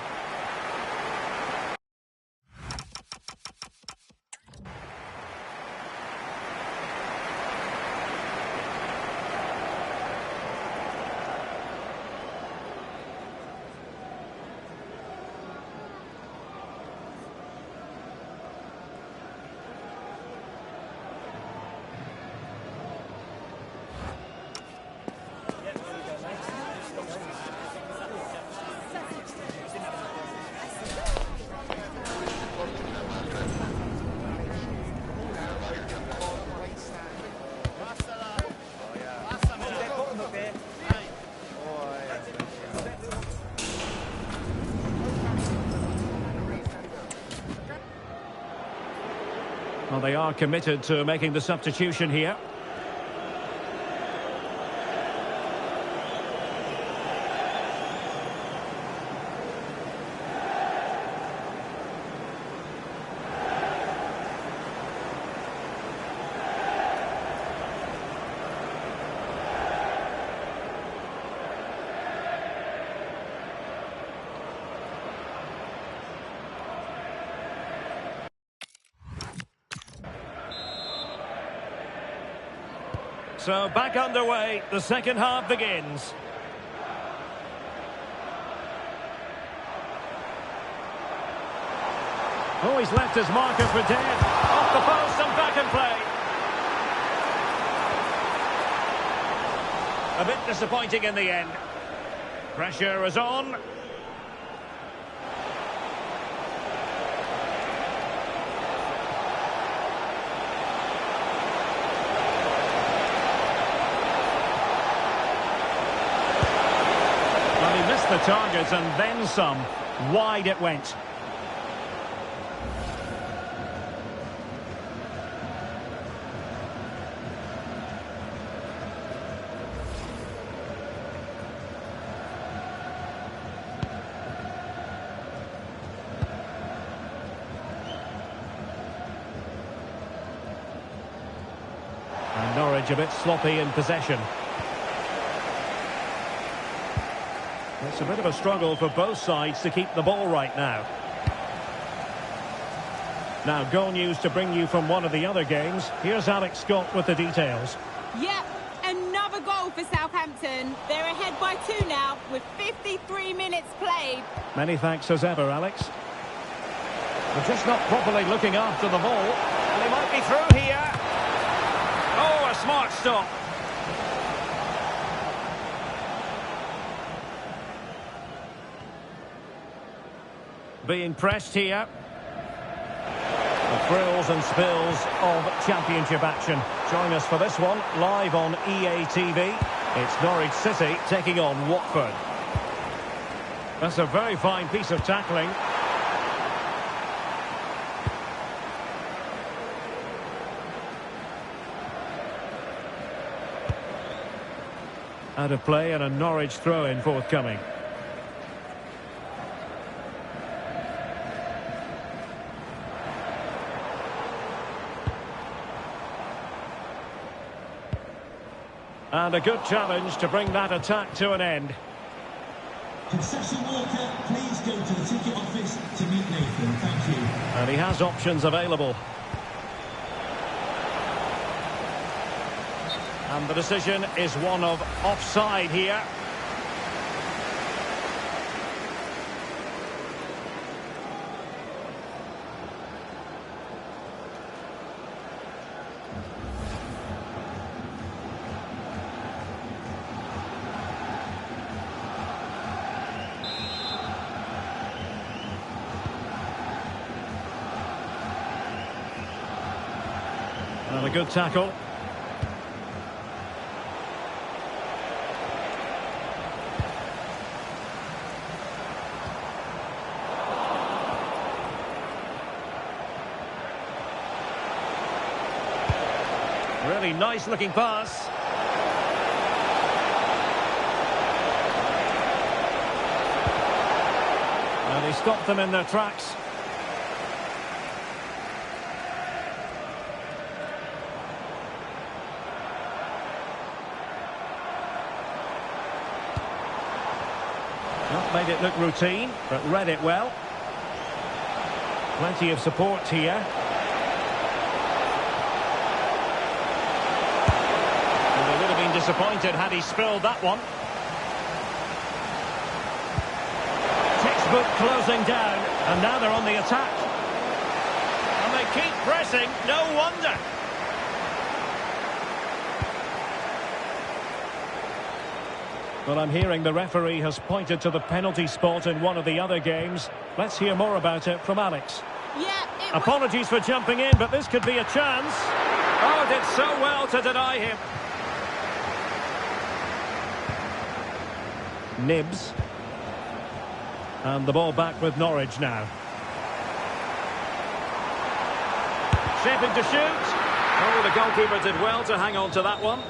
S1: Well, they are committed to making the substitution here. So back underway, the second half begins. Oh, he's left his marker for dead. Off the post and back in play. A bit disappointing in the end. Pressure is on. The target and then some. Wide it went. And Norwich a bit sloppy in possession. It's a bit of a struggle for both sides to keep the ball right now. Now, goal news to bring you from one of the other games. Here's Alex Scott with the details.
S3: Yep, another goal for Southampton. They're ahead by 2 now with 53 minutes played.
S1: Many thanks as ever, Alex. They're just not properly looking after the ball. And they might be through here. Oh, a smart stop. Being pressed here. The thrills and spills of championship action. Join us for this one, live on EA TV. It's Norwich City taking on Watford. That's a very fine piece of tackling. Out of play and a Norwich throw-in forthcoming. And a good challenge to bring that attack to an end.
S5: Concession worker, please go to the ticket office to meet Nathan. Thank you.
S1: And he has options available. And the decision is one of offside here. A good tackle. Really nice looking pass. And he stopped them in their tracks. Not made it look routine, but read it well. Plenty of support here. Disappointed had he spilled that one. Textbook closing down, and now they're on the attack. And they keep pressing, no wonder. Well, I'm hearing the referee has pointed to the penalty spot in one of the other games. Let's hear more about it from Alex.
S3: Yeah,
S1: Apologies for jumping in, but this could be a chance. Oh, did so well to deny him. Nibs. And the ball back with Norwich now. Shaping to shoot. Oh, the goalkeeper did well to hang on to that one.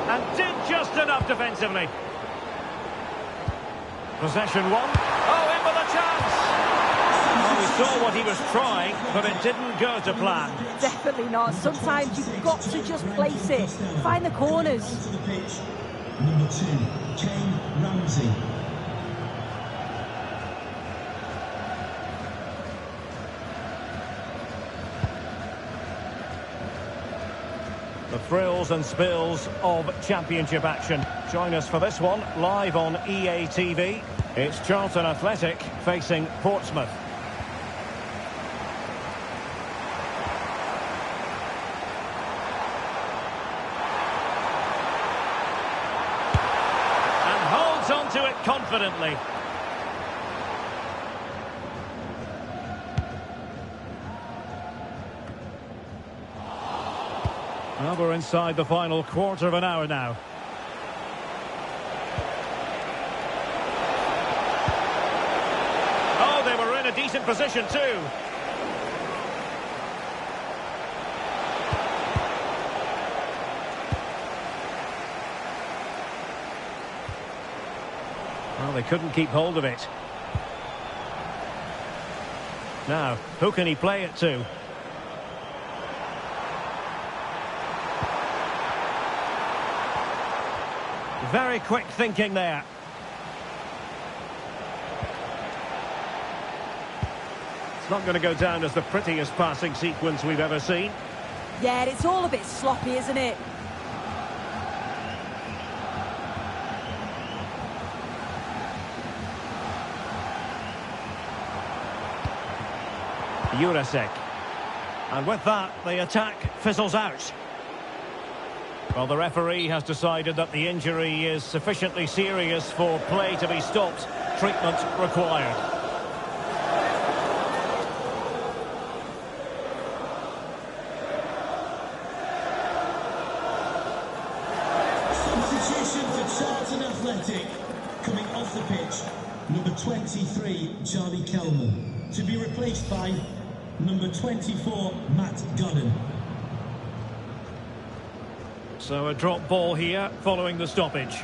S1: And did just enough defensively. Possession one. Oh, in with a chance. Well, we saw what he was trying, but it didn't go to plan.
S2: Definitely not. Sometimes you've got to just place it. Find the corners.
S5: Onto the pitch, number 2, Kane Ramsey.
S1: The thrills and spills of championship action. Join us for this one, live on EA TV. It's Charlton Athletic facing Portsmouth. Onto it confidently. Well, we're inside the final quarter of an hour now. Oh, they were in a decent position too. Well, they couldn't keep hold of it. Now, who can he play it to? Very quick thinking there. It's not going to go down as the prettiest passing sequence we've ever seen.
S2: Yeah, it's all a bit sloppy, isn't it?
S1: Jurasek. And with that, the attack fizzles out. Well, the referee has decided that the injury is sufficiently serious for play to be stopped. Treatment required.
S5: Substitution for Charlton Athletic. Coming off the pitch, number 23, Charlie Kelman. To be replaced by number 24, Matt Godden.
S1: So a drop ball here following the stoppage.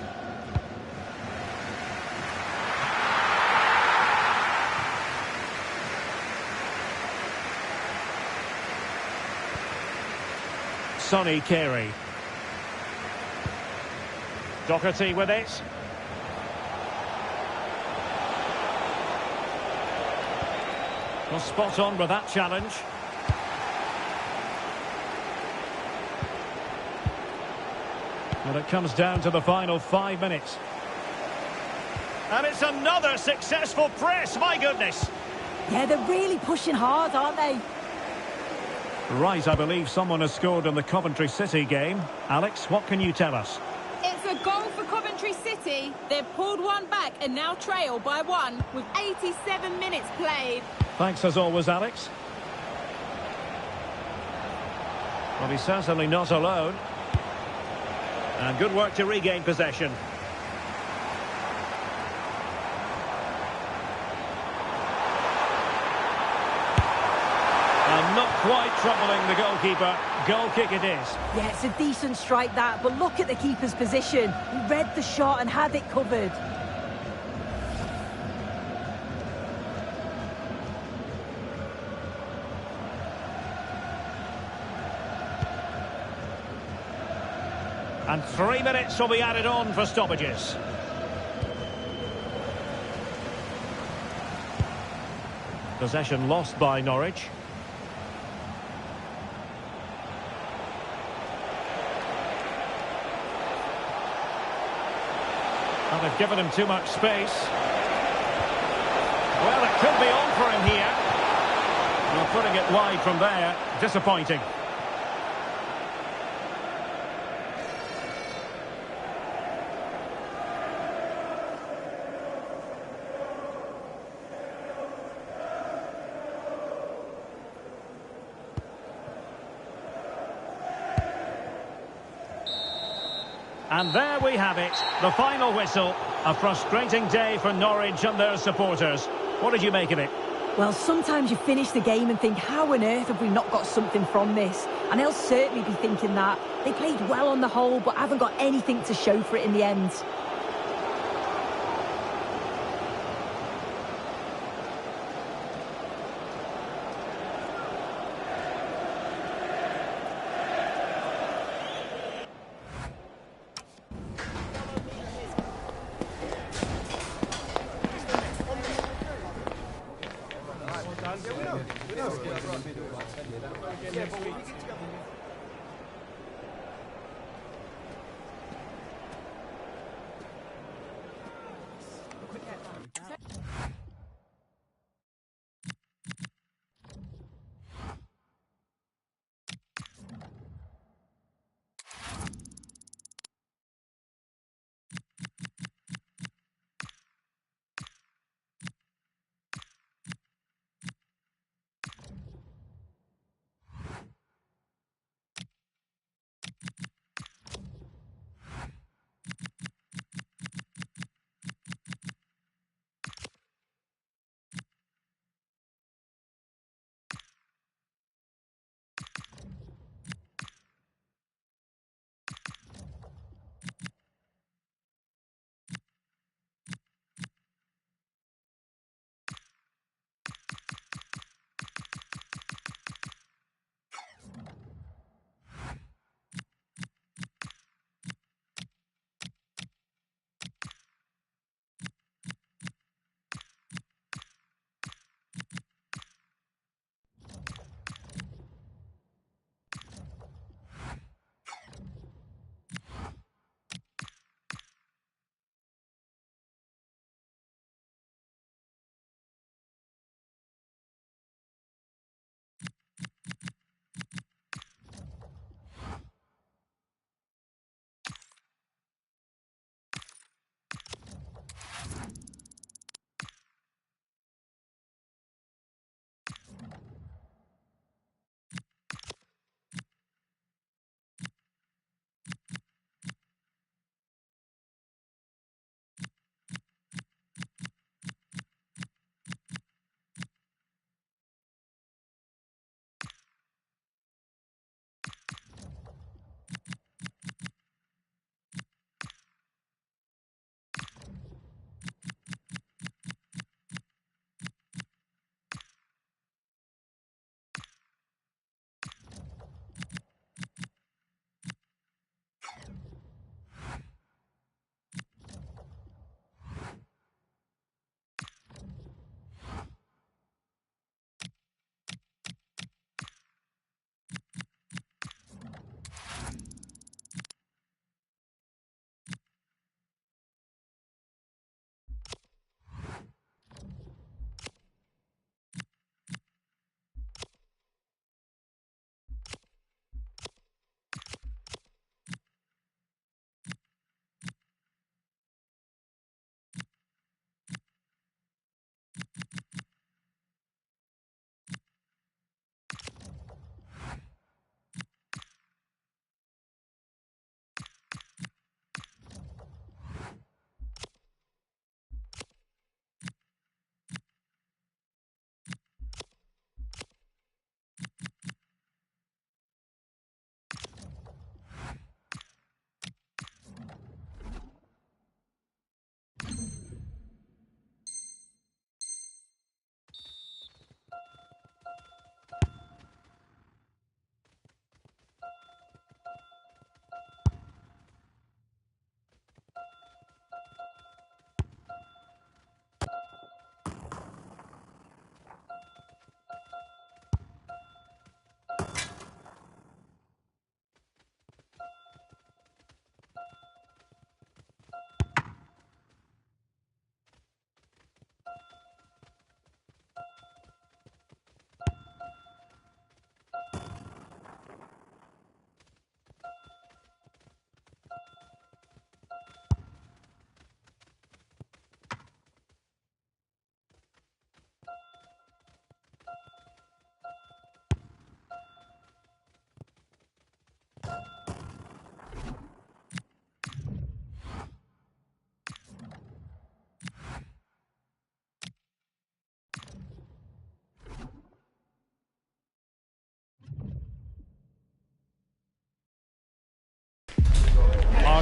S1: Sonny Carey. Doherty with it. Well, spot on with that challenge. Well, it comes down to the final 5 minutes. And it's another successful press, my goodness.
S2: Yeah, they're really pushing hard, aren't they?
S1: Right, I believe someone has scored in the Coventry City game. Alex, what can you tell us?
S3: It's a goal for Coventry City. City. They've pulled one back and now trail by 1 with 87 minutes played.
S1: Thanks as always, Alex. Well, he's certainly not alone. And good work to regain possession. And not quite troubling the goalkeeper. Goal kick it is.
S2: Yeah, it's a decent strike that, but look at the keeper's position. He read the shot and had it covered.
S1: And 3 minutes will be added on for stoppages. Possession lost by Norwich. Well, they've given him too much space. Well, it could be on for him here. Well, putting it wide from there, disappointing. And there we have it, the final whistle. A frustrating day for Norwich and their supporters. What did you make of it?
S2: Well, sometimes you finish the game and think, how on earth have we not got something from this? And they'll certainly be thinking that. They played well on the whole, but haven't got anything to show for it in the end.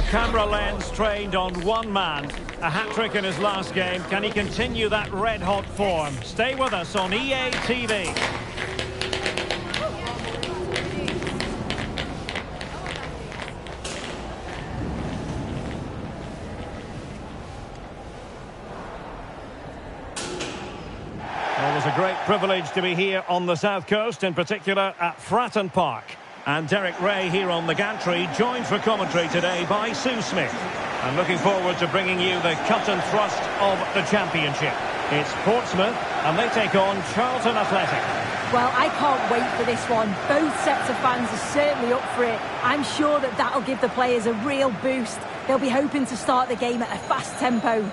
S1: camera lens trained on one man. A hat-trick in his last game. Can he continue that red-hot form? Stay with us on EA TV. Well, it was a great privilege to be here on the South Coast, in particular at Fratton Park. And Derek Ray here on the gantry, joined for commentary today by Sue Smith. I'm looking forward to bringing you the cut and thrust of the championship. It's Portsmouth, and they take on Charlton Athletic.
S2: Well, I can't wait for this one. Both sets of fans are certainly up for it. I'm sure that that'll give the players a real boost. They'll be hoping to start the game at a fast tempo.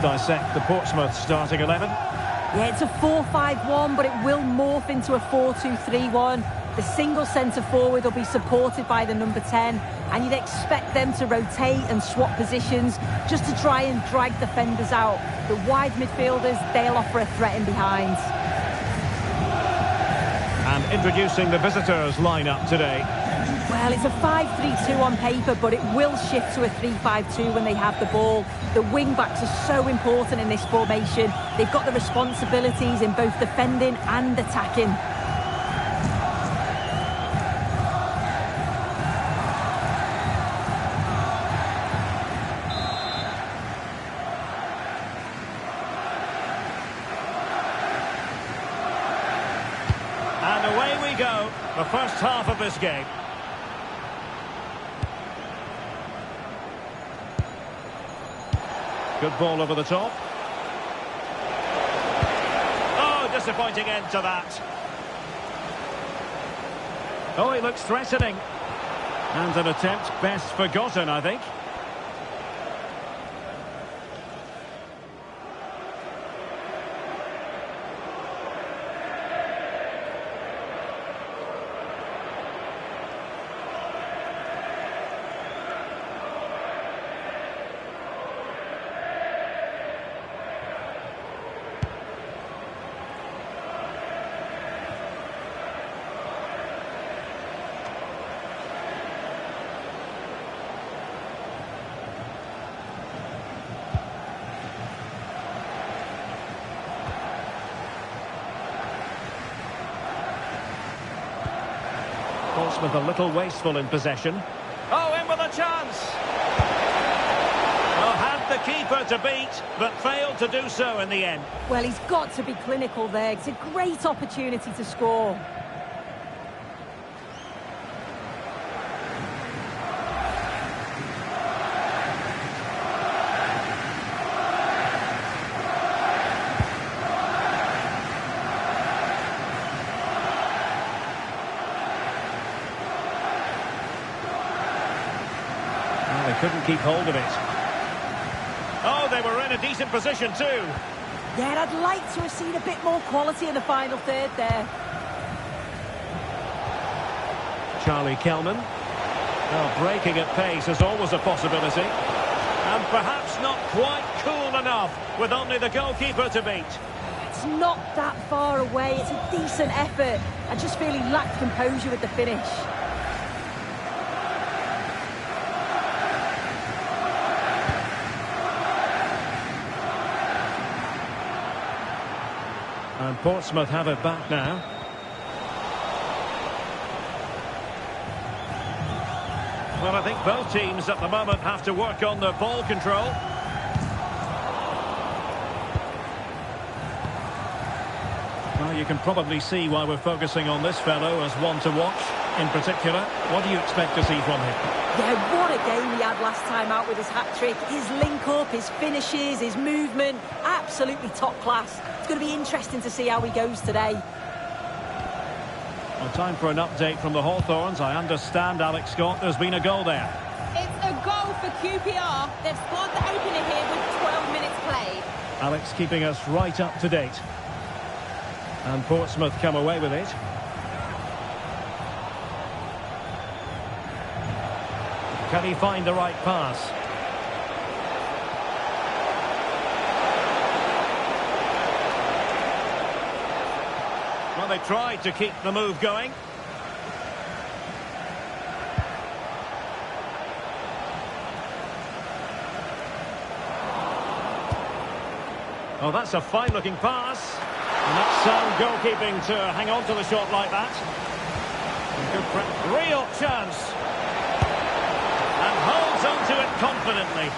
S1: Dissect the Portsmouth starting 11.
S2: Yeah, it's a 4-5-1, but it will morph into a 4-2-3-1. The single centre forward will be supported by the number 10, and you'd expect them to rotate and swap positions just to try and drag defenders out. The wide midfielders, they'll offer a threat in behind.
S1: And introducing the visitors lineup today.
S2: Well, it's a 5-3-2 on paper, but it will shift to a 3-5-2 when they have the ball. The wing-backs are so important in this formation. They've got the responsibilities in both defending and attacking.
S1: And away we go, the first half of this game. Good ball over the top. Oh, disappointing end to that. Oh, he looks threatening. And an attempt best forgotten, I think. Portsmouth a little wasteful in possession. Oh, in with a chance! Well, had the keeper to beat, but failed to do so in the end.
S2: Well, he's got to be clinical there. It's a great opportunity to score.
S1: They couldn't keep hold of it. Oh, they were in a decent position too.
S2: Yeah, I'd like to have seen a bit more quality in the final third there.
S1: Charlie Kelman. Well, breaking at pace is always a possibility. And perhaps not quite cool enough with only the goalkeeper to beat.
S2: It's not that far away. It's a decent effort. I just feel he lacked composure with the finish.
S1: And Portsmouth have it back now. Well, I think both teams at the moment have to work on their ball control. Well, you can probably see why we're focusing on this fellow as one to watch in particular. What do you expect to see from him?
S2: Yeah, what a game he had last time out with his hat-trick. His link-up, his finishes, his movement, absolutely top class. It's going to be interesting to see how he goes today.
S1: Well, time for an update from the Hawthorns. I understand, Alex Scott, there's been a goal there.
S3: It's a goal for QPR. They've scored the opener here with 12 minutes played.
S1: Alex keeping us right up to date. And Portsmouth come away with it. Can he find the right pass? Well, they tried to keep the move going. Oh, that's a fine-looking pass. And that's sound goalkeeping to hang on to the shot like that. Real chance. And holds on to it confidently.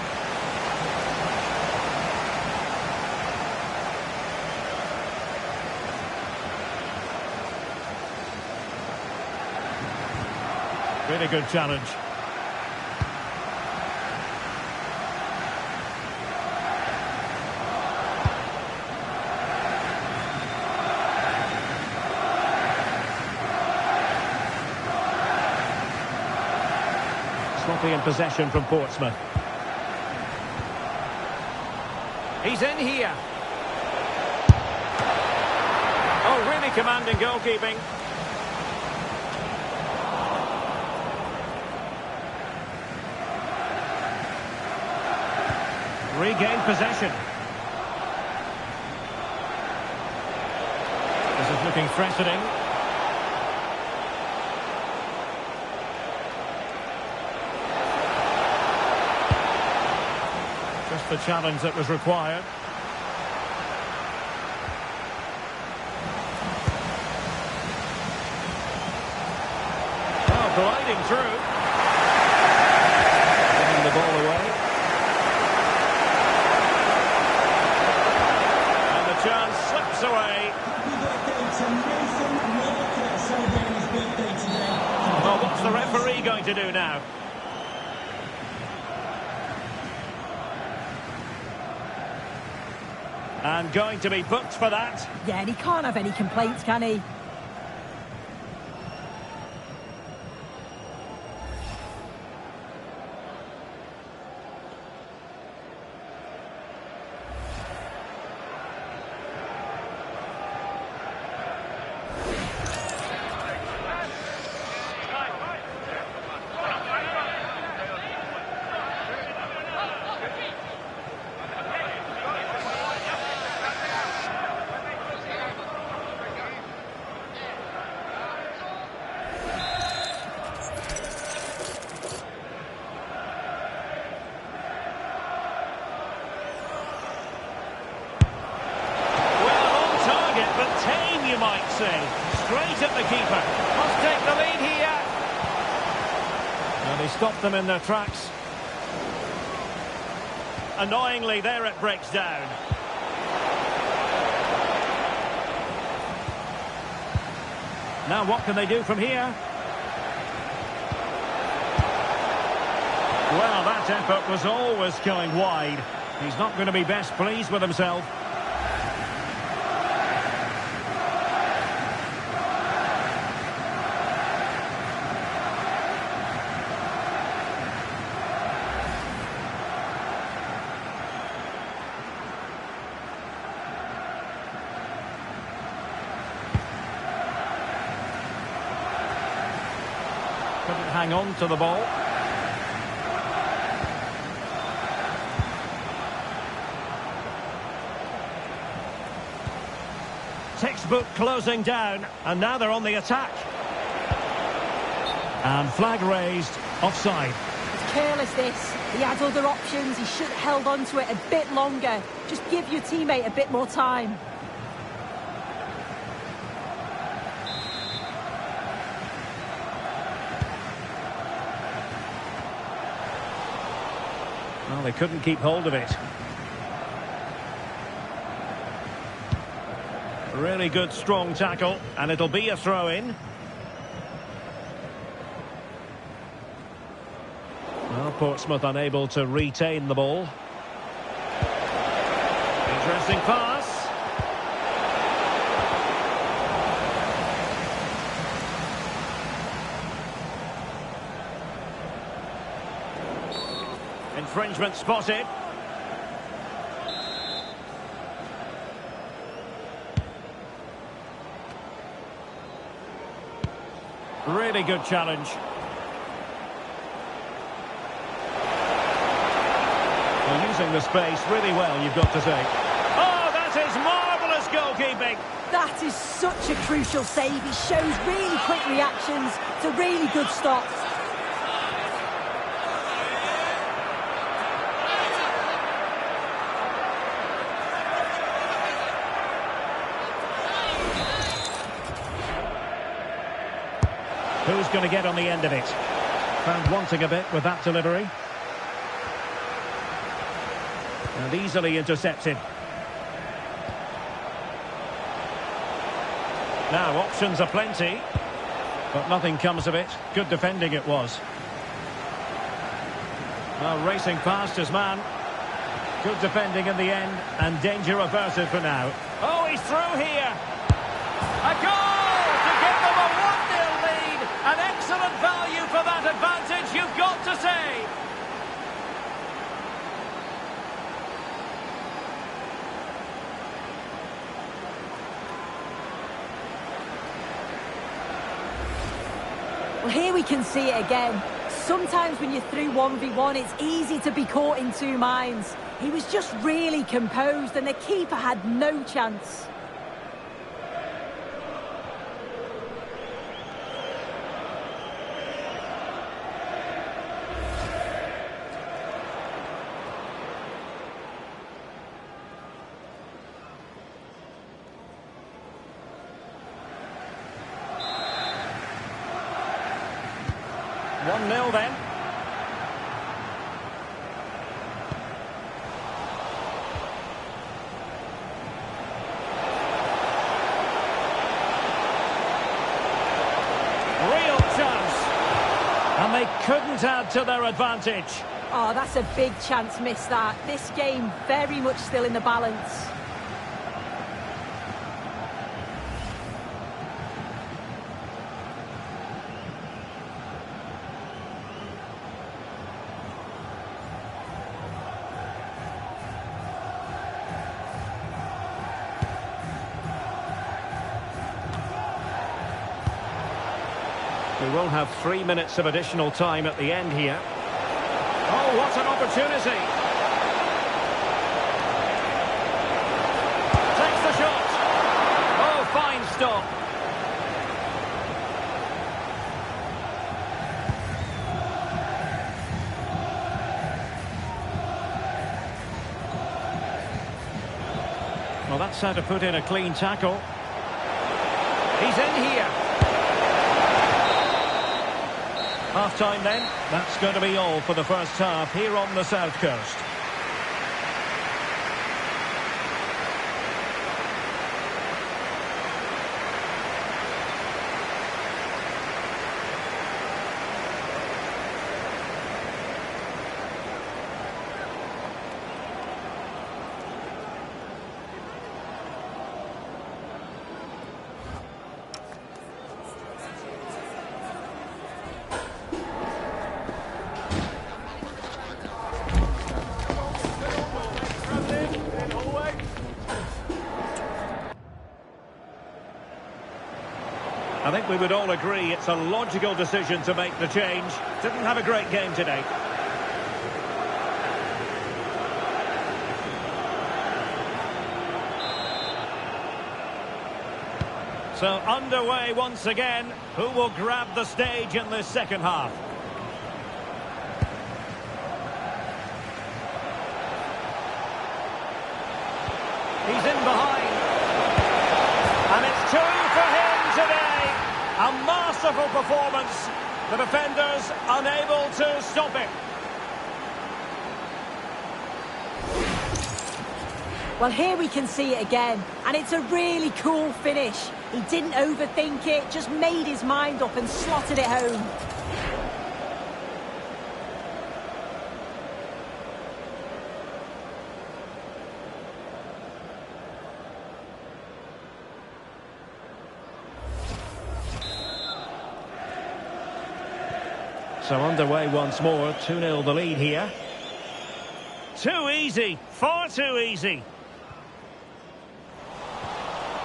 S1: Really good challenge. Sloppy in possession from Portsmouth. He's in here. Oh, really commanding goalkeeping. Regained possession. This is looking threatening. Just the challenge that was required. Oh, gliding through. Giving the ball away. Chance slips away.
S5: Happy birthday to Nathan Walker, celebrating his birthday today.
S1: Well, what's the referee going to do now? And going to be booked for that.
S2: Yeah, and he can't have any complaints, can he?
S1: You might say. Straight at the keeper. Must take the lead here. And they stopped them in their tracks. Annoyingly, there it breaks down. Now what can they do from here? Well, that effort was always going wide. He's not going to be best pleased with himself. Couldn't hang on to the ball. Textbook closing down, and now they're on the attack. And flag raised, offside.
S2: It's careless, this. He had other options. He should have held on to it a bit longer. Just give your teammate a bit more time.
S1: Well, they couldn't keep hold of it. Really good, strong tackle, and it'll be a throw-in. Well, Portsmouth unable to retain the ball. Interesting pass. Infringement spotted. Really good challenge. Well, using the space really well, you've got to say. Oh, that is marvellous goalkeeping.
S2: That is such a crucial save. He shows really quick reactions to really good stops.
S1: Who's going to get on the end of it? Found wanting a bit with that delivery. And easily intercepted. Now, options are plenty, but nothing comes of it. Good defending it was. Well, racing past his man. Good defending in the end, and danger averted for now. Oh, he's through here. A goal to give them a 1-0 lead. An excellent value for that advantage, you've got to say.
S2: Well, here we can see it again. Sometimes when you're through 1v1, it's easy to be caught in two minds. He was just really composed, and the keeper had no chance.
S1: Nil then. Real chance. And they couldn't add to their advantage.
S2: Oh, that's a big chance missed that. This game very much still in the balance.
S1: We will have 3 minutes of additional time at the end here. Oh, what an opportunity. Takes the shot. Oh, fine stop. Well, that's how to put in a clean tackle. He's in here. Half-time then. That's going to be all for the first half here on the South Coast. I think we would all agree it's a logical decision to make the change. Didn't have a great game today. So underway once again. Who will grab the stage in this second half? He's in behind. And it's 2 for him today. A masterful performance. The defenders unable to stop it.
S2: Well, here we can see it again, and it's a really cool finish. He didn't overthink it, just made his mind up and slotted it home.
S1: So underway once more, 2-0 the lead here. Too easy, far too easy.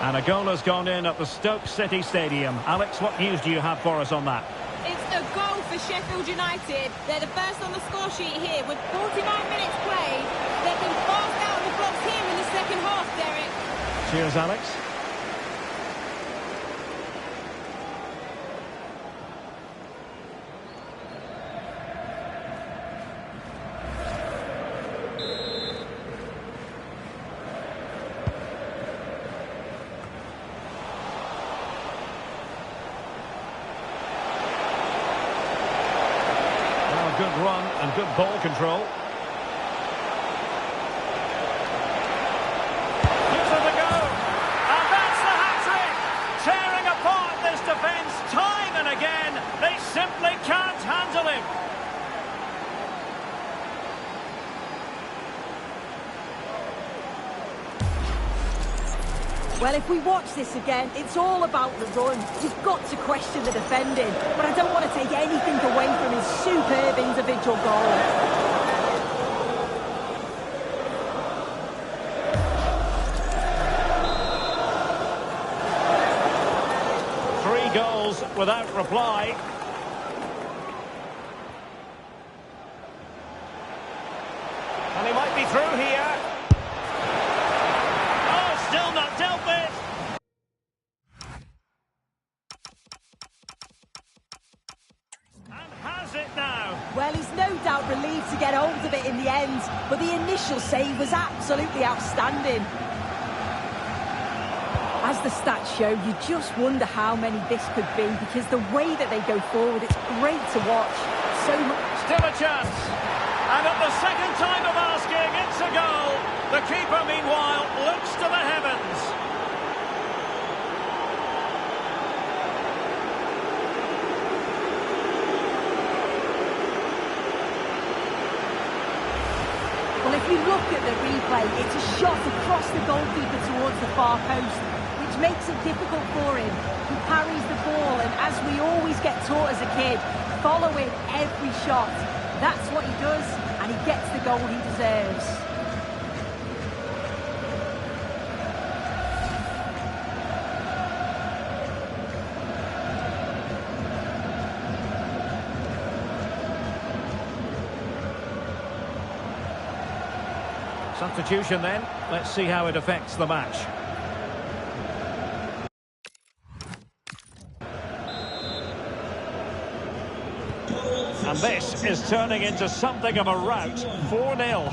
S1: And a goal has gone in at the Stoke City Stadium. Alex, what news do you have for us on that?
S3: It's a goal for Sheffield United. They're the first on the score sheet here with 49 minutes played. They've been fast out of the blocks here in the second half, Derek.
S1: Cheers, Alex. Good run and good ball control. Gives it a go. And that's the hat-trick. Tearing apart this defence time and again. They simply can't handle him.
S2: Well, if we watch this again, it's all about the run. You've got to question the defending, but I don't want to take anything away from his superb individual goal.
S1: 3 goals without reply. And he might be through here. Still not dealt with. And has it now.
S2: Well, he's no doubt relieved to get hold of it in the end, but the initial save was absolutely outstanding. As the stats show, you just wonder how many this could be, because the way that they go forward, it's great to watch. So much.
S1: Still a chance. And at the second time of asking, it's a goal. The keeper, meanwhile, looks to the heavens.
S2: Well, if you look at the replay, it's a shot across the goalkeeper towards the far post, which makes it difficult for him. He parries the ball, and as we always get taught as a kid, following every shot. That's what he does, and he gets the goal he deserves.
S1: Substitution then. Let's see how it affects the match. And this is turning into something of a rout. 4-0.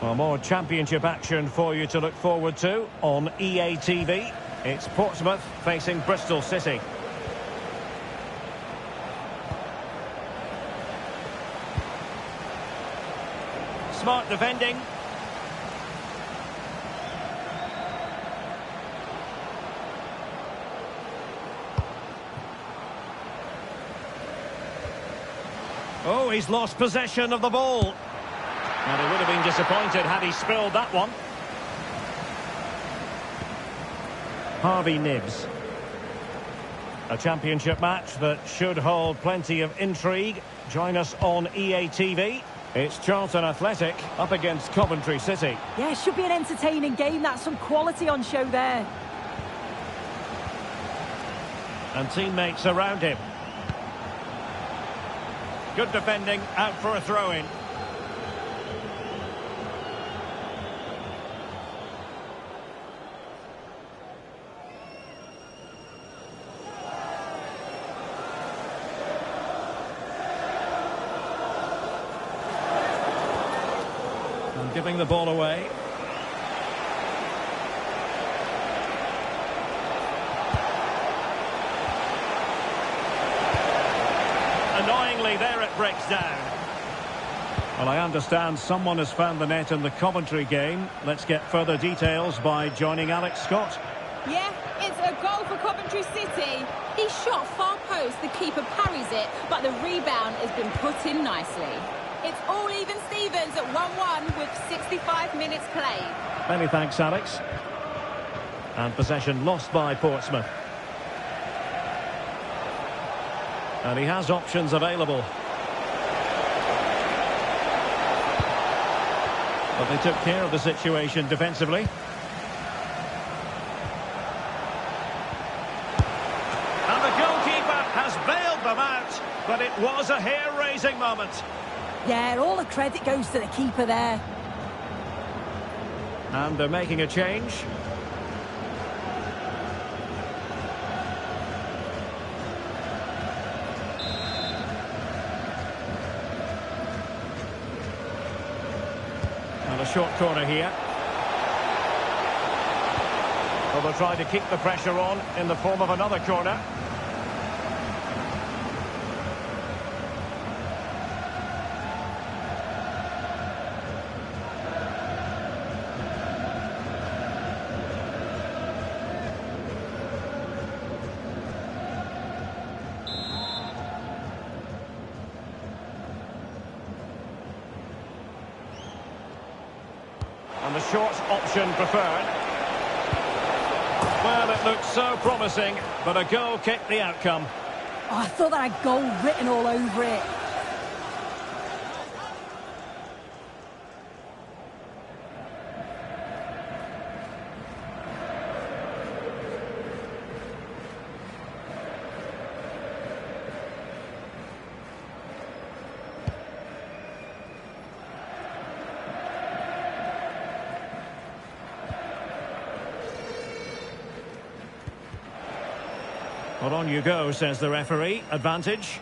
S1: Well, more championship action for you to look forward to on EA TV. It's Portsmouth facing Bristol City. Smart defending. Oh, he's lost possession of the ball. And he would have been disappointed had he spilled that one. Harvey Nibbs. A championship match that should hold plenty of intrigue. Join us on EA TV. It's Charlton Athletic up against Coventry City.
S2: Yeah, it should be an entertaining game. That's some quality on show there.
S1: And teammates around him. Good defending, out for a throw-in. And giving the ball away. Annoyingly, there it breaks down. Well, I understand someone has found the net in the commentary game. Let's get further details by joining Alex Scott.
S3: Yeah, it's a goal for Coventry City. He shot far post, the keeper parries it, but the rebound has been put in nicely. It's all even Stevens at 1-1 with 65 minutes played.
S1: Many thanks, Alex. And possession lost by Portsmouth. And he has options available. But they took care of the situation defensively. And the goalkeeper has bailed them out, but it was a hair-raising moment.
S2: Yeah, all the credit goes to the keeper there.
S1: And they're making a change. And a short corner here. Well, they'll try to keep the pressure on in the form of another corner. And the short option preferred. Well, it looked so promising, but a goal kicked the outcome.
S2: Oh, I thought that had goal written all over it.
S1: Well, on you go, says the referee. Advantage.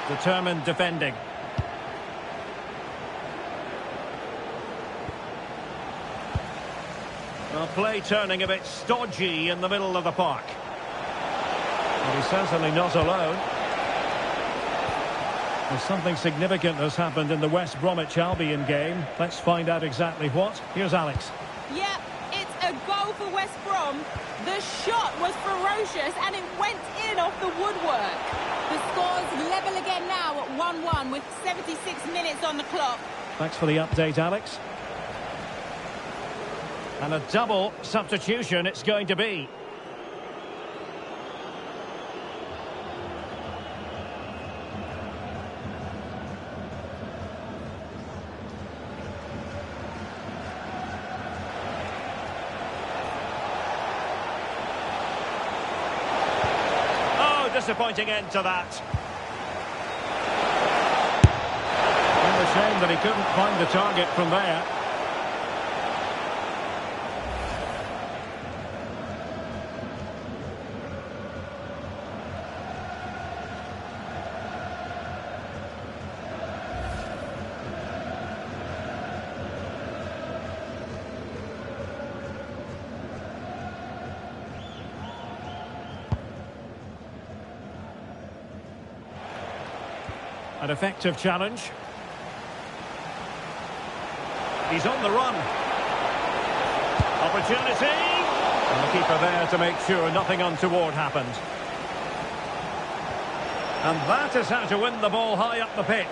S1: Determined defending. Well, play turning a bit stodgy in the middle of the park. Well, he's certainly not alone. Well, something significant has happened in the West Bromwich Albion game. Let's find out exactly what. Here's Alex.
S3: Yeah, it's a goal for West Brom. The shot was ferocious and it went in off the woodwork. The score's level again now at 1-1 with 76 minutes on the clock.
S1: Thanks for the update, Alex. And a double substitution it's going to be. Disappointing end to that. And a shame that he couldn't find the target from there. An effective challenge. He's on the run. Opportunity. And the keeper there to make sure nothing untoward happened. And that is how to win the ball high up the pitch.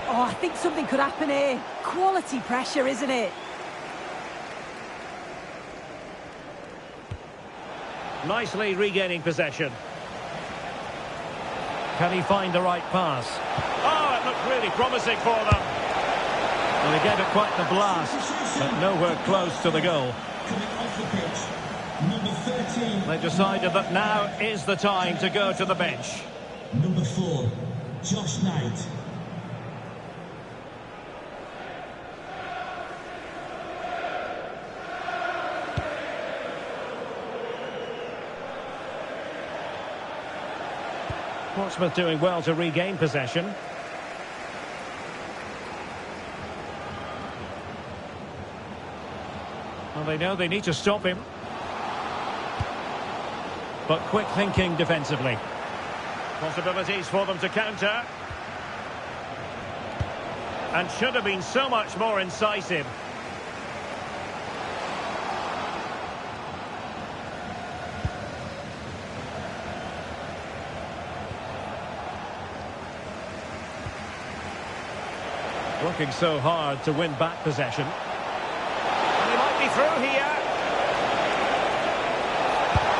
S2: Oh, I think something could happen here. Quality pressure, isn't it?
S1: Nicely regaining possession. Can he find the right pass? Oh, it looked really promising for them. And he gave it quite the blast, but nowhere close to the goal.
S5: Coming off the pitch, number 13.
S1: They decided that now is the time to go to the bench.
S5: Number 4, Josh Knight.
S1: Portsmouth doing well to regain possession. Well, they know they need to stop him. But quick thinking defensively. Possibilities for them to counter. And should have been so much more incisive. Working so hard to win back possession. And he might be through here.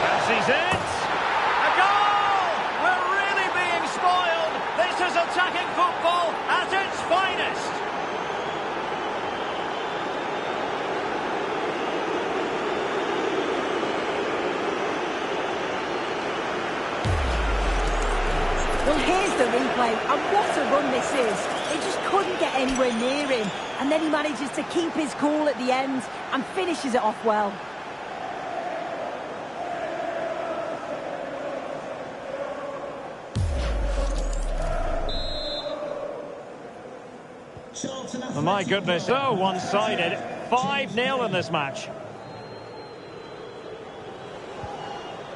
S1: Fancies it. A goal! We're really being spoiled. This is attacking football at its finest.
S2: Well, here's the replay, and what a run this is. They just couldn't get anywhere near him, and then he manages to keep his cool at the end and finishes it off well.
S5: Charlton
S1: Oh my
S5: Athletic
S1: goodness,
S5: Club.
S1: so one-sided. 5-0 in this match.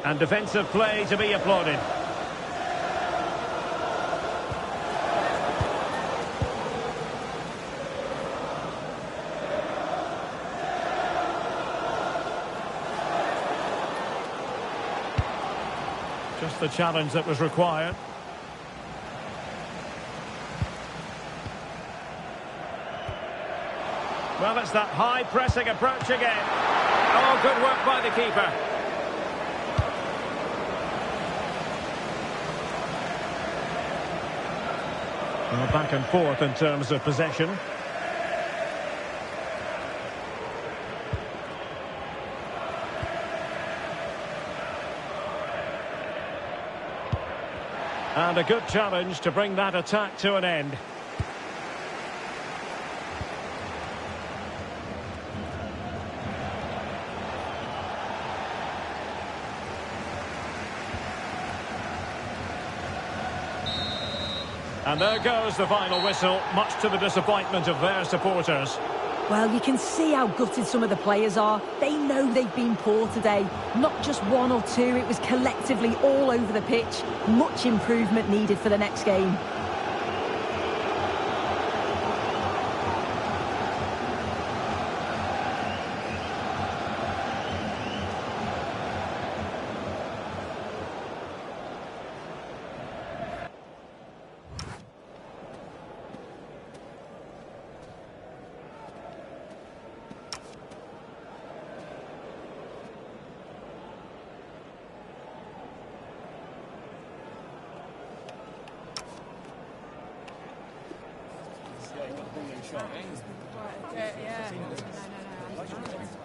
S1: And defensive play to be applauded. Just the challenge that was required. Well, it's that high pressing approach again. Oh, good work by the keeper. Well, back and forth in terms of possession. And a good challenge to bring that attack to an end. And there goes the final whistle, much to the disappointment of their supporters.
S2: Well, you can see how gutted some of the players are. They know they've been poor today. Not just one or two, it was collectively all over the pitch. Much improvement needed for the next game.
S4: Yeah.